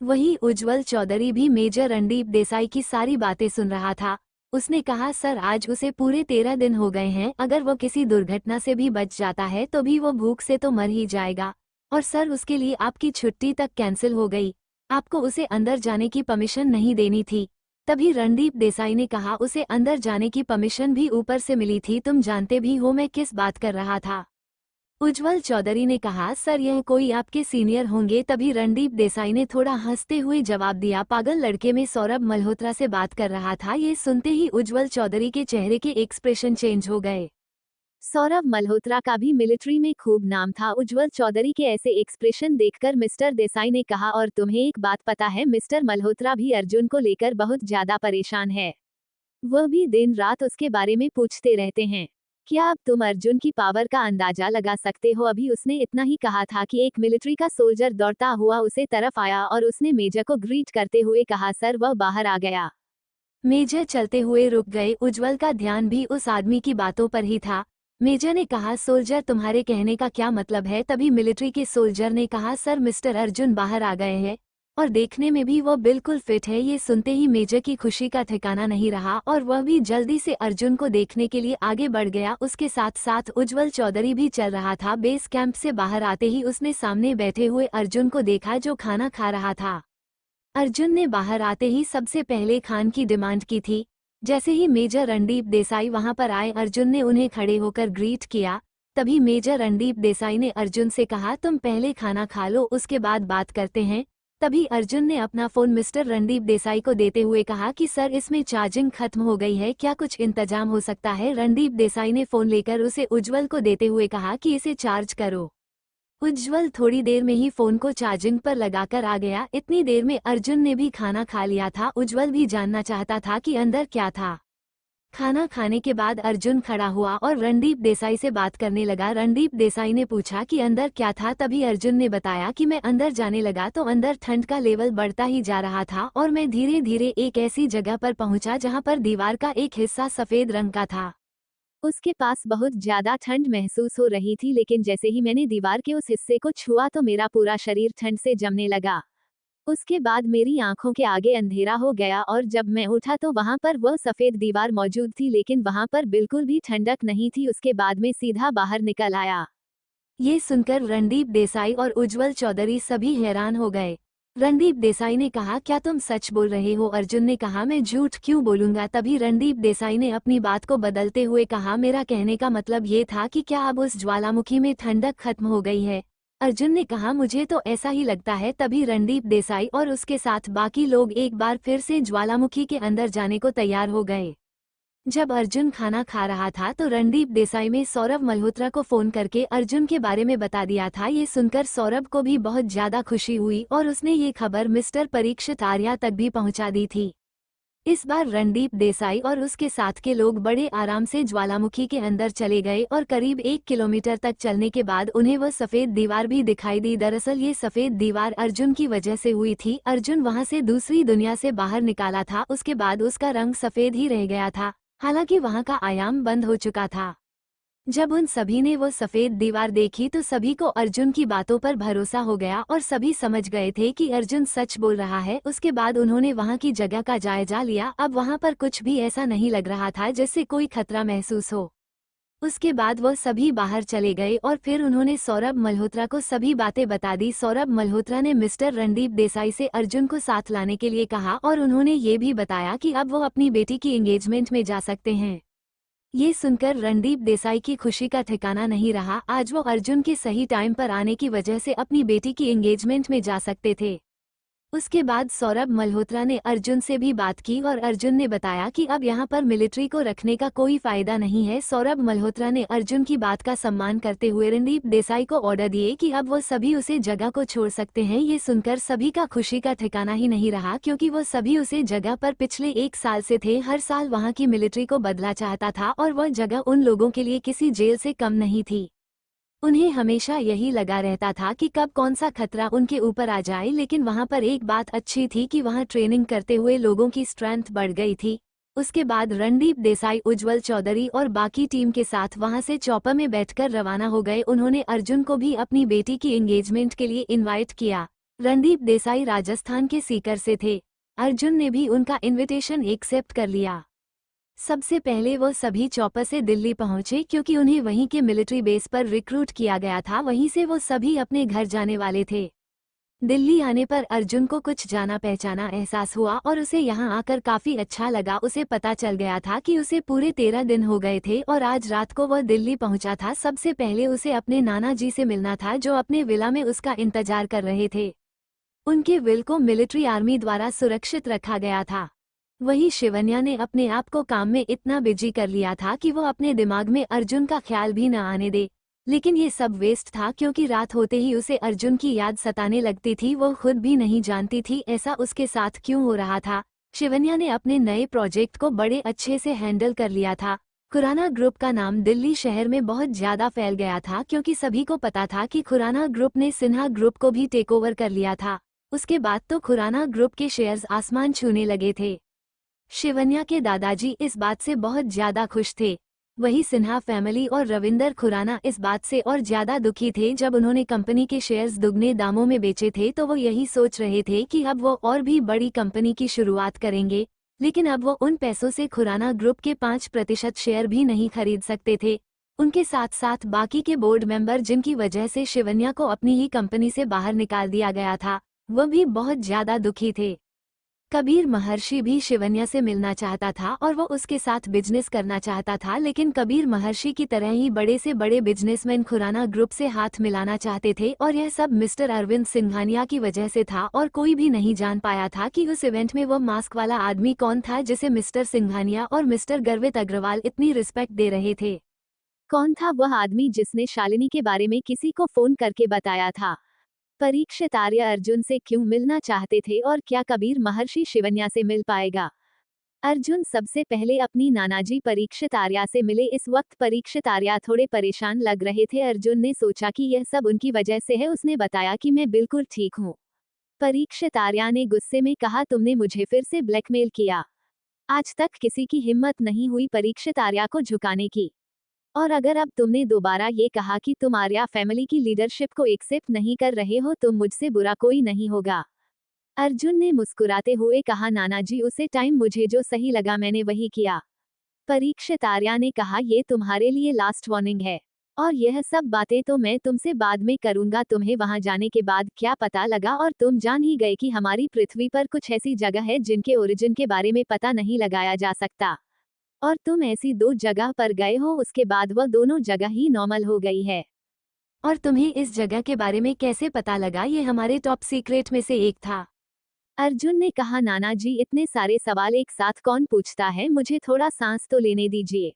वहीं उज्ज्वल चौधरी भी मेजर रणदीप देसाई की सारी बातें सुन रहा था। उसने कहा, सर आज उसे पूरे 13 दिन हो गए हैं, अगर वो किसी दुर्घटना से भी बच जाता है तो भी वो भूख से तो मर ही जाएगा। और सर उसके लिए आपकी छुट्टी तक कैंसिल हो गई। आपको उसे अंदर जाने की परमिशन नहीं देनी थी। तभी रणदीप देसाई ने कहा, उसे अंदर जाने की परमिशन भी ऊपर से मिली थी, तुम जानते भी हो मैं किस बात कर रहा था। उज्ज्वल चौधरी ने कहा, सर यह कोई आपके सीनियर होंगे। तभी रणदीप देसाई ने थोड़ा हंसते हुए जवाब दिया, पागल लड़के में सौरभ मल्होत्रा से बात कर रहा था। ये सुनते ही उज्ज्वल चौधरी के चेहरे के एक्सप्रेशन चेंज हो गए। सौरभ मल्होत्रा का भी मिलिट्री में खूब नाम था। उज्ज्वल चौधरी के ऐसे एक्सप्रेशन देखकर मिस्टर देसाई ने कहा, और तुम्हें एक बात पता है, मिस्टर मल्होत्रा भी अर्जुन को लेकर बहुत ज्यादा परेशान है। वह भी दिन रात उसके बारे में पूछते रहते हैं। क्या अब तुम अर्जुन की पावर का अंदाजा लगा सकते हो? अभी उसने इतना ही कहा था कि एक मिलिट्री का सोल्जर दौड़ता हुआ उसे तरफ आया और उसने मेजर को ग्रीट करते हुए कहा, सर वह बाहर आ गया। मेजर चलते हुए रुक गए। उज्ज्वल का ध्यान भी उस आदमी की बातों पर ही था। मेजर ने कहा, सोल्जर तुम्हारे कहने का क्या मतलब है? तभी मिलिट्री के सोल्जर ने कहा, सर मिस्टर अर्जुन बाहर आ गए हैं और देखने में भी वो बिल्कुल फिट है। ये सुनते ही मेजर की खुशी का ठिकाना नहीं रहा और वह भी जल्दी से अर्जुन को देखने के लिए आगे बढ़ गया। उसके साथ साथ उज्ज्वल चौधरी भी चल रहा था। बेस कैंप से बाहर आते ही उसने सामने बैठे हुए अर्जुन को देखा जो खाना खा रहा था। अर्जुन ने बाहर आते ही सबसे पहले खान की डिमांड की थी। जैसे ही मेजर रणदीप देसाई वहां पर आए, अर्जुन ने उन्हें खड़े होकर ग्रीट किया। तभी मेजर रणदीप देसाई ने अर्जुन से कहा, तुम पहले खाना खा लो, उसके बाद बात करते हैं। तभी अर्जुन ने अपना फोन मिस्टर रणदीप देसाई को देते हुए कहा कि सर इसमें चार्जिंग खत्म हो गई है, क्या कुछ इंतजाम हो सकता है? रणदीप देसाई ने फोन लेकर उसे उज्ज्वल को देते हुए कहा कि इसे चार्ज करो। उज्ज्वल थोड़ी देर में ही फोन को चार्जिंग पर लगाकर आ गया। इतनी देर में अर्जुन ने भी खाना खा लिया था। उज्ज्वल भी जानना चाहता था कि अंदर क्या था। खाना खाने के बाद अर्जुन खड़ा हुआ और रणदीप देसाई से बात करने लगा। रणदीप देसाई ने पूछा कि अंदर क्या था। तभी अर्जुन ने बताया कि मैं अंदर जाने लगा तो अंदर ठंड का लेवल बढ़ता ही जा रहा था और मैं धीरे धीरे एक ऐसी जगह पर पहुंचा जहां पर दीवार का एक हिस्सा सफेद रंग का था। उसके पास बहुत ज्यादा ठंड महसूस हो रही थी, लेकिन जैसे ही मैंने दीवार के उस हिस्से को छुआ तो मेरा पूरा शरीर ठंड से जमने लगा। उसके बाद मेरी आंखों के आगे अंधेरा हो गया और जब मैं उठा तो वहां पर वह सफेद दीवार मौजूद थी, लेकिन वहां पर बिल्कुल भी ठंडक नहीं थी। उसके बाद मैं सीधा बाहर निकल आया। ये सुनकर रणदीप देसाई और उज्जवल चौधरी सभी हैरान हो गए। रणदीप देसाई ने कहा, क्या तुम सच बोल रहे हो? अर्जुन ने कहा, मैं झूठ क्यों बोलूंगा। तभी रणदीप देसाई ने अपनी बात को बदलते हुए कहा, मेरा कहने का मतलब ये था कि क्या अब उस ज्वालामुखी में ठंडक खत्म हो गई है? अर्जुन ने कहा, मुझे तो ऐसा ही लगता है। तभी रणदीप देसाई और उसके साथ बाकी लोग एक बार फिर से ज्वालामुखी के अंदर जाने को तैयार हो गए। जब अर्जुन खाना खा रहा था तो रणदीप देसाई ने सौरभ मल्होत्रा को फोन करके अर्जुन के बारे में बता दिया था। ये सुनकर सौरभ को भी बहुत ज्यादा खुशी हुई और उसने ये खबर मिस्टर परीक्षित आर्या तक भी पहुंचा दी थी। इस बार रणदीप देसाई और उसके साथ के लोग बड़े आराम से ज्वालामुखी के अंदर चले गए और करीब 1 किलोमीटर तक चलने के बाद उन्हें वह सफेद दीवार भी दिखाई दी। दरअसल ये सफेद दीवार अर्जुन की वजह से हुई थी। अर्जुन वहां से दूसरी दुनिया से बाहर निकाला था, उसके बाद उसका रंग सफेद ही रह गया था, हालांकि वहां का आयाम बंद हो चुका था। जब उन सभी ने वो सफेद दीवार देखी तो सभी को अर्जुन की बातों पर भरोसा हो गया और सभी समझ गए थे कि अर्जुन सच बोल रहा है। उसके बाद उन्होंने वहां की जगह का जायजा लिया। अब वहां पर कुछ भी ऐसा नहीं लग रहा था जिससे कोई खतरा महसूस हो। उसके बाद वो सभी बाहर चले गए और फिर उन्होंने सौरभ मल्होत्रा को सभी बातें बता दी। सौरभ मल्होत्रा ने मिस्टर रणदीप देसाई से अर्जुन को साथ लाने के लिए कहा और उन्होंने ये भी बताया कि अब वो अपनी बेटी की एंगेजमेंट में जा सकते हैं। ये सुनकर रणदीप देसाई की खुशी का ठिकाना नहीं रहा। आज वो अर्जुन के सही टाइम पर आने की वजह से अपनी बेटी की एंगेजमेंट में जा सकते थे। उसके बाद सौरभ मल्होत्रा ने अर्जुन से भी बात की और अर्जुन ने बताया कि अब यहाँ पर मिलिट्री को रखने का कोई फायदा नहीं है। सौरभ मल्होत्रा ने अर्जुन की बात का सम्मान करते हुए रणदीप देसाई को ऑर्डर दिए कि अब वो सभी उसे जगह को छोड़ सकते हैं। ये सुनकर सभी का खुशी का ठिकाना ही नहीं रहा, क्योंकि वो सभी उसे जगह पर पिछले 1 साल से थे। हर साल वहाँ की मिलिट्री को बदला चाहता था और वह जगह उन लोगों के लिए किसी जेल से कम नहीं थी। उन्हें हमेशा यही लगा रहता था कि कब कौन सा खतरा उनके ऊपर आ जाए, लेकिन वहां पर एक बात अच्छी थी कि वहां ट्रेनिंग करते हुए लोगों की स्ट्रेंथ बढ़ गई थी। उसके बाद रणदीप देसाई, उज्जवल चौधरी और बाकी टीम के साथ वहां से चॉपर में बैठकर रवाना हो गए। उन्होंने अर्जुन को भी अपनी बेटी की एंगेजमेंट के लिए इनवाइट किया। रणदीप देसाई राजस्थान के सीकर से थे। अर्जुन ने भी उनका इन्विटेशन एक्सेप्ट कर लिया। सबसे पहले वो सभी चॉपर से दिल्ली पहुंचे, क्योंकि उन्हें वहीं के मिलिट्री बेस पर रिक्रूट किया गया था। वहीं से वो सभी अपने घर जाने वाले थे। दिल्ली आने पर अर्जुन को कुछ जाना पहचाना एहसास हुआ और उसे यहाँ आकर काफी अच्छा लगा। उसे पता चल गया था कि उसे पूरे 13 दिन हो गए थे और आज रात को वह दिल्ली पहुंचा था। सबसे पहले उसे अपने नाना जी से मिलना था, जो अपने विला में उसका इंतजार कर रहे थे। उनके विल को मिलिट्री आर्मी द्वारा सुरक्षित रखा गया था। वही शिवन्या ने अपने आप को काम में इतना बिजी कर लिया था कि वो अपने दिमाग में अर्जुन का ख्याल भी न आने दे। लेकिन ये सब वेस्ट था, क्योंकि रात होते ही उसे अर्जुन की याद सताने लगती थी। वो खुद भी नहीं जानती थी ऐसा उसके साथ क्यों हो रहा था। शिवन्या ने अपने नए प्रोजेक्ट को बड़े अच्छे से हैंडल कर लिया था। खुराना ग्रुप का नाम दिल्ली शहर में बहुत ज्यादा फैल गया था, क्योंकि सभी को पता था कि खुराना ग्रुप ने सिन्हा ग्रुप को भी टेक ओवर कर लिया था। उसके बाद तो खुराना ग्रुप के शेयर्स आसमान छूने लगे थे। शिवन्या के दादाजी इस बात से बहुत ज्यादा खुश थे। वही सिन्हा फैमिली और रविंदर खुराना इस बात से और ज्यादा दुखी थे। जब उन्होंने कंपनी के शेयर्स दुगने दामों में बेचे थे तो वो यही सोच रहे थे कि अब वो और भी बड़ी कंपनी की शुरुआत करेंगे, लेकिन अब वो उन पैसों से खुराना ग्रुप के 5% शेयर भी नहीं खरीद सकते थे। उनके साथ साथ बाकी के बोर्ड मेंबर, जिनकी वजह से शिवन्या को अपनी ही कंपनी से बाहर निकाल दिया गया था, वह भी बहुत ज्यादा दुखी थे। कबीर महर्षि भी शिवन्या से मिलना चाहता था और वो उसके साथ बिजनेस करना चाहता था, लेकिन कबीर महर्षि की तरह ही बड़े से बड़े बिजनेसमैन खुराना ग्रुप से हाथ मिलाना चाहते थे। और यह सब मिस्टर अरविंद सिंघानिया की वजह से था और कोई भी नहीं जान पाया था कि उस इवेंट में वो मास्क वाला आदमी कौन था, जिसे मिस्टर सिंघानिया और मिस्टर गर्वित अग्रवाल इतनी रिस्पेक्ट दे रहे थे। कौन था वह आदमी जिसने शालिनी के बारे में किसी को फोन करके बताया था? परीक्षित आर्य अर्जुन से क्यों मिलना चाहते थे और क्या कबीर महर्षि शिवन्या से मिल पाएगा? अर्जुन सबसे पहले अपनी नानाजी परीक्षित आर्या से मिले। इस वक्त परीक्षित आर्या थोड़े परेशान लग रहे थे। अर्जुन ने सोचा कि यह सब उनकी वजह से है। उसने बताया कि मैं बिल्कुल ठीक हूँ। परीक्षित आर्या ने गुस्से में कहा, तुमने मुझे फिर से ब्लैकमेल किया। आज तक किसी की हिम्मत नहीं हुई परीक्षित आर्या को झुकाने की, और अगर अब तुमने दोबारा ये कहा कि तुम आर्या फैमिली की लीडरशिप को एक्सेप्ट नहीं कर रहे हो तो मुझसे बुरा कोई नहीं होगा। अर्जुन ने मुस्कुराते हुए कहा, नानाजी उसे टाइम मुझे जो सही लगा मैंने वही किया। परीक्षित आर्या ने कहा, ये तुम्हारे लिए लास्ट वार्निंग है, और यह सब बातें तो मैं तुमसे बाद में करूंगा। तुम्हें वहां जाने के बाद क्या पता लगा और तुम जान ही गए कि हमारी पृथ्वी पर कुछ ऐसी जगह है जिनके ओरिजिन के बारे में पता नहीं लगाया जा सकता, और तुम ऐसी 2 जगह पर गए हो, उसके बाद वह दोनों जगह ही नॉर्मल हो गई है। और तुम्हें इस जगह के बारे में कैसे पता लगा? ये हमारे टॉप सीक्रेट में से एक था। अर्जुन ने कहा, नाना जी इतने सारे सवाल एक साथ कौन पूछता है, मुझे थोड़ा सांस तो लेने दीजिए।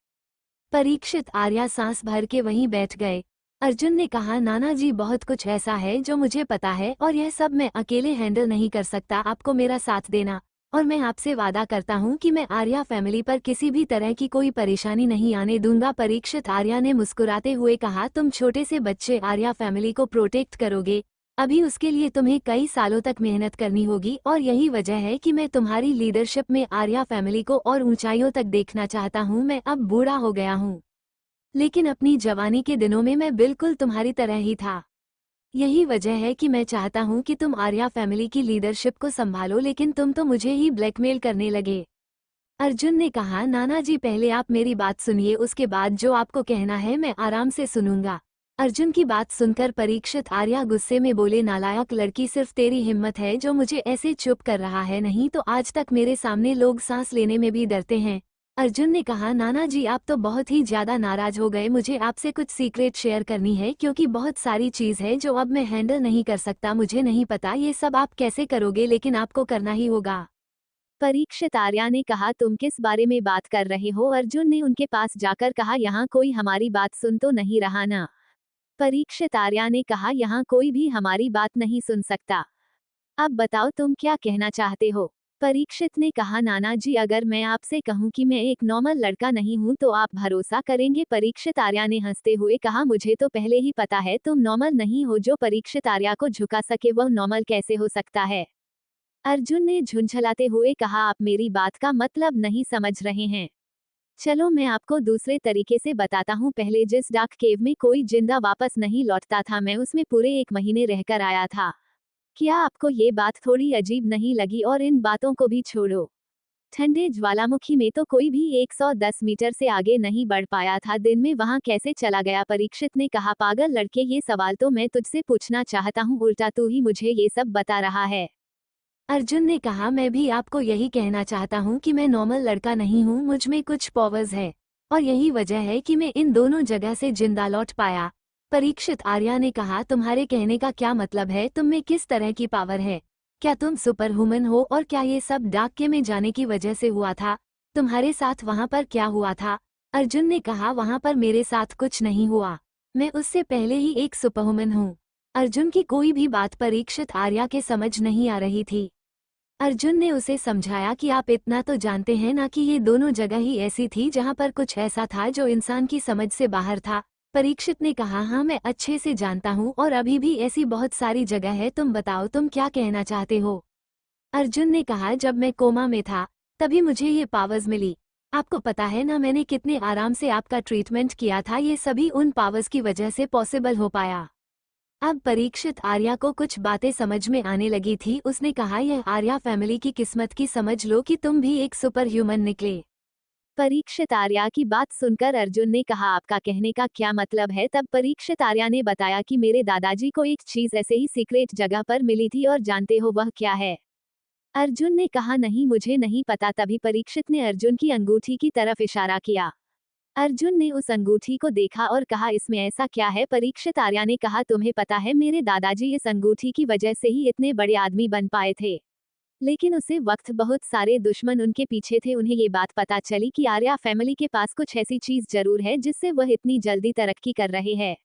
परीक्षित आर्या सांस भर के वहीं बैठ गए। अर्जुन ने कहा, नाना जी बहुत कुछ ऐसा है जो मुझे पता है और यह सब मैं अकेले हैंडल नहीं कर सकता। आपको मेरा साथ देना, और मैं आपसे वादा करता हूँ कि मैं आर्या फैमिली पर किसी भी तरह की कोई परेशानी नहीं आने दूंगा। परीक्षित आर्या ने मुस्कुराते हुए कहा, तुम छोटे से बच्चे आर्या फैमिली को प्रोटेक्ट करोगे, अभी उसके लिए तुम्हें कई सालों तक मेहनत करनी होगी, और यही वजह है कि मैं तुम्हारी लीडरशिप में आर्या फैमिली को और ऊंचाइयों तक देखना चाहता हूँ। मैं अब बूढ़ा हो गया हूँ, लेकिन अपनी जवानी के दिनों में मैं बिल्कुल तुम्हारी तरह ही था। यही वजह है कि मैं चाहता हूँ कि तुम आर्या फैमिली की लीडरशिप को संभालो, लेकिन तुम तो मुझे ही ब्लैकमेल करने लगे। अर्जुन ने कहा, नाना जी पहले आप मेरी बात सुनिए, उसके बाद जो आपको कहना है मैं आराम से सुनूंगा। अर्जुन की बात सुनकर परीक्षित आर्या गुस्से में बोले, नालायक लड़की, सिर्फ तेरी हिम्मत है जो मुझे ऐसे चुप कर रहा है, नहीं तो आज तक मेरे सामने लोग सांस लेने में भी डरते हैं। अर्जुन ने कहा, नाना जी आप तो बहुत ही ज्यादा नाराज हो गए, मुझे आपसे कुछ सीक्रेट शेयर करनी है क्योंकि बहुत सारी चीज है जो अब मैं हैंडल नहीं कर सकता। मुझे नहीं पता ये सब आप कैसे करोगे, लेकिन आपको करना ही होगा। परीक्षित आर्या ने कहा, तुम किस बारे में बात कर रहे हो? अर्जुन ने उनके पास जाकर कहा, यहाँ कोई हमारी बात सुन तो नहीं रहा ना? परीक्षित आर्या ने कहा, यहाँ कोई भी हमारी बात नहीं सुन सकता। अब बताओ तुम क्या कहना चाहते हो? परीक्षित ने कहा, नाना जी अगर मैं आपसे कहूँ कि मैं एक नॉर्मल लड़का नहीं हूँ तो आप भरोसा करेंगे? परीक्षित आर्या ने हंसते हुए कहा, मुझे तो पहले ही पता है तुम नॉर्मल नहीं हो। जो परीक्षित आर्या को झुका सके वह नॉर्मल कैसे हो सकता है? अर्जुन ने झुंझलाते हुए कहा, आप मेरी बात का मतलब नहीं समझ रहे हैं। चलो मैं आपको दूसरे तरीके से बताता हूँ। पहले जिस डार्क केव में कोई जिंदा वापस नहीं लौटता था, मैं उसमें पूरे 1 महीने रहकर आया था। क्या आपको ये बात थोड़ी अजीब नहीं लगी? और इन बातों को भी छोड़ो, ठंडे ज्वालामुखी में तो कोई भी 110 मीटर से आगे नहीं बढ़ पाया था, दिन में वहां कैसे चला गया? परीक्षित ने कहा, पागल लड़के, ये सवाल तो मैं तुझसे पूछना चाहता हूँ, उल्टा तू ही मुझे ये सब बता रहा है। अर्जुन ने कहा, मैं भी आपको यही कहना चाहता हूँ कि मैं नॉर्मल लड़का नहीं हूँ, मुझ में कुछ पावर्स है, और यही वजह है कि मैं इन दोनों जगह से जिंदा लौट पाया। परीक्षित आर्या ने कहा, तुम्हारे कहने का क्या मतलब है? तुम में किस तरह की पावर है? क्या तुम सुपर ह्यूमन हो? और क्या ये सब डाक के में जाने की वजह से हुआ था? तुम्हारे साथ वहां पर क्या हुआ था? अर्जुन ने कहा, वहां पर मेरे साथ कुछ नहीं हुआ, मैं उससे पहले ही एक सुपर ह्यूमन हूँ। अर्जुन की कोई भी बात परीक्षित आर्या के समझ नहीं आ रही थी। अर्जुन ने उसे समझाया कि आप इतना तो जानते हैं ना कि ये दोनों जगह ही ऐसी थी जहां पर कुछ ऐसा था जो इंसान की समझ से बाहर था। परीक्षित ने कहा, हाँ मैं अच्छे से जानता हूँ, और अभी भी ऐसी बहुत सारी जगह है। तुम बताओ तुम क्या कहना चाहते हो? अर्जुन ने कहा, जब मैं कोमा में था तभी मुझे ये पावर्स मिली। आपको पता है ना मैंने कितने आराम से आपका ट्रीटमेंट किया था, ये सभी उन पावर्स की वजह से पॉसिबल हो पाया। अब परीक्षित आर्या को कुछ बातें समझ में आने लगी थी। उसने कहा, यह आर्या फैमिली की किस्मत की समझ लो कि तुम भी एक सुपर ह्यूमन निकले। परीक्षित आर्या की बात सुनकर अर्जुन ने कहा, आपका कहने का क्या मतलब है? तब परीक्षित आर्या ने बताया कि मेरे दादाजी को एक चीज ऐसे ही सीक्रेट जगह पर मिली थी, और जानते हो वह क्या है? अर्जुन ने कहा, नहीं मुझे नहीं पता। तभी परीक्षित ने अर्जुन की अंगूठी की तरफ इशारा किया। अर्जुन ने उस अंगूठी को देखा और कहा, इसमें ऐसा क्या है? परीक्षित आर्या ने कहा, तुम्हें पता है मेरे दादाजी इस अंगूठी की वजह से ही इतने बड़े आदमी बन पाए थे, लेकिन उसे वक्त बहुत सारे दुश्मन उनके पीछे थे। उन्हें ये बात पता चली कि आर्या फैमिली के पास कुछ ऐसी चीज जरूर है जिससे वह इतनी जल्दी तरक्की कर रहे हैं।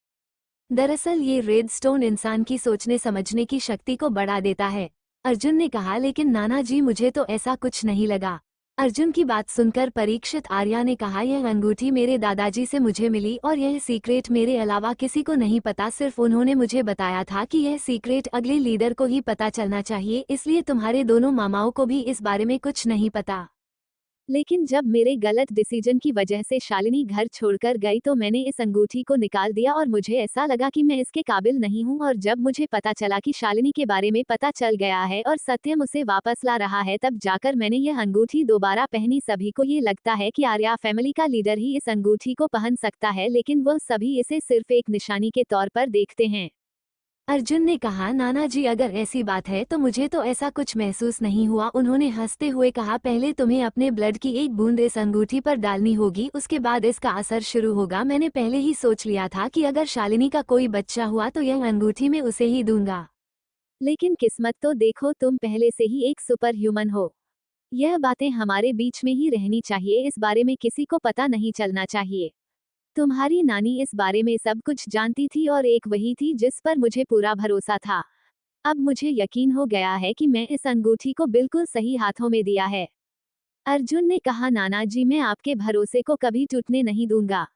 दरअसल ये रेड स्टोन इंसान की सोचने समझने की शक्ति को बढ़ा देता है। अर्जुन ने कहा, लेकिन नाना जी मुझे तो ऐसा कुछ नहीं लगा। अर्जुन की बात सुनकर परीक्षित आर्या ने कहा, यह अंगूठी मेरे दादाजी से मुझे मिली और यह सीक्रेट मेरे अलावा किसी को नहीं पता, सिर्फ उन्होंने मुझे बताया था कि यह सीक्रेट अगले लीडर को ही पता चलना चाहिए, इसलिए तुम्हारे दोनों मामाओं को भी इस बारे में कुछ नहीं पता। लेकिन जब मेरे गलत डिसीजन की वजह से शालिनी घर छोड़कर गई तो मैंने इस अंगूठी को निकाल दिया और मुझे ऐसा लगा कि मैं इसके काबिल नहीं हूँ, और जब मुझे पता चला कि शालिनी के बारे में पता चल गया है और सत्यम उसे वापस ला रहा है, तब जाकर मैंने यह अंगूठी दोबारा पहनी। सभी को ये लगता है कि आर्या फैमिली का लीडर ही इस अंगूठी को पहन सकता है, लेकिन वह सभी इसे सिर्फ एक निशानी के तौर पर देखते हैं। अर्जुन ने कहा, नाना जी अगर ऐसी बात है तो मुझे तो ऐसा कुछ महसूस नहीं हुआ। उन्होंने हंसते हुए कहा, पहले तुम्हें अपने ब्लड की एक बूंद इस अंगूठी पर डालनी होगी, उसके बाद इसका असर शुरू होगा। मैंने पहले ही सोच लिया था कि अगर शालिनी का कोई बच्चा हुआ तो यह अंगूठी मैं उसे ही दूंगा। लेकिन किस्मत तो देखो, तुम पहले से ही एक सुपर ह्यूमन हो। यह बातें हमारे बीच में ही रहनी चाहिए, इस बारे में किसी को पता नहीं चलना चाहिए। तुम्हारी नानी इस बारे में सब कुछ जानती थी और एक वही थी जिस पर मुझे पूरा भरोसा था। अब मुझे यकीन हो गया है कि मैं इस अंगूठी को बिल्कुल सही हाथों में दिया है। अर्जुन ने कहा, नाना जी मैं आपके भरोसे को कभी टूटने नहीं दूंगा,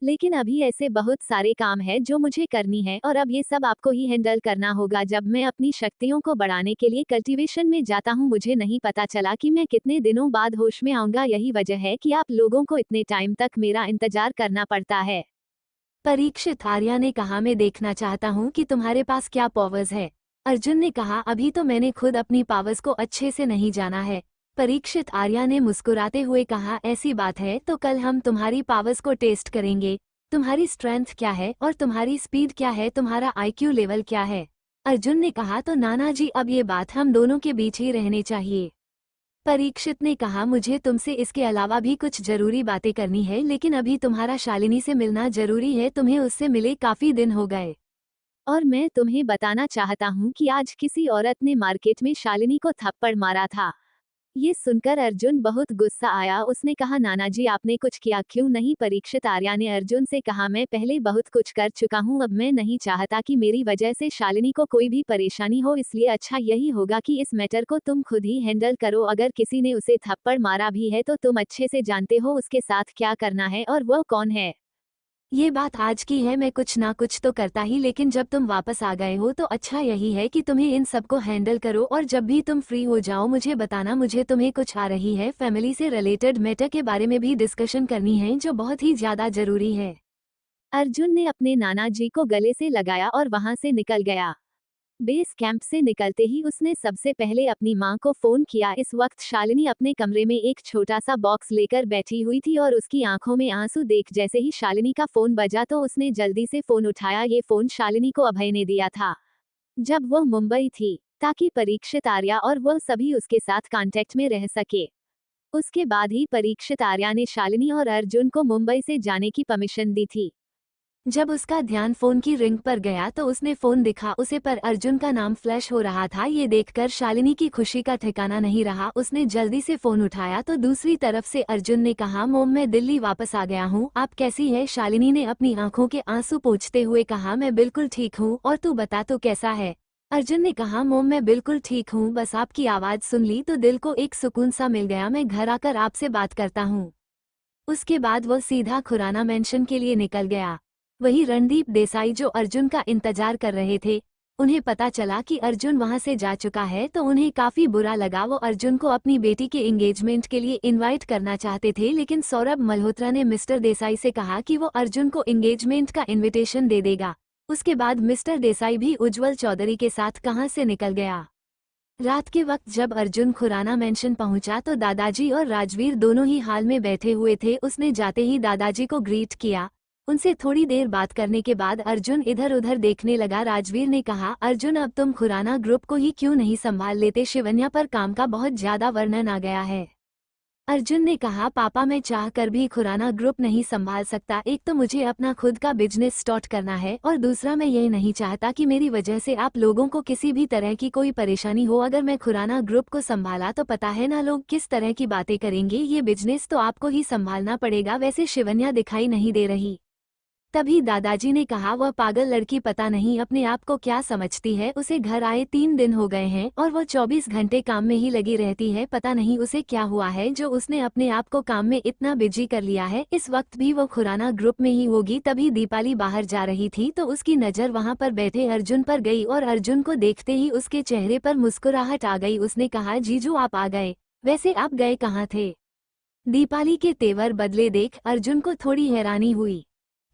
लेकिन अभी ऐसे बहुत सारे काम है जो मुझे करनी है और अब ये सब आपको ही हैंडल करना होगा। जब मैं अपनी शक्तियों को बढ़ाने के लिए कल्टीवेशन में जाता हूँ, मुझे नहीं पता चला कि मैं कितने दिनों बाद होश में आऊंगा। यही वजह है कि आप लोगों को इतने टाइम तक मेरा इंतजार करना पड़ता है। परीक्षित आर्या ने कहा, मैं देखना चाहता हूँ कि तुम्हारे पास क्या पावर्स है। अर्जुन ने कहा, अभी तो मैंने खुद अपनी पावर्स को अच्छे से नहीं जाना है। परीक्षित आर्या ने मुस्कुराते हुए कहा, ऐसी बात है तो कल हम तुम्हारी पावर्स को टेस्ट करेंगे। तुम्हारी स्ट्रेंथ क्या है और तुम्हारी स्पीड क्या है, तुम्हारा आईक्यू लेवल क्या है। अर्जुन ने कहा, तो नाना जी अब ये बात हम दोनों के बीच ही रहने चाहिए। परीक्षित ने कहा, मुझे तुमसे इसके अलावा भी कुछ जरूरी बातें करनी है, लेकिन अभी तुम्हारा शालिनी से मिलना जरूरी है। तुम्हें उससे मिले काफी दिन हो गए और मैं तुम्हें बताना चाहता हूँ कि आज किसी औरत ने मार्केट में शालिनी को थप्पड़ मारा था। ये सुनकर अर्जुन बहुत गुस्सा आया। उसने कहा, नाना जी आपने कुछ किया क्यों नहीं। परीक्षित आर्या ने अर्जुन से कहा, मैं पहले बहुत कुछ कर चुका हूँ, अब मैं नहीं चाहता कि मेरी वजह से शालिनी को कोई भी परेशानी हो, इसलिए अच्छा यही होगा कि इस मैटर को तुम खुद ही हैंडल करो। अगर किसी ने उसे थप्पड़ मारा भी है तो तुम अच्छे से जानते हो उसके साथ क्या करना है और वह कौन है। ये बात आज की है, मैं कुछ ना कुछ तो करता ही, लेकिन जब तुम वापस आ गए हो तो अच्छा यही है कि तुम्हें इन सब को हैंडल करो और जब भी तुम फ्री हो जाओ मुझे बताना। मुझे तुम्हें कुछ आ रही है फैमिली से रिलेटेड मैटर के बारे में भी डिस्कशन करनी है जो बहुत ही ज्यादा जरूरी है। अर्जुन ने अपने नाना जी को गले से लगाया और वहां से निकल गया। बेस कैंप से निकलते ही उसने सबसे पहले अपनी मां को फोन किया। इस वक्त शालिनी अपने कमरे में एक छोटा सा बॉक्स लेकर बैठी हुई थी और उसकी आंखों में आंसू देख जैसे ही शालिनी का फोन बजा तो उसने जल्दी से फोन उठाया। ये फोन शालिनी को अभय ने दिया था जब वह मुंबई थी, ताकि परीक्षित आर्या और वह सभी उसके साथ कांटेक्ट में रह सके। उसके बाद ही परीक्षित आर्या ने शालिनी और अर्जुन को मुंबई से जाने की परमिशन दी थी। जब उसका ध्यान फोन की रिंग पर गया तो उसने फोन दिखा, उसे पर अर्जुन का नाम फ्लैश हो रहा था। ये देखकर शालिनी की खुशी का ठिकाना नहीं रहा। उसने जल्दी से फोन उठाया तो दूसरी तरफ से अर्जुन ने कहा, मोम मैं दिल्ली वापस आ गया हूँ, आप कैसी है। शालिनी ने अपनी आंखों के आंसू पोंछते हुए कहा, मैं बिल्कुल ठीक हूँ, और तू बता तो कैसा है। अर्जुन ने कहा, मोम मैं बिल्कुल ठीक हूँ, बस आपकी आवाज सुन ली तो दिल को एक सुकून सा मिल गया। मैं घर आकर आपसे बात करता हूँ। उसके बाद वह सीधा खुराना मेंशन के लिए निकल गया। वही रणदीप देसाई जो अर्जुन का इंतजार कर रहे थे, उन्हें पता चला कि अर्जुन वहां से जा चुका है तो उन्हें काफी बुरा लगा। वो अर्जुन को अपनी बेटी के एंगेजमेंट के लिए इनवाइट करना चाहते थे, लेकिन सौरभ मल्होत्रा ने मिस्टर देसाई से कहा कि वो अर्जुन को एंगेजमेंट का इन्विटेशन दे देगा। उसके बाद मिस्टर देसाई भी उज्जवल चौधरी के साथ कहां से निकल गया। रात के वक्त जब अर्जुन खुराना मेंशन पहुंचा तो दादाजी और राजवीर दोनों ही हाल में बैठे हुए थे। उसने जाते ही दादाजी को ग्रीट किया। उनसे थोड़ी देर बात करने के बाद अर्जुन इधर उधर देखने लगा। राजवीर ने कहा, अर्जुन अब तुम खुराना ग्रुप को ही क्यों नहीं संभाल लेते, शिवन्या पर काम का बहुत ज्यादा वर्णन आ गया है। अर्जुन ने कहा, पापा मैं चाह कर भी खुराना ग्रुप नहीं संभाल सकता। एक तो मुझे अपना खुद का बिजनेस स्टार्ट करना है और दूसरा मैं ये नहीं चाहता कि मेरी वजह से आप लोगों को किसी भी तरह की कोई परेशानी हो। अगर मैं खुराना ग्रुप को संभाला तो पता है ना लोग किस तरह की बातें करेंगे। ये बिजनेस तो आपको ही संभालना पड़ेगा। वैसे शिवन्या दिखाई नहीं दे रही। तभी दादाजी ने कहा, वह पागल लड़की पता नहीं अपने आप को क्या समझती है, उसे घर आए 3 दिन हो गए हैं और वो 24 घंटे काम में ही लगी रहती है। पता नहीं उसे क्या हुआ है जो उसने अपने आप को काम में इतना बिजी कर लिया है। इस वक्त भी वो खुराना ग्रुप में ही होगी। तभी दीपाली बाहर जा रही थी तो उसकी नज़र वहाँ पर बैठे अर्जुन पर गई और अर्जुन को देखते ही उसके चेहरे पर मुस्कुराहट आ गई। उसने कहा, जीजू आप आ गए, वैसे आप गए कहाँ थे? दीपाली के तेवर बदले देख अर्जुन को थोड़ी हैरानी हुई,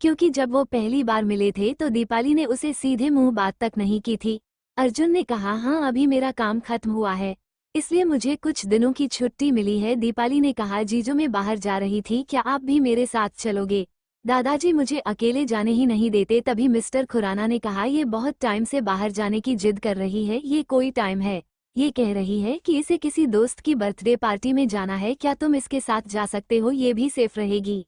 क्योंकि जब वो पहली बार मिले थे तो दीपाली ने उसे सीधे मुंह बात तक नहीं की थी। अर्जुन ने कहा, हाँ अभी मेरा काम खत्म हुआ है, इसलिए मुझे कुछ दिनों की छुट्टी मिली है। दीपाली ने कहा, जीजू मैं बाहर जा रही थी, क्या आप भी मेरे साथ चलोगे? दादाजी मुझे अकेले जाने ही नहीं देते। तभी मिस्टर खुराना ने कहा, ये बहुत टाइम से बाहर जाने की जिद कर रही है, ये कोई टाइम है? ये कह रही है कि इसे किसी दोस्त की बर्थडे पार्टी में जाना है, क्या तुम इसके साथ जा सकते हो? ये भी सेफ रहेगी।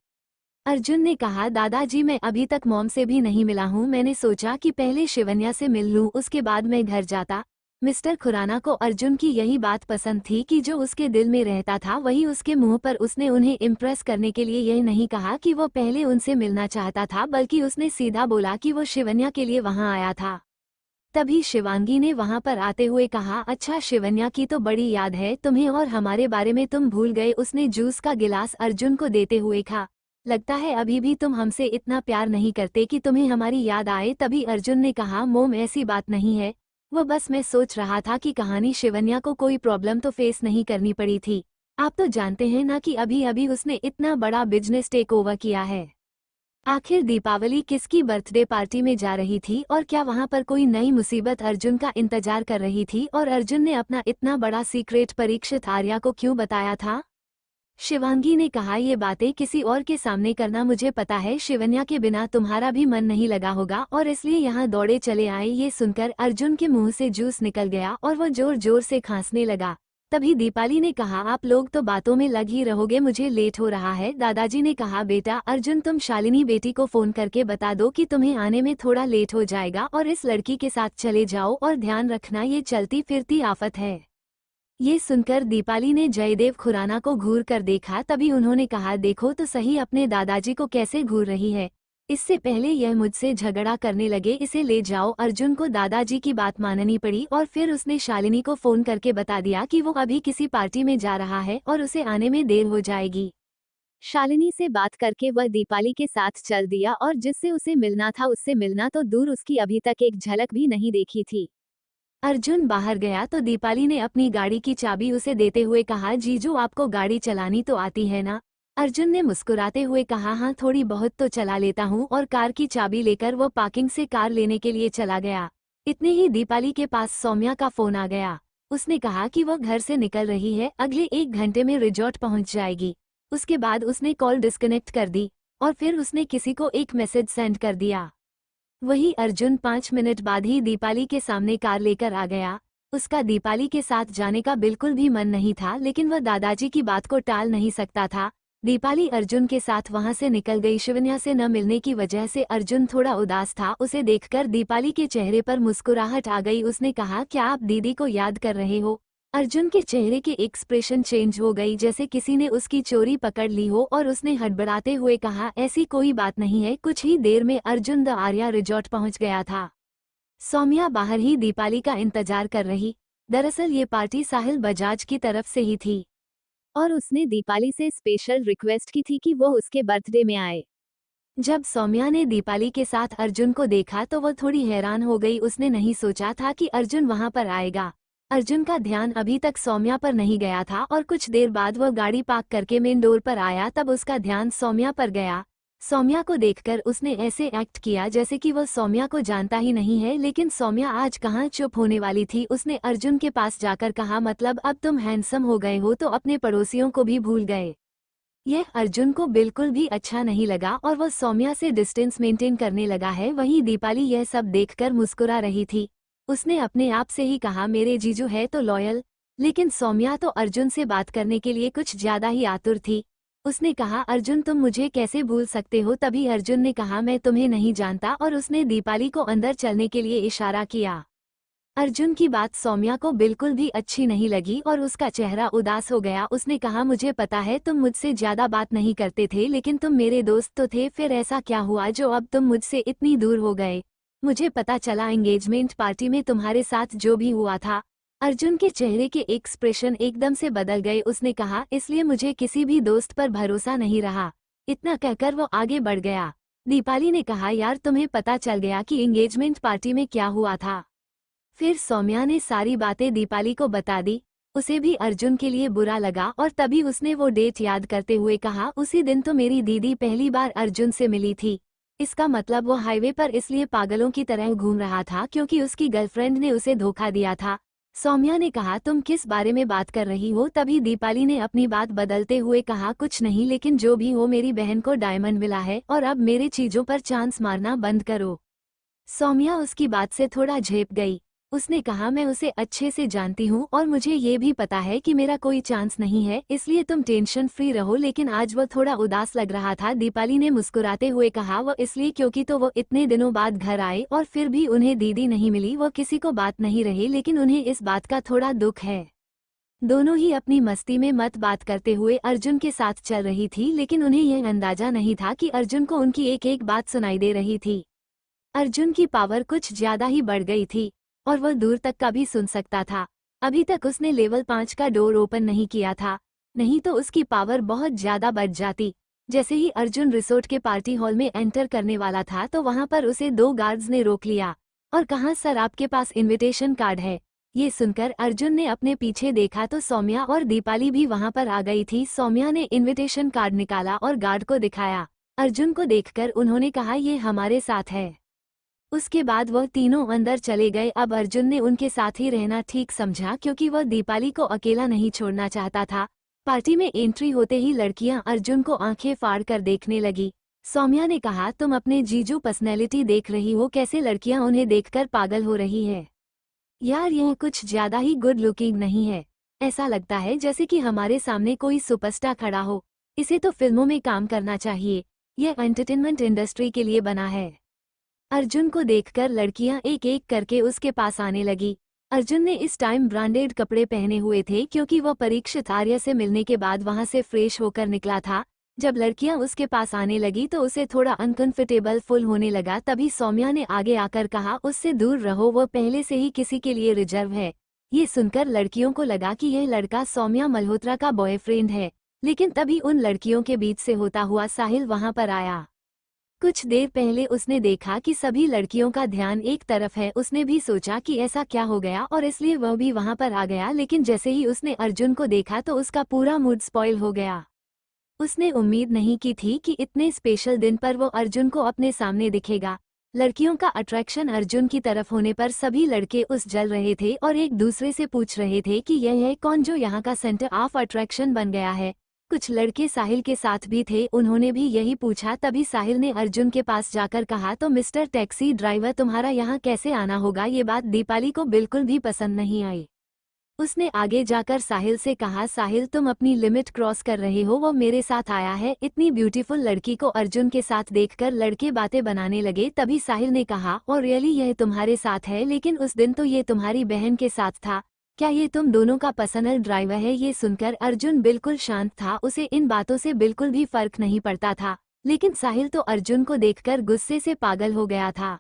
अर्जुन ने कहा, दादाजी मैं अभी तक मॉम से भी नहीं मिला हूँ, मैंने सोचा कि पहले शिवन्या से मिल लूँ उसके बाद मैं घर जाता। मिस्टर खुराना को अर्जुन की यही बात पसंद थी कि जो उसके दिल में रहता था वही उसके मुंह पर। उसने उन्हें इम्प्रेस करने के लिए यह नहीं कहा कि वो पहले उनसे मिलना चाहता था, बल्कि उसने सीधा बोला कि वो शिवन्या के लिए वहाँ आया था। तभी शिवांगी ने वहाँ पर आते हुए कहा, अच्छा शिवन्या की तो बड़ी याद है तुम्हें और हमारे बारे में तुम भूल गए। उसने जूस का गिलास अर्जुन को देते हुए कहा, लगता है अभी भी तुम हमसे इतना प्यार नहीं करते कि तुम्हें हमारी याद आए। तभी अर्जुन ने कहा, मोम ऐसी बात नहीं है, वो बस मैं सोच रहा था कि कहानी शिवन्या को कोई प्रॉब्लम तो फेस नहीं करनी पड़ी थी। आप तो जानते हैं ना कि अभी अभी उसने इतना बड़ा बिजनेस टेक ओवर किया है। आखिर दीपावली किसकी बर्थडे पार्टी में जा रही थी और क्या वहां पर कोई नई मुसीबत अर्जुन का इंतजार कर रही थी? और अर्जुन ने अपना इतना बड़ा सीक्रेट परीक्षित आर्या को क्यों बताया था? शिवांगी ने कहा, ये बातें किसी और के सामने करना मुझे पता है, शिवन्या के बिना तुम्हारा भी मन नहीं लगा होगा और इसलिए यहाँ दौड़े चले आए। ये सुनकर अर्जुन के मुंह से जूस निकल गया और वो जोर जोर से खांसने लगा। तभी दीपाली ने कहा, आप लोग तो बातों में लग ही रहोगे, मुझे लेट हो रहा है। दादाजी ने कहा, बेटा अर्जुन तुम शालिनी बेटी को फोन करके बता दो कि तुम्हें आने में थोड़ा लेट हो जाएगा और इस लड़की के साथ चले जाओ और ध्यान रखना ये चलती फिरती आफत है। ये सुनकर दीपाली ने जयदेव खुराना को घूर कर देखा। तभी उन्होंने कहा, देखो तो सही अपने दादाजी को कैसे घूर रही है, इससे पहले यह मुझसे झगड़ा करने लगे, इसे ले जाओ। अर्जुन को दादाजी की बात माननी पड़ी और फिर उसने शालिनी को फोन करके बता दिया कि वो अभी किसी पार्टी में जा रहा है और उसे आने में देर हो जाएगी। शालिनी से बात करके वह दीपाली के साथ चल दिया और जिससे उसे मिलना था उससे मिलना तो दूर, उसकी अभी तक एक झलक भी नहीं देखी थी। अर्जुन बाहर गया तो दीपाली ने अपनी गाड़ी की चाबी उसे देते हुए कहा, जीजू आपको गाड़ी चलानी तो आती है ना? अर्जुन ने मुस्कुराते हुए कहा, हाँ थोड़ी बहुत तो चला लेता हूँ, और कार की चाबी लेकर वो पार्किंग से कार लेने के लिए चला गया। इतने ही दीपाली के पास सौम्या का फोन आ गया। उसने कहा कि वो घर से निकल रही है, अगले 1 घंटे में रिजॉर्ट पहुंच जाएगी। उसके बाद उसने कॉल डिस्कनेक्ट कर दी और फिर उसने किसी को एक मैसेज सेंड कर दिया। वही अर्जुन 5 मिनट बाद ही दीपाली के सामने कार लेकर आ गया। उसका दीपाली के साथ जाने का बिल्कुल भी मन नहीं था, लेकिन वह दादाजी की बात को टाल नहीं सकता था। दीपाली अर्जुन के साथ वहां से निकल गई। शिवन्या से न मिलने की वजह से अर्जुन थोड़ा उदास था। उसे देखकर दीपाली के चेहरे पर मुस्कुराहट आ गई। उसने कहा, क्या आप दीदी को याद कर रहे हो? अर्जुन के चेहरे के एक्सप्रेशन चेंज हो गई, जैसे किसी ने उसकी चोरी पकड़ ली हो, और उसने हड़बड़ाते हुए कहा, ऐसी कोई बात नहीं है। कुछ ही देर में अर्जुन द आर्या रिजॉर्ट पहुंच गया था। सौम्या बाहर ही दीपाली का इंतजार कर रही। दरअसल ये पार्टी साहिल बजाज की तरफ से ही थी और उसने दीपाली से स्पेशल रिक्वेस्ट की थी कि वो उसके बर्थडे में आए। जब सौम्या ने दीपाली के साथ अर्जुन को देखा तो वह थोड़ी हैरान हो गई। उसने नहीं सोचा था कि अर्जुन वहां पर आएगा। अर्जुन का ध्यान अभी तक सौम्या पर नहीं गया था और कुछ देर बाद वह गाड़ी पार्क करके मेन डोर पर आया, तब उसका ध्यान सौम्या पर गया। सौम्या को देखकर उसने ऐसे एक्ट किया जैसे कि वह सौम्या को जानता ही नहीं है, लेकिन सौम्या आज कहाँ चुप होने वाली थी। उसने अर्जुन के पास जाकर कहा, मतलब अब तुम हैंडसम हो गए हो तो अपने पड़ोसियों को भी भूल गए। यह अर्जुन को बिल्कुल भी अच्छा नहीं लगा और वह सौम्या से डिस्टेंस मेंटेन करने लगा है। वहीं दीपाली यह सब देखकर मुस्कुरा रही थी। उसने अपने आप से ही कहा, मेरे जीजू है तो लॉयल। लेकिन सौम्या तो अर्जुन से बात करने के लिए कुछ ज्यादा ही आतुर थी। उसने कहा, अर्जुन तुम मुझे कैसे भूल सकते हो? तभी अर्जुन ने कहा, मैं तुम्हें नहीं जानता, और उसने दीपाली को अंदर चलने के लिए इशारा किया। अर्जुन की बात सौम्या को बिल्कुल भी अच्छी नहीं लगी और उसका चेहरा उदास हो गया। उसने कहा, मुझे पता है तुम मुझसे ज्यादा बात नहीं करते थे, लेकिन तुम मेरे दोस्त तो थे। फिर ऐसा क्या हुआ जो अब तुम मुझसे इतनी दूर हो गए? मुझे पता चला एंगेजमेंट पार्टी में तुम्हारे साथ जो भी हुआ था। अर्जुन के चेहरे के एक्सप्रेशन एकदम से बदल गए। उसने कहा, इसलिए मुझे किसी भी दोस्त पर भरोसा नहीं रहा। इतना कहकर वो आगे बढ़ गया। दीपाली ने कहा, यार तुम्हें पता चल गया कि एंगेजमेंट पार्टी में क्या हुआ था? फिर सौम्या ने सारी बातें दीपाली को बता दी। उसे भी अर्जुन के लिए बुरा लगा और तभी उसने वो डेट याद करते हुए कहा, उसी दिन तो मेरी दीदी पहली बार अर्जुन से मिली थी। इसका मतलब वो हाईवे पर इसलिए पागलों की तरह घूम रहा था क्योंकि उसकी गर्लफ्रेंड ने उसे धोखा दिया था। सौम्या ने कहा, तुम किस बारे में बात कर रही हो? तभी दीपाली ने अपनी बात बदलते हुए कहा, कुछ नहीं, लेकिन जो भी हो मेरी बहन को डायमंड मिला है और अब मेरे चीजों पर चांस मारना बंद करो। सौम्या उसकी बात से थोड़ा झेप गई। उसने कहा, मैं उसे अच्छे से जानती हूँ और मुझे ये भी पता है कि मेरा कोई चांस नहीं है, इसलिए तुम टेंशन फ्री रहो। लेकिन आज वो थोड़ा उदास लग रहा था। दीपाली ने मुस्कुराते हुए कहा, वो इसलिए क्योंकि तो वो इतने दिनों बाद घर आए और फिर भी उन्हें दीदी नहीं मिली। वो किसी को बात नहीं रही, लेकिन उन्हें इस बात का थोड़ा दुख है। दोनों ही अपनी मस्ती में मत बात करते हुए अर्जुन के साथ चल रही थी, लेकिन उन्हें यह अंदाजा नहीं था कि अर्जुन को उनकी एक एक बात सुनाई दे रही थी। अर्जुन की पावर कुछ ज्यादा ही बढ़ गई थी और वह दूर तक का भी सुन सकता था। अभी तक उसने लेवल 5 का डोर ओपन नहीं किया था, नहीं तो उसकी पावर बहुत ज्यादा बढ़ जाती। जैसे ही अर्जुन रिसोर्ट के पार्टी हॉल में एंटर करने वाला था तो वहां पर उसे 2 गार्ड्स ने रोक लिया और कहा, सर आपके पास इनविटेशन कार्ड है। ये सुनकर अर्जुन ने अपने पीछे देखा तो सौम्या और दीपाली भी वहां पर आ गई थी। सौम्या ने इनविटेशन कार्ड निकाला और गार्ड को दिखाया। अर्जुन को देखकर उन्होंने कहा, ये हमारे साथ है। उसके बाद वह तीनों अंदर चले गए। अब अर्जुन ने उनके साथ ही रहना ठीक समझा क्योंकि वह दीपाली को अकेला नहीं छोड़ना चाहता था। पार्टी में एंट्री होते ही लड़कियां अर्जुन को आंखें फाड़ कर देखने लगी। सौम्या ने कहा, तुम अपने जीजू पर्सनैलिटी देख रही हो? कैसे लड़कियां उन्हें देखकर पागल हो रही है। यार यह कुछ ज्यादा ही गुड लुकिंग नहीं है। ऐसा लगता है जैसे कि हमारे सामने कोई सुपरस्टार खड़ा हो। इसे तो फिल्मों में काम करना चाहिए। यह एंटरटेनमेंट इंडस्ट्री के लिए बना है। अर्जुन को देखकर लड़कियां एक एक करके उसके पास आने लगी। अर्जुन ने इस टाइम ब्रांडेड कपड़े पहने हुए थे क्योंकि वह परीक्षित आर्य से मिलने के बाद वहां से फ्रेश होकर निकला था। जब लड़कियां उसके पास आने लगी तो उसे थोड़ा अनकंफर्टेबल फील होने लगा। तभी सौम्या ने आगे आकर कहा, उससे दूर रहो, वो पहले से ही किसी के लिए रिजर्व है। ये सुनकर लड़कियों को लगा कि यह लड़का सौम्या मल्होत्रा का बॉयफ्रेंड है, लेकिन तभी उन लड़कियों के बीच से होता हुआ साहिल वहां पर आया। कुछ देर पहले उसने देखा कि सभी लड़कियों का ध्यान एक तरफ है। उसने भी सोचा कि ऐसा क्या हो गया और इसलिए वह भी वहां पर आ गया, लेकिन जैसे ही उसने अर्जुन को देखा तो उसका पूरा मूड स्पॉइल हो गया। उसने उम्मीद नहीं की थी कि इतने स्पेशल दिन पर वो अर्जुन को अपने सामने दिखेगा। लड़कियों का अट्रैक्शन अर्जुन की तरफ होने पर सभी लड़के उस जल रहे थे और एक दूसरे से पूछ रहे थे कि यह है कौन जो यहाँ का सेंटर ऑफ अट्रैक्शन बन गया है। कुछ लड़के साहिल के साथ भी थे, उन्होंने भी यही पूछा। तभी साहिल ने अर्जुन के पास जाकर कहा, तो मिस्टर टैक्सी ड्राइवर तुम्हारा यहाँ कैसे आना होगा। ये बात दीपाली को बिल्कुल भी पसंद नहीं आई। उसने आगे जाकर साहिल से कहा, साहिल तुम अपनी लिमिट क्रॉस कर रहे हो, वो मेरे साथ आया है। इतनी ब्यूटीफुल लड़की को अर्जुन के साथ देखकर लड़के बातें बनाने लगे। तभी साहिल ने कहा, और रियली यह तुम्हारे साथ है, लेकिन उस दिन तो ये तुम्हारी बहन के साथ था। क्या ये तुम दोनों का पर्सनल ड्राइवर है। ये सुनकर अर्जुन बिल्कुल शांत था, उसे इन बातों से बिल्कुल भी फर्क नहीं पड़ता था, लेकिन साहिल तो अर्जुन को देखकर गुस्से से पागल हो गया था।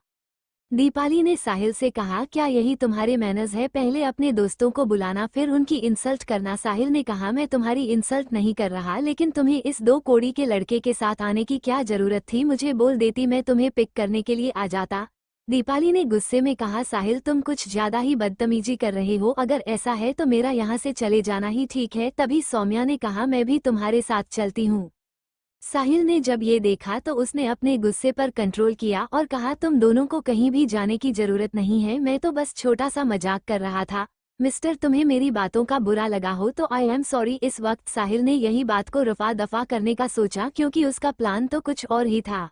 दीपाली ने साहिल से कहा, क्या यही तुम्हारे मैनर्स है, पहले अपने दोस्तों को बुलाना फिर उनकी इंसल्ट करना। साहिल ने कहा, मैं तुम्हारी इंसल्ट नहीं कर रहा, लेकिन तुम्हें इस 2 कोड़ी के लड़के के साथ आने की क्या जरूरत थी। मुझे बोल देती, मैं तुम्हें पिक करने के लिए आ जाता। दीपाली ने गुस्से में कहा, साहिल तुम कुछ ज्यादा ही बदतमीजी कर रहे हो, अगर ऐसा है तो मेरा यहाँ से चले जाना ही ठीक है। तभी सौम्या ने कहा, मैं भी तुम्हारे साथ चलती हूँ। साहिल ने जब ये देखा तो उसने अपने गुस्से पर कंट्रोल किया और कहा, तुम दोनों को कहीं भी जाने की जरूरत नहीं है, मैं तो बस छोटा सा मजाक कर रहा था। मिस्टर तुम्हें मेरी बातों का बुरा लगा हो तो आई एम सॉरी। इस वक्त साहिल ने यही बात को रफा दफा करने का सोचा क्योंकि उसका प्लान तो कुछ और ही था।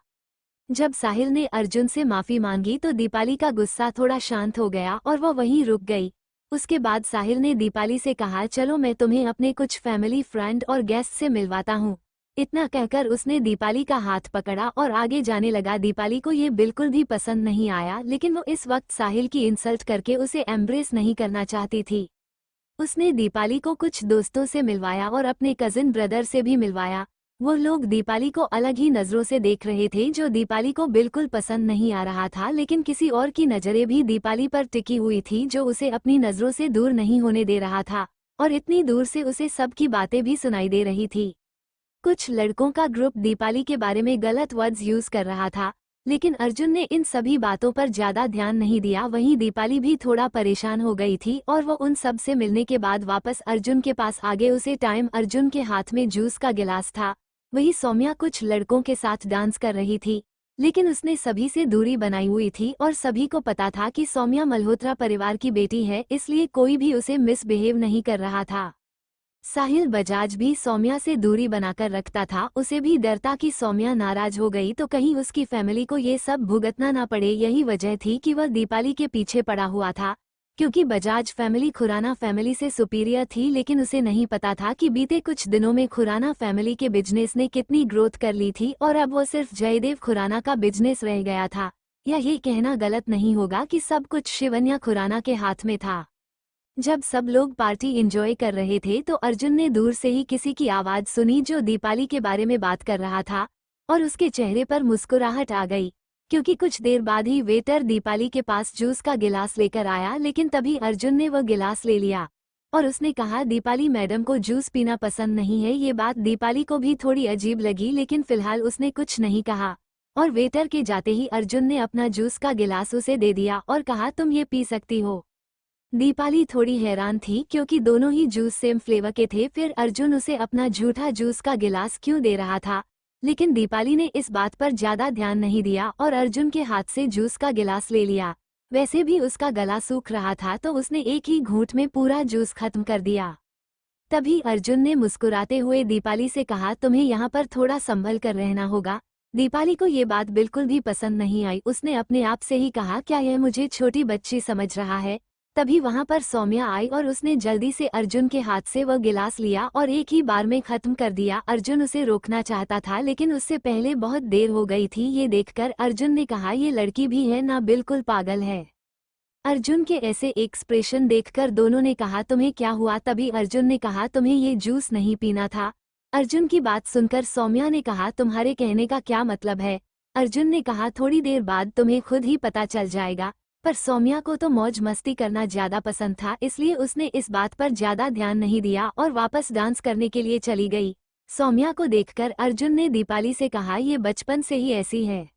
जब साहिल ने अर्जुन से माफी मांगी तो दीपाली का गुस्सा थोड़ा शांत हो गया और वह वहीं रुक गई। उसके बाद साहिल ने दीपाली से कहा, चलो मैं तुम्हें अपने कुछ फैमिली फ्रेंड और गेस्ट से मिलवाता हूँ। इतना कहकर उसने दीपाली का हाथ पकड़ा और आगे जाने लगा। दीपाली को ये बिल्कुल भी पसंद नहीं आया, लेकिन वो इस वक्त साहिल की इंसल्ट करके उसे एम्ब्रेस नहीं करना चाहती थी। उसने दीपाली को कुछ दोस्तों से मिलवाया और अपने कजिन ब्रदर से भी मिलवाया। वो लोग दीपाली को अलग ही नजरों से देख रहे थे, जो दीपाली को बिल्कुल पसंद नहीं आ रहा था। लेकिन किसी और की नजरें भी दीपाली पर टिकी हुई थी, जो उसे अपनी नजरों से दूर नहीं होने दे रहा था, और इतनी दूर से उसे सबकी बातें भी सुनाई दे रही थी। कुछ लड़कों का ग्रुप दीपाली के बारे में गलत वर्ड्स यूज कर रहा था, लेकिन अर्जुन ने इन सभी बातों पर ज्यादा ध्यान नहीं दिया। वहीं दीपाली भी थोड़ा परेशान हो गई थी, और वो उन सब से मिलने के बाद वापस अर्जुन के पास आ गए। उसे टाइम अर्जुन के हाथ में जूस का गिलास था। वही सौम्या कुछ लड़कों के साथ डांस कर रही थी, लेकिन उसने सभी से दूरी बनाई हुई थी, और सभी को पता था कि सौम्या मल्होत्रा परिवार की बेटी है, इसलिए कोई भी उसे मिसबिहेव नहीं कर रहा था। साहिल बजाज भी सौम्या से दूरी बनाकर रखता था। उसे भी डर था कि सौम्या नाराज हो गई तो कहीं उसकी फैमिली को ये सब भुगतना ना पड़े। यही वजह थी कि वह दीपाली के पीछे पड़ा हुआ था, क्योंकि बजाज फैमिली खुराना फैमिली से सुपीरियर थी। लेकिन उसे नहीं पता था कि बीते कुछ दिनों में खुराना फैमिली के बिजनेस ने कितनी ग्रोथ कर ली थी, और अब वो सिर्फ जयदेव खुराना का बिजनेस रह गया था। या ये कहना गलत नहीं होगा कि सब कुछ शिवन्या खुराना के हाथ में था। जब सब लोग पार्टी एंजॉय कर रहे थे तो अर्जुन ने दूर से ही किसी की आवाज सुनी, जो दीपाली के बारे में बात कर रहा था, और उसके चेहरे पर मुस्कुराहट आ गई, क्योंकि कुछ देर बाद ही वेटर दीपाली के पास जूस का गिलास लेकर आया। लेकिन तभी अर्जुन ने वह गिलास ले लिया और उसने कहा, दीपाली मैडम को जूस पीना पसंद नहीं है। ये बात दीपाली को भी थोड़ी अजीब लगी, लेकिन फिलहाल उसने कुछ नहीं कहा, और वेटर के जाते ही अर्जुन ने अपना जूस का गिलास उसे दे दिया और कहा, तुम ये पी सकती हो। दीपाली थोड़ी हैरान थी, क्योंकि दोनों ही जूस सेम फ्लेवर के थे। फिर अर्जुन उसे अपना झूठा जूस का गिलास क्यों दे रहा था, लेकिन दीपाली ने इस बात पर ज्यादा ध्यान नहीं दिया और अर्जुन के हाथ से जूस का गिलास ले लिया। वैसे भी उसका गला सूख रहा था, तो उसने एक ही घूंट में पूरा जूस खत्म कर दिया। तभी अर्जुन ने मुस्कुराते हुए दीपाली से कहा, तुम्हें यहाँ पर थोड़ा संभल कर रहना होगा। दीपाली को ये बात बिल्कुल भी पसंद नहीं आई। उसने अपने आप से ही कहा, क्या यह मुझे छोटी बच्ची समझ रहा है। तभी वहां पर सौम्या आई और उसने जल्दी से अर्जुन के हाथ से वह गिलास लिया और एक ही बार में खत्म कर दिया। अर्जुन उसे रोकना चाहता था, लेकिन उससे पहले बहुत देर हो गई थी। ये देखकर अर्जुन ने कहा, ये लड़की भी है ना, बिल्कुल पागल है। अर्जुन के ऐसे एक्सप्रेशन देखकर दोनों ने कहा, तुम्हें क्या हुआ। तभी अर्जुन ने कहा, तुम्हें ये जूस नहीं पीना था। अर्जुन की बात सुनकर सौम्या ने कहा, तुम्हारे कहने का क्या मतलब है। अर्जुन ने कहा, थोड़ी देर बाद तुम्हें खुद ही पता चल जाएगा। पर सौम्या को तो मौज मस्ती करना ज्यादा पसंद था, इसलिए उसने इस बात पर ज्यादा ध्यान नहीं दिया और वापस डांस करने के लिए चली गई। सौम्या को देखकर अर्जुन ने दीपाली से कहा, ये बचपन से ही ऐसी है।